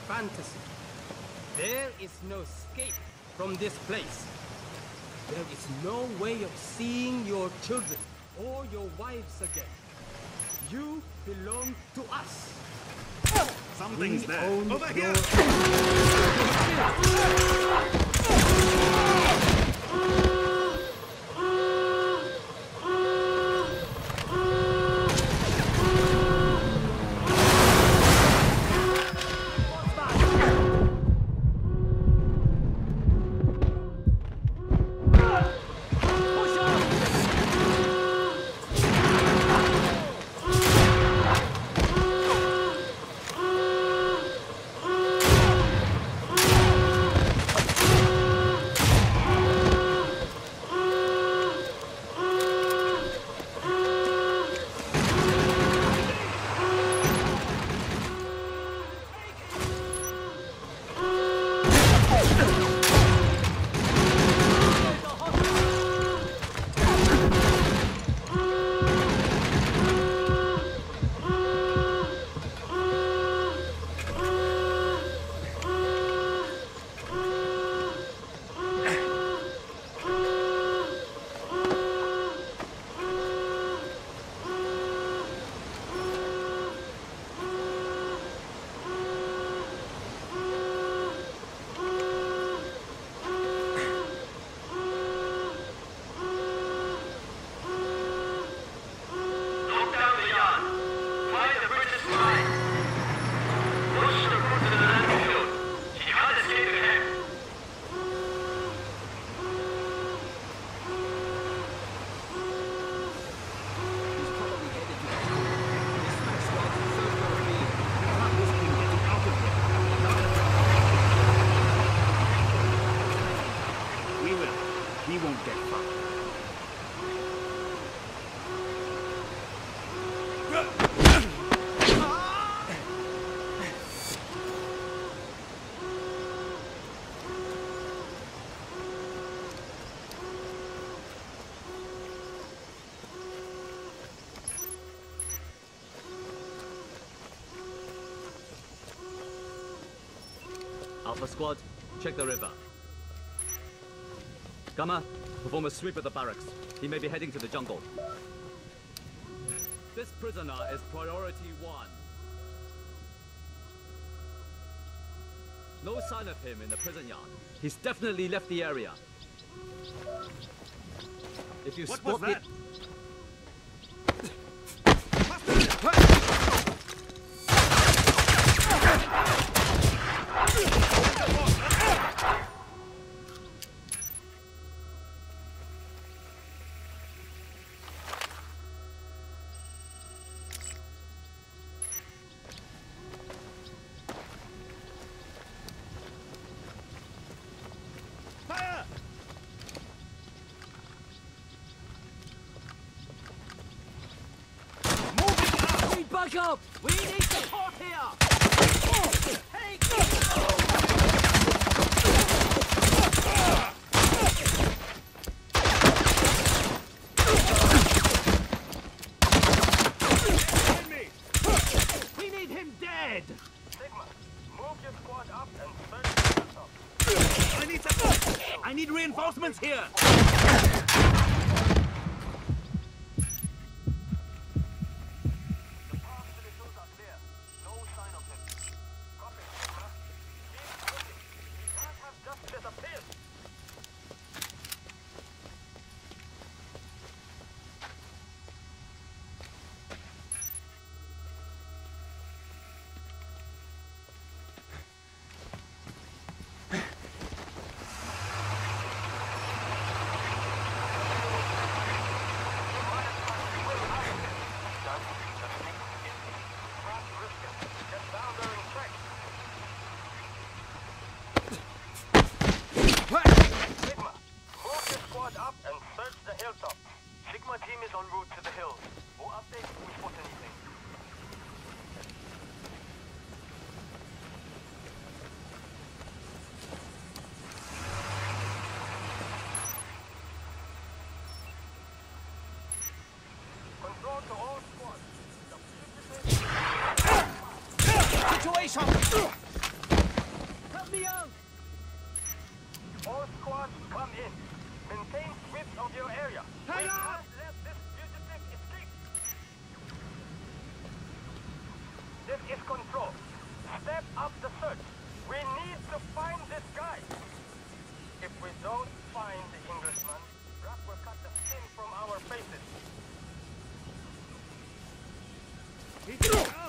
Fantasy. There is no escape from this place. There is no way of seeing your children or your wives again. You belong to us. Something's there. Over here! Alpha Squad, check the river. Gamma, perform a sweep of the barracks. He may be heading to the jungle. This prisoner is priority 1. No sign of him in the prison yard. He's definitely left the area. If you spot it... Back up! We need support here! Hey! We need him dead! Sigma, move your squad up and search the hilltop. I need support! I need reinforcements here! Help me out! All squads come in. Maintain sweeps of your area. We can't let this fugitive escape. This is control. Step up the search. We need to find this guy. Head up!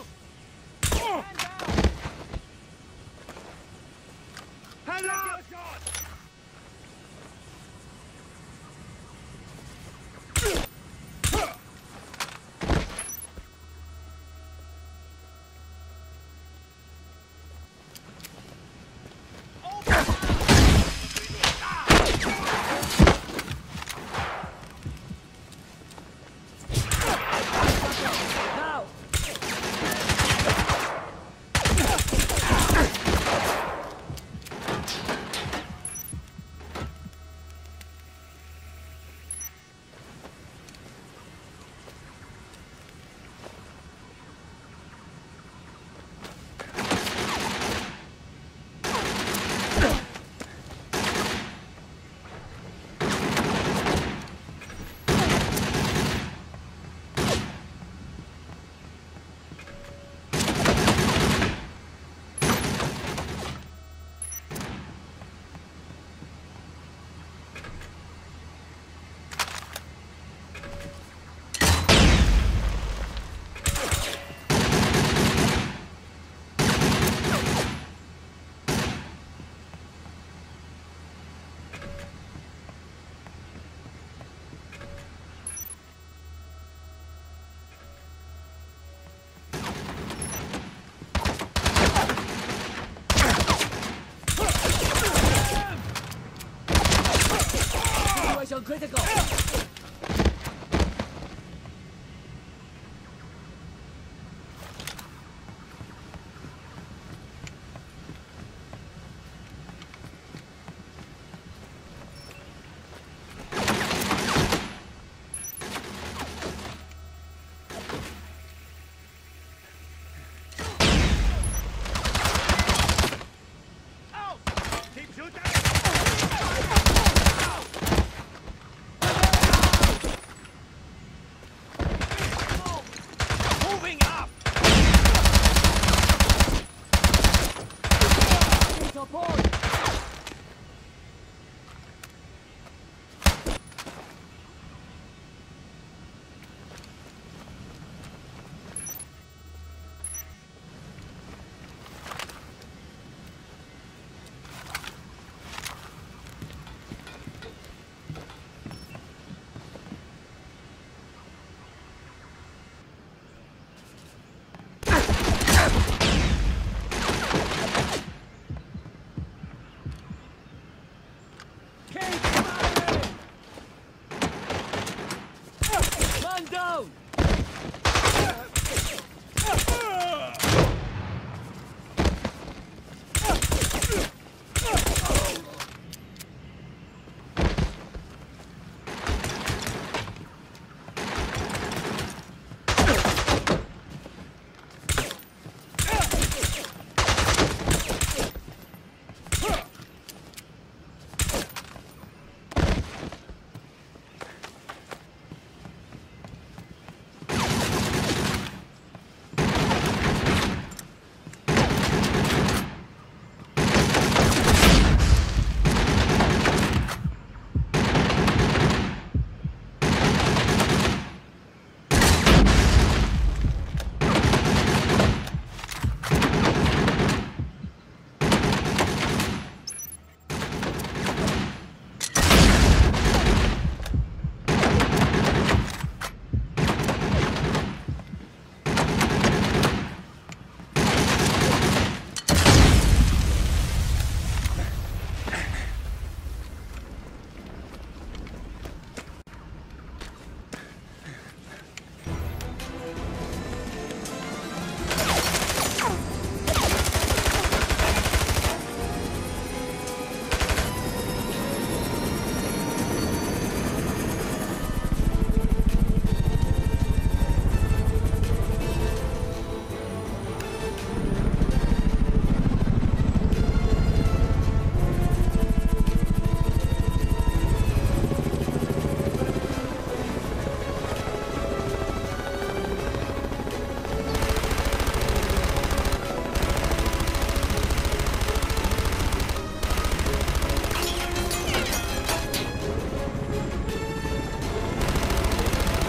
Critical!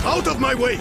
Out of my way!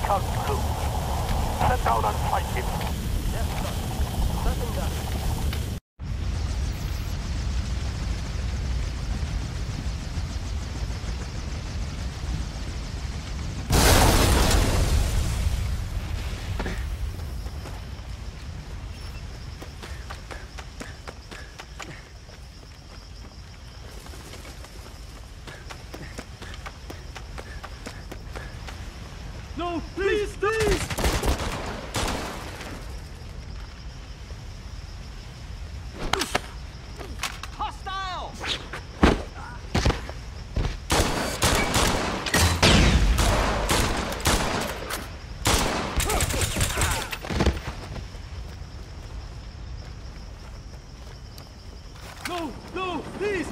come through. Head down and fight him. Yes, sir. Certain that. No, please, please! Hostile! No, no, please!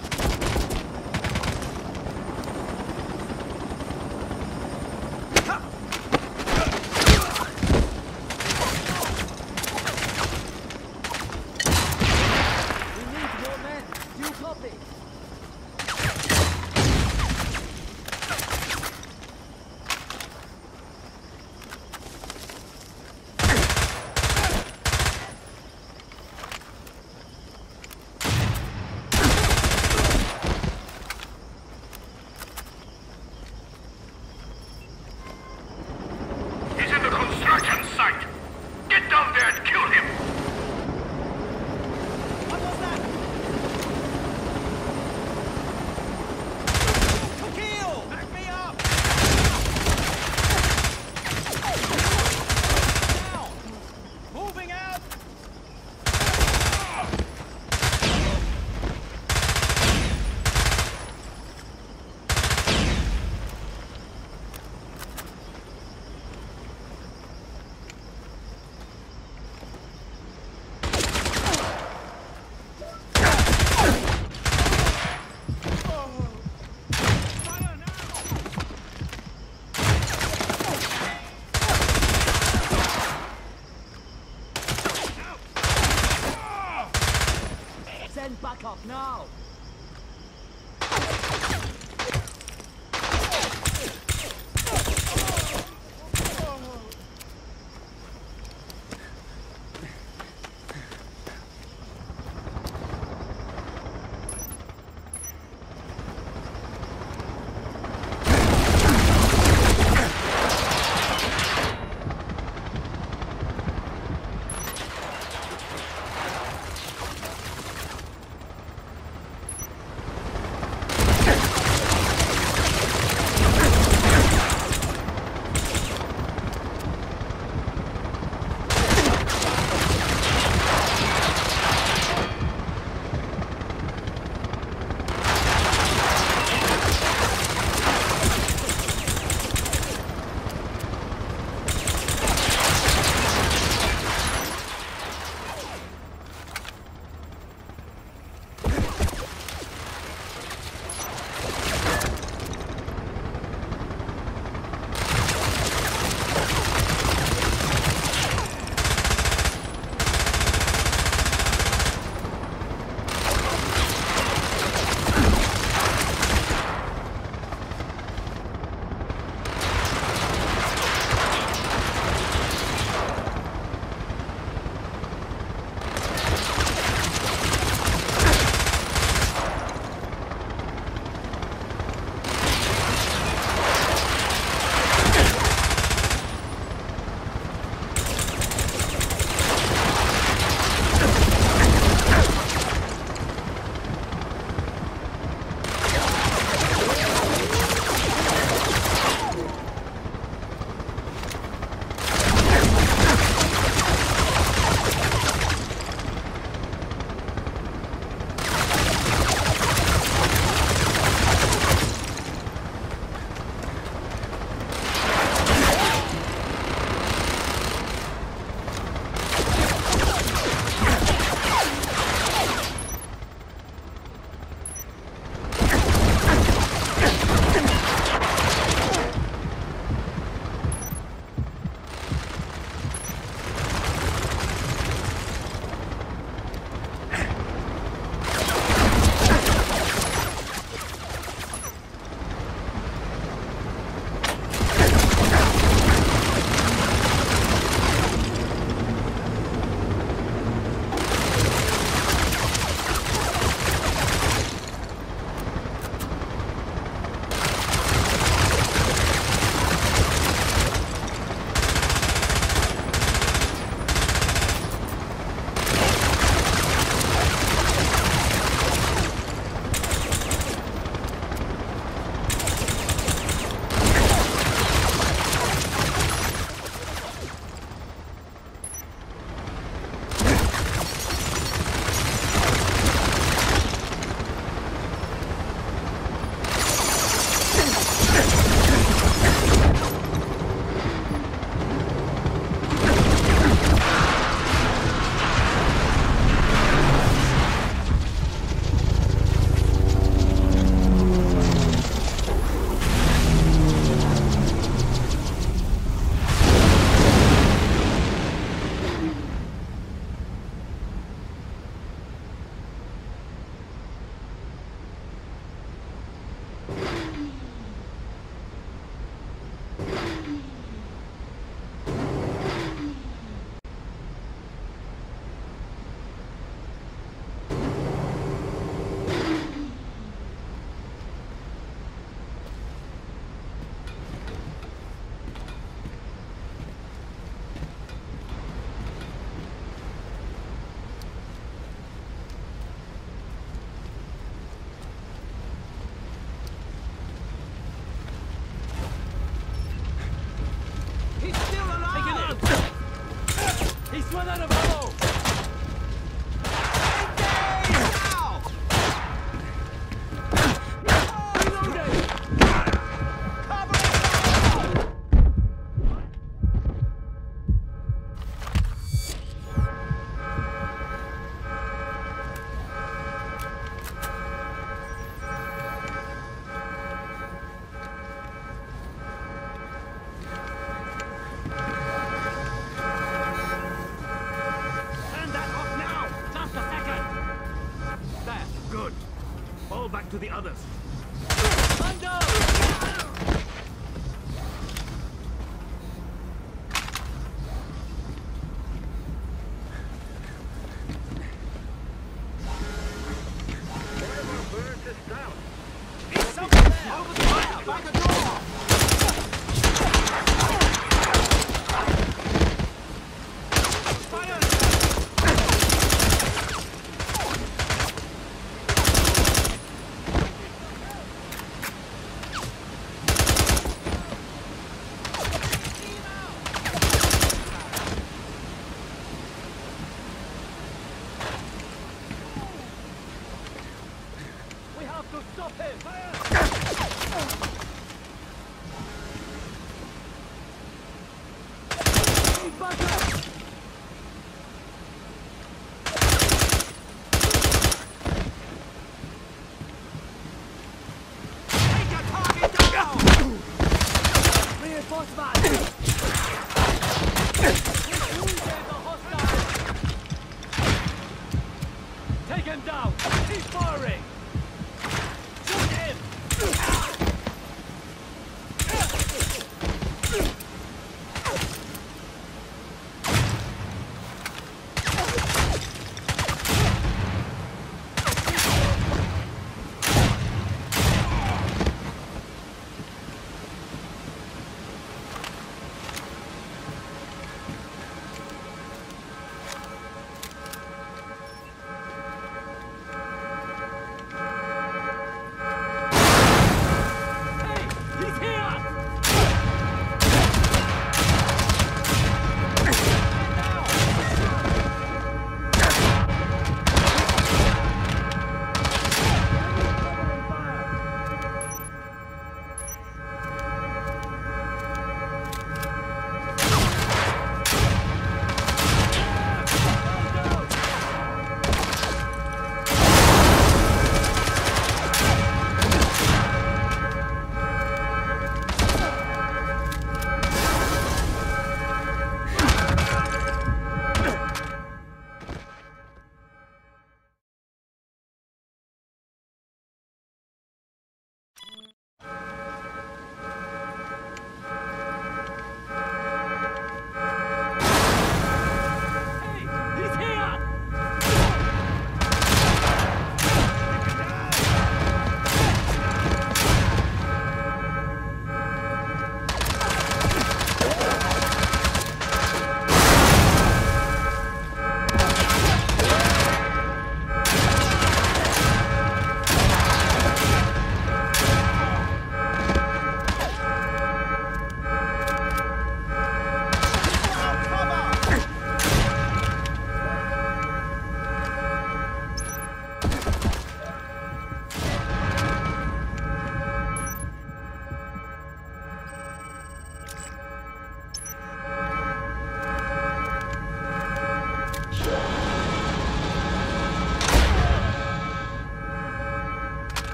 to the others.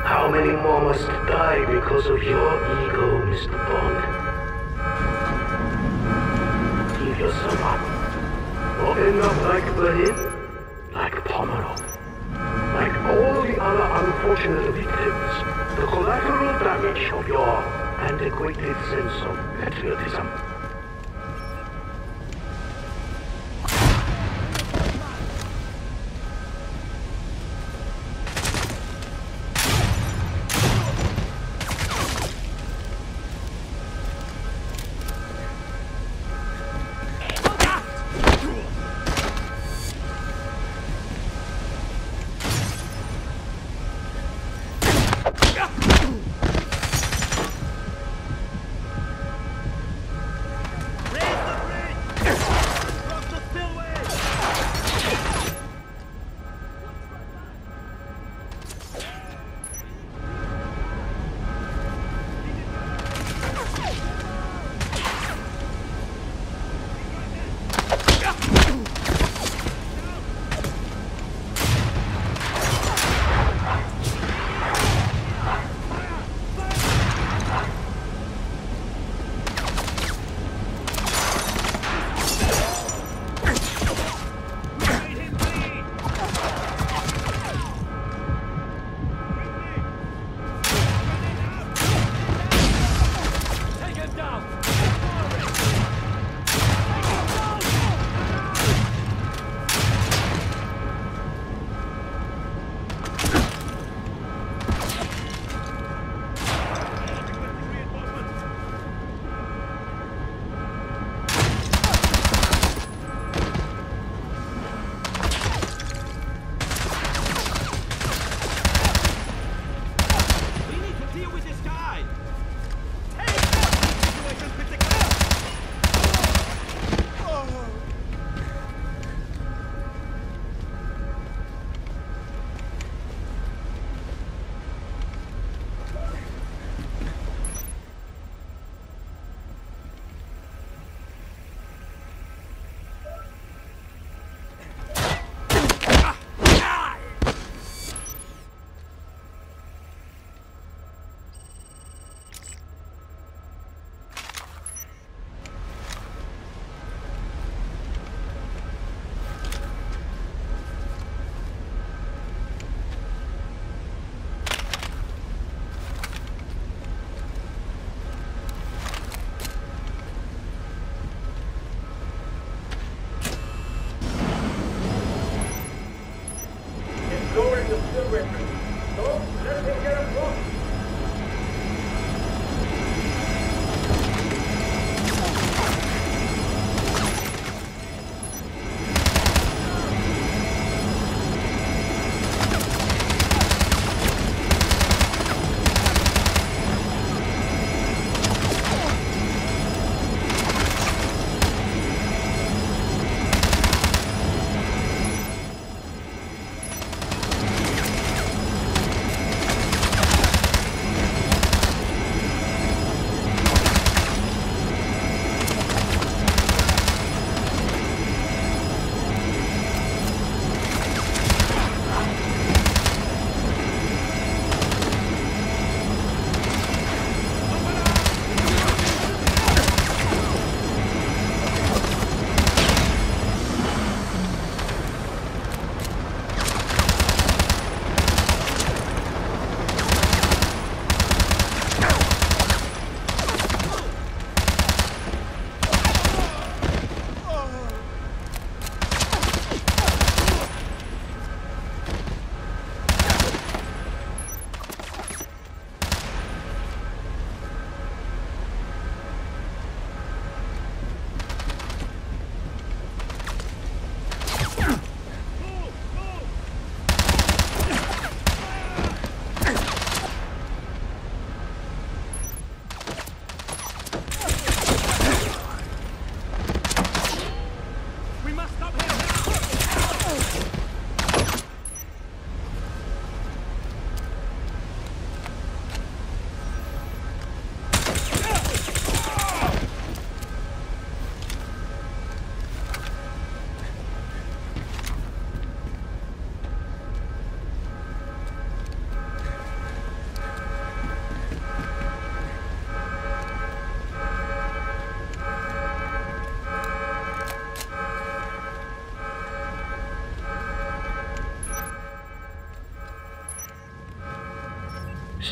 How many more must die because of your ego, Mr. Bond? Give yourself up. Or end up like Berlin, like Pomerov, like all the other unfortunate victims, the collateral damage of your antiquated sense of patriotism.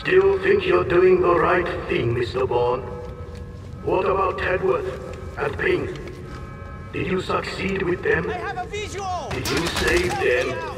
Still think you're doing the right thing, Mr. Bond? What about Tedworth and Ping? Did you succeed with them? I have a visual! Did you save them?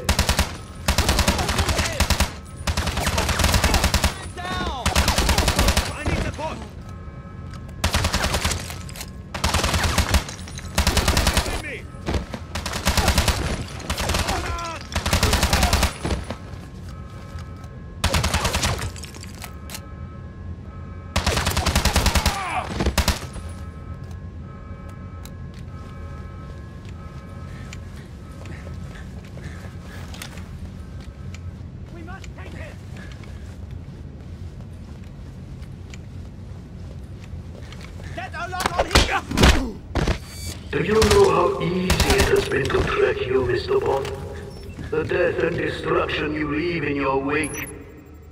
Do you know how easy it has been to track you, Mr. Bond? The death and destruction you leave in your wake.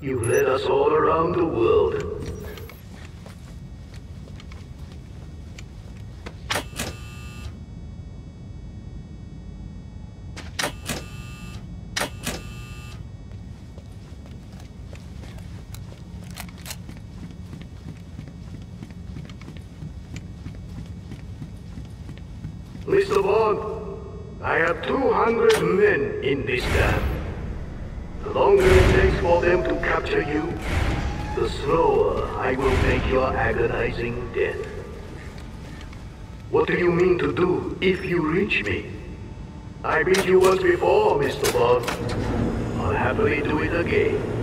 You've led us all around the world. Mr. Bond, I have 200 men in this dam. The longer it takes for them to capture you, the slower I will make your agonizing death. What do you mean to do if you reach me? I beat you once before, Mr. Bond. I'll happily do it again.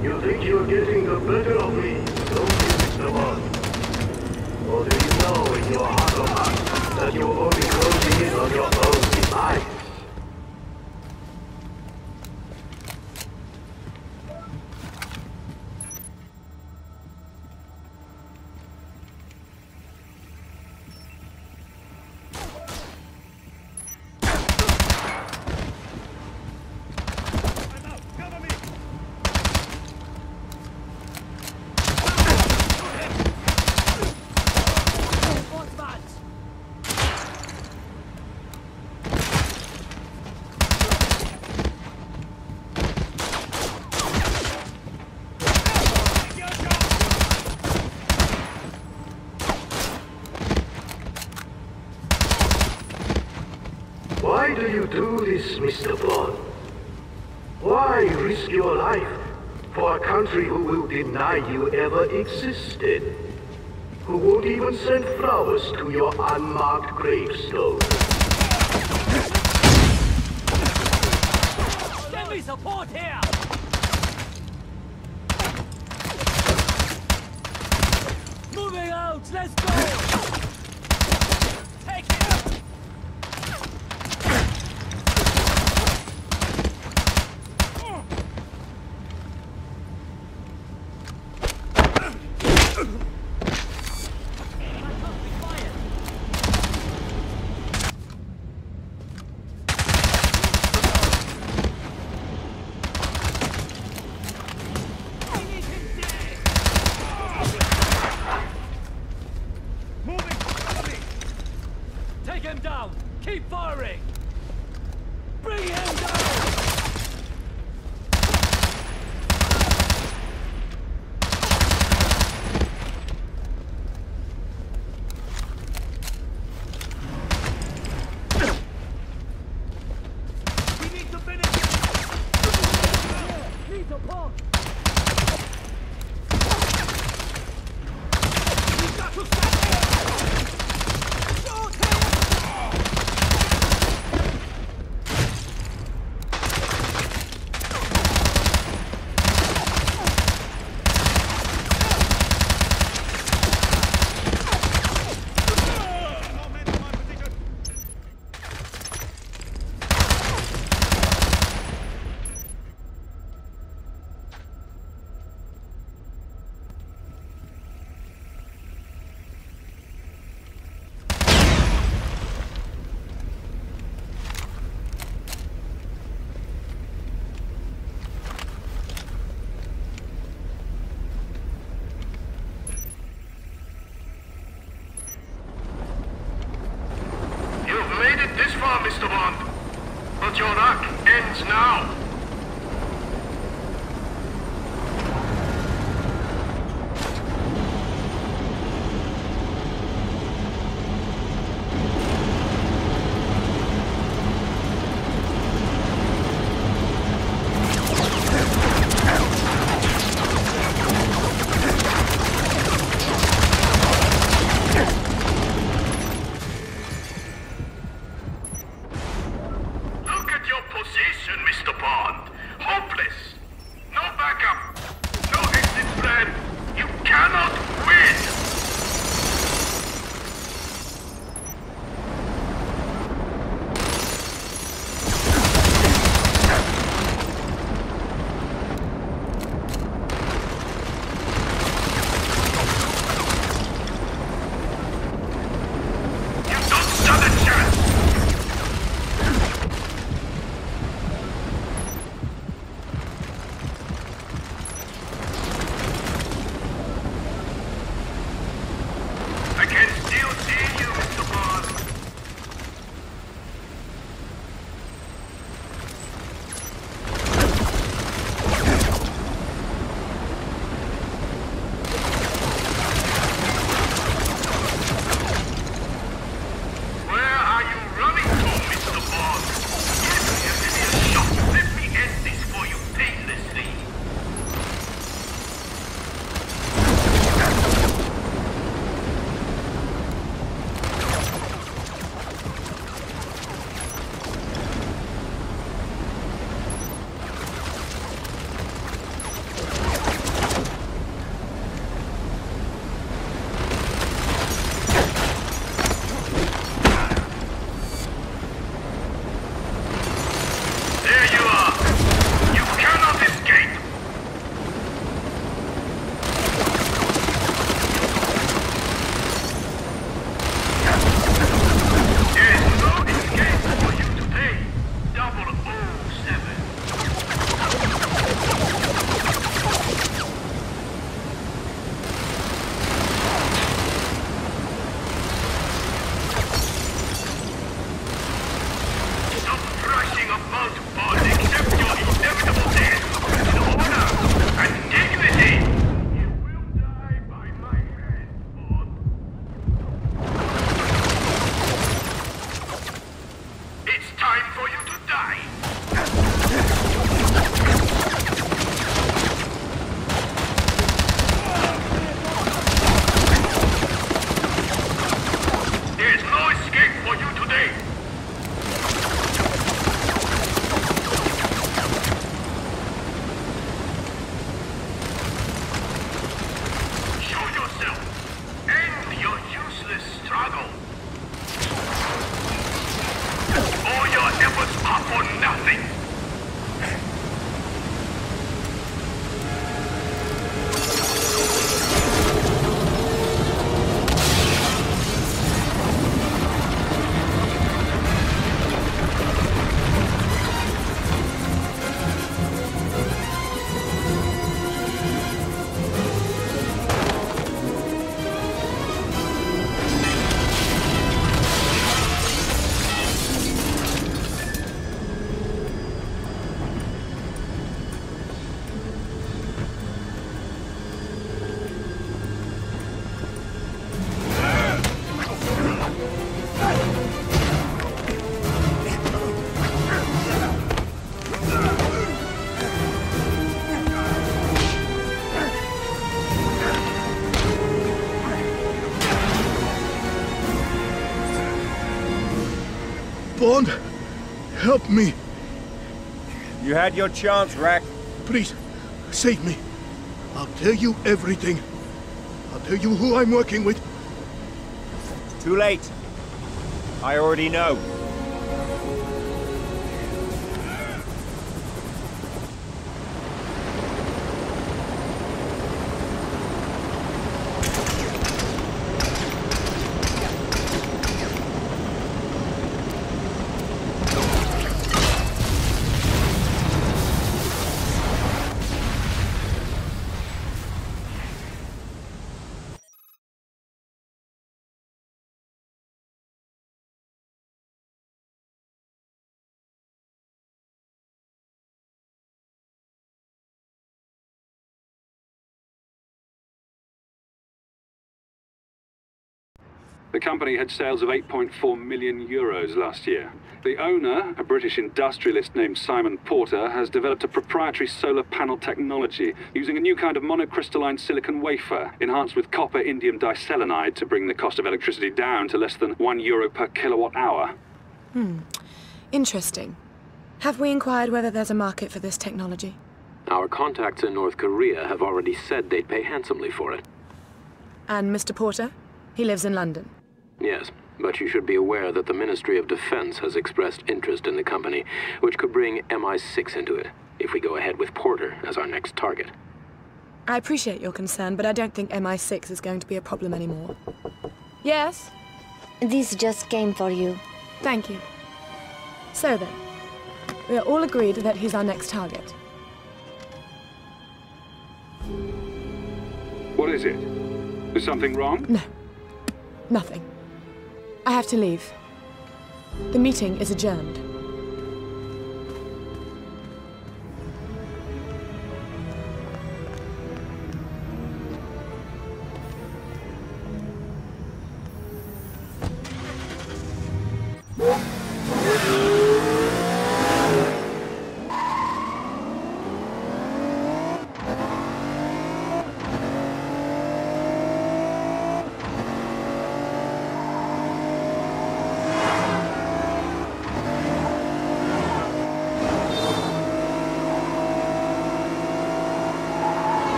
You think you're getting the better of me, don't you, Mr. Bond? Or do you know in your heart of hearts that you're only closing in on your own demise? Why do you do this, Mr. Bond? Why risk your life for a country who will deny you ever existed? Who won't even send flowers to your unmarked gravestone? Give me support here! Moving out! Let's go! Take it! Take him down! Keep firing! Bring him down! We need to finish! Need to pump! We've got to stop here! Shoot him! Mr. Bond. But your luck ends now. Bond, help me. You had your chance, Rack. Please, save me. I'll tell you everything. I'll tell you who I'm working with. Too late. I already know. The company had sales of 8.4 million euros last year. The owner, a British industrialist named Simon Porter, has developed a proprietary solar panel technology using a new kind of monocrystalline silicon wafer, enhanced with copper indium diselenide to bring the cost of electricity down to less than €1 per kilowatt hour. Interesting. Have we inquired whether there's a market for this technology? Our contacts in North Korea have already said they'd pay handsomely for it. And Mr. Porter? He lives in London. Yes, but you should be aware that the Ministry of Defense has expressed interest in the company, which could bring MI6 into it, if we go ahead with Porter as our next target. I appreciate your concern, but I don't think MI6 is going to be a problem anymore. Yes? This just came for you. Thank you. So then, we are all agreed that he's our next target. What is it? Is something wrong? No. Nothing. I have to leave. The meeting is adjourned.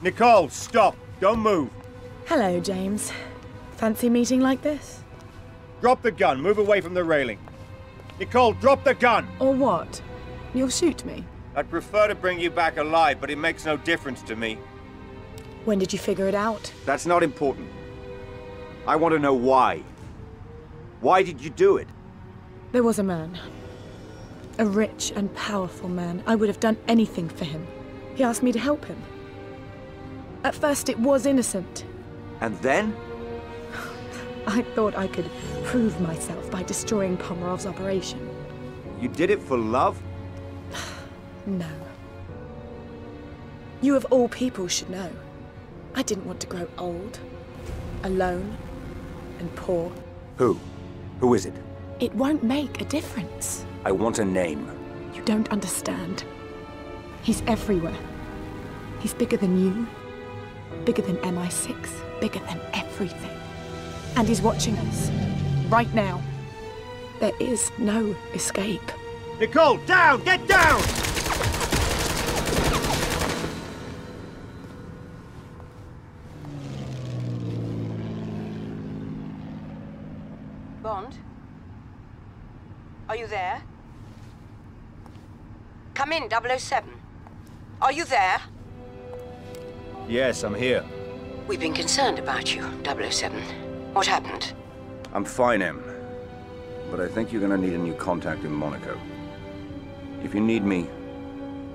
Nicole, stop! Don't move! Hello, James. Fancy meeting like this? Drop the gun. Move away from the railing. Nicole, drop the gun! Or what? You'll shoot me? I'd prefer to bring you back alive, but it makes no difference to me. When did you figure it out? That's not important. I want to know why. Why did you do it? There was a man. A rich and powerful man. I would have done anything for him. He asked me to help him. At first it was innocent. And then? I thought I could prove myself by destroying Pomerov's operation. You did it for love? No. You of all people should know. I didn't want to grow old, alone, and poor. Who? Who is it? It won't make a difference. I want a name. You don't understand. He's everywhere. He's bigger than you, bigger than MI6, bigger than everything. And he's watching us, right now. There is no escape. Nicole, down! Get down! Bond? Are you there? Come in, 007. Are you there? Yes, I'm here. We've been concerned about you, 007. What happened? I'm fine, Em. But I think you're gonna need a new contact in Monaco. If you need me,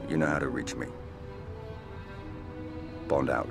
you know how to reach me. Bond out.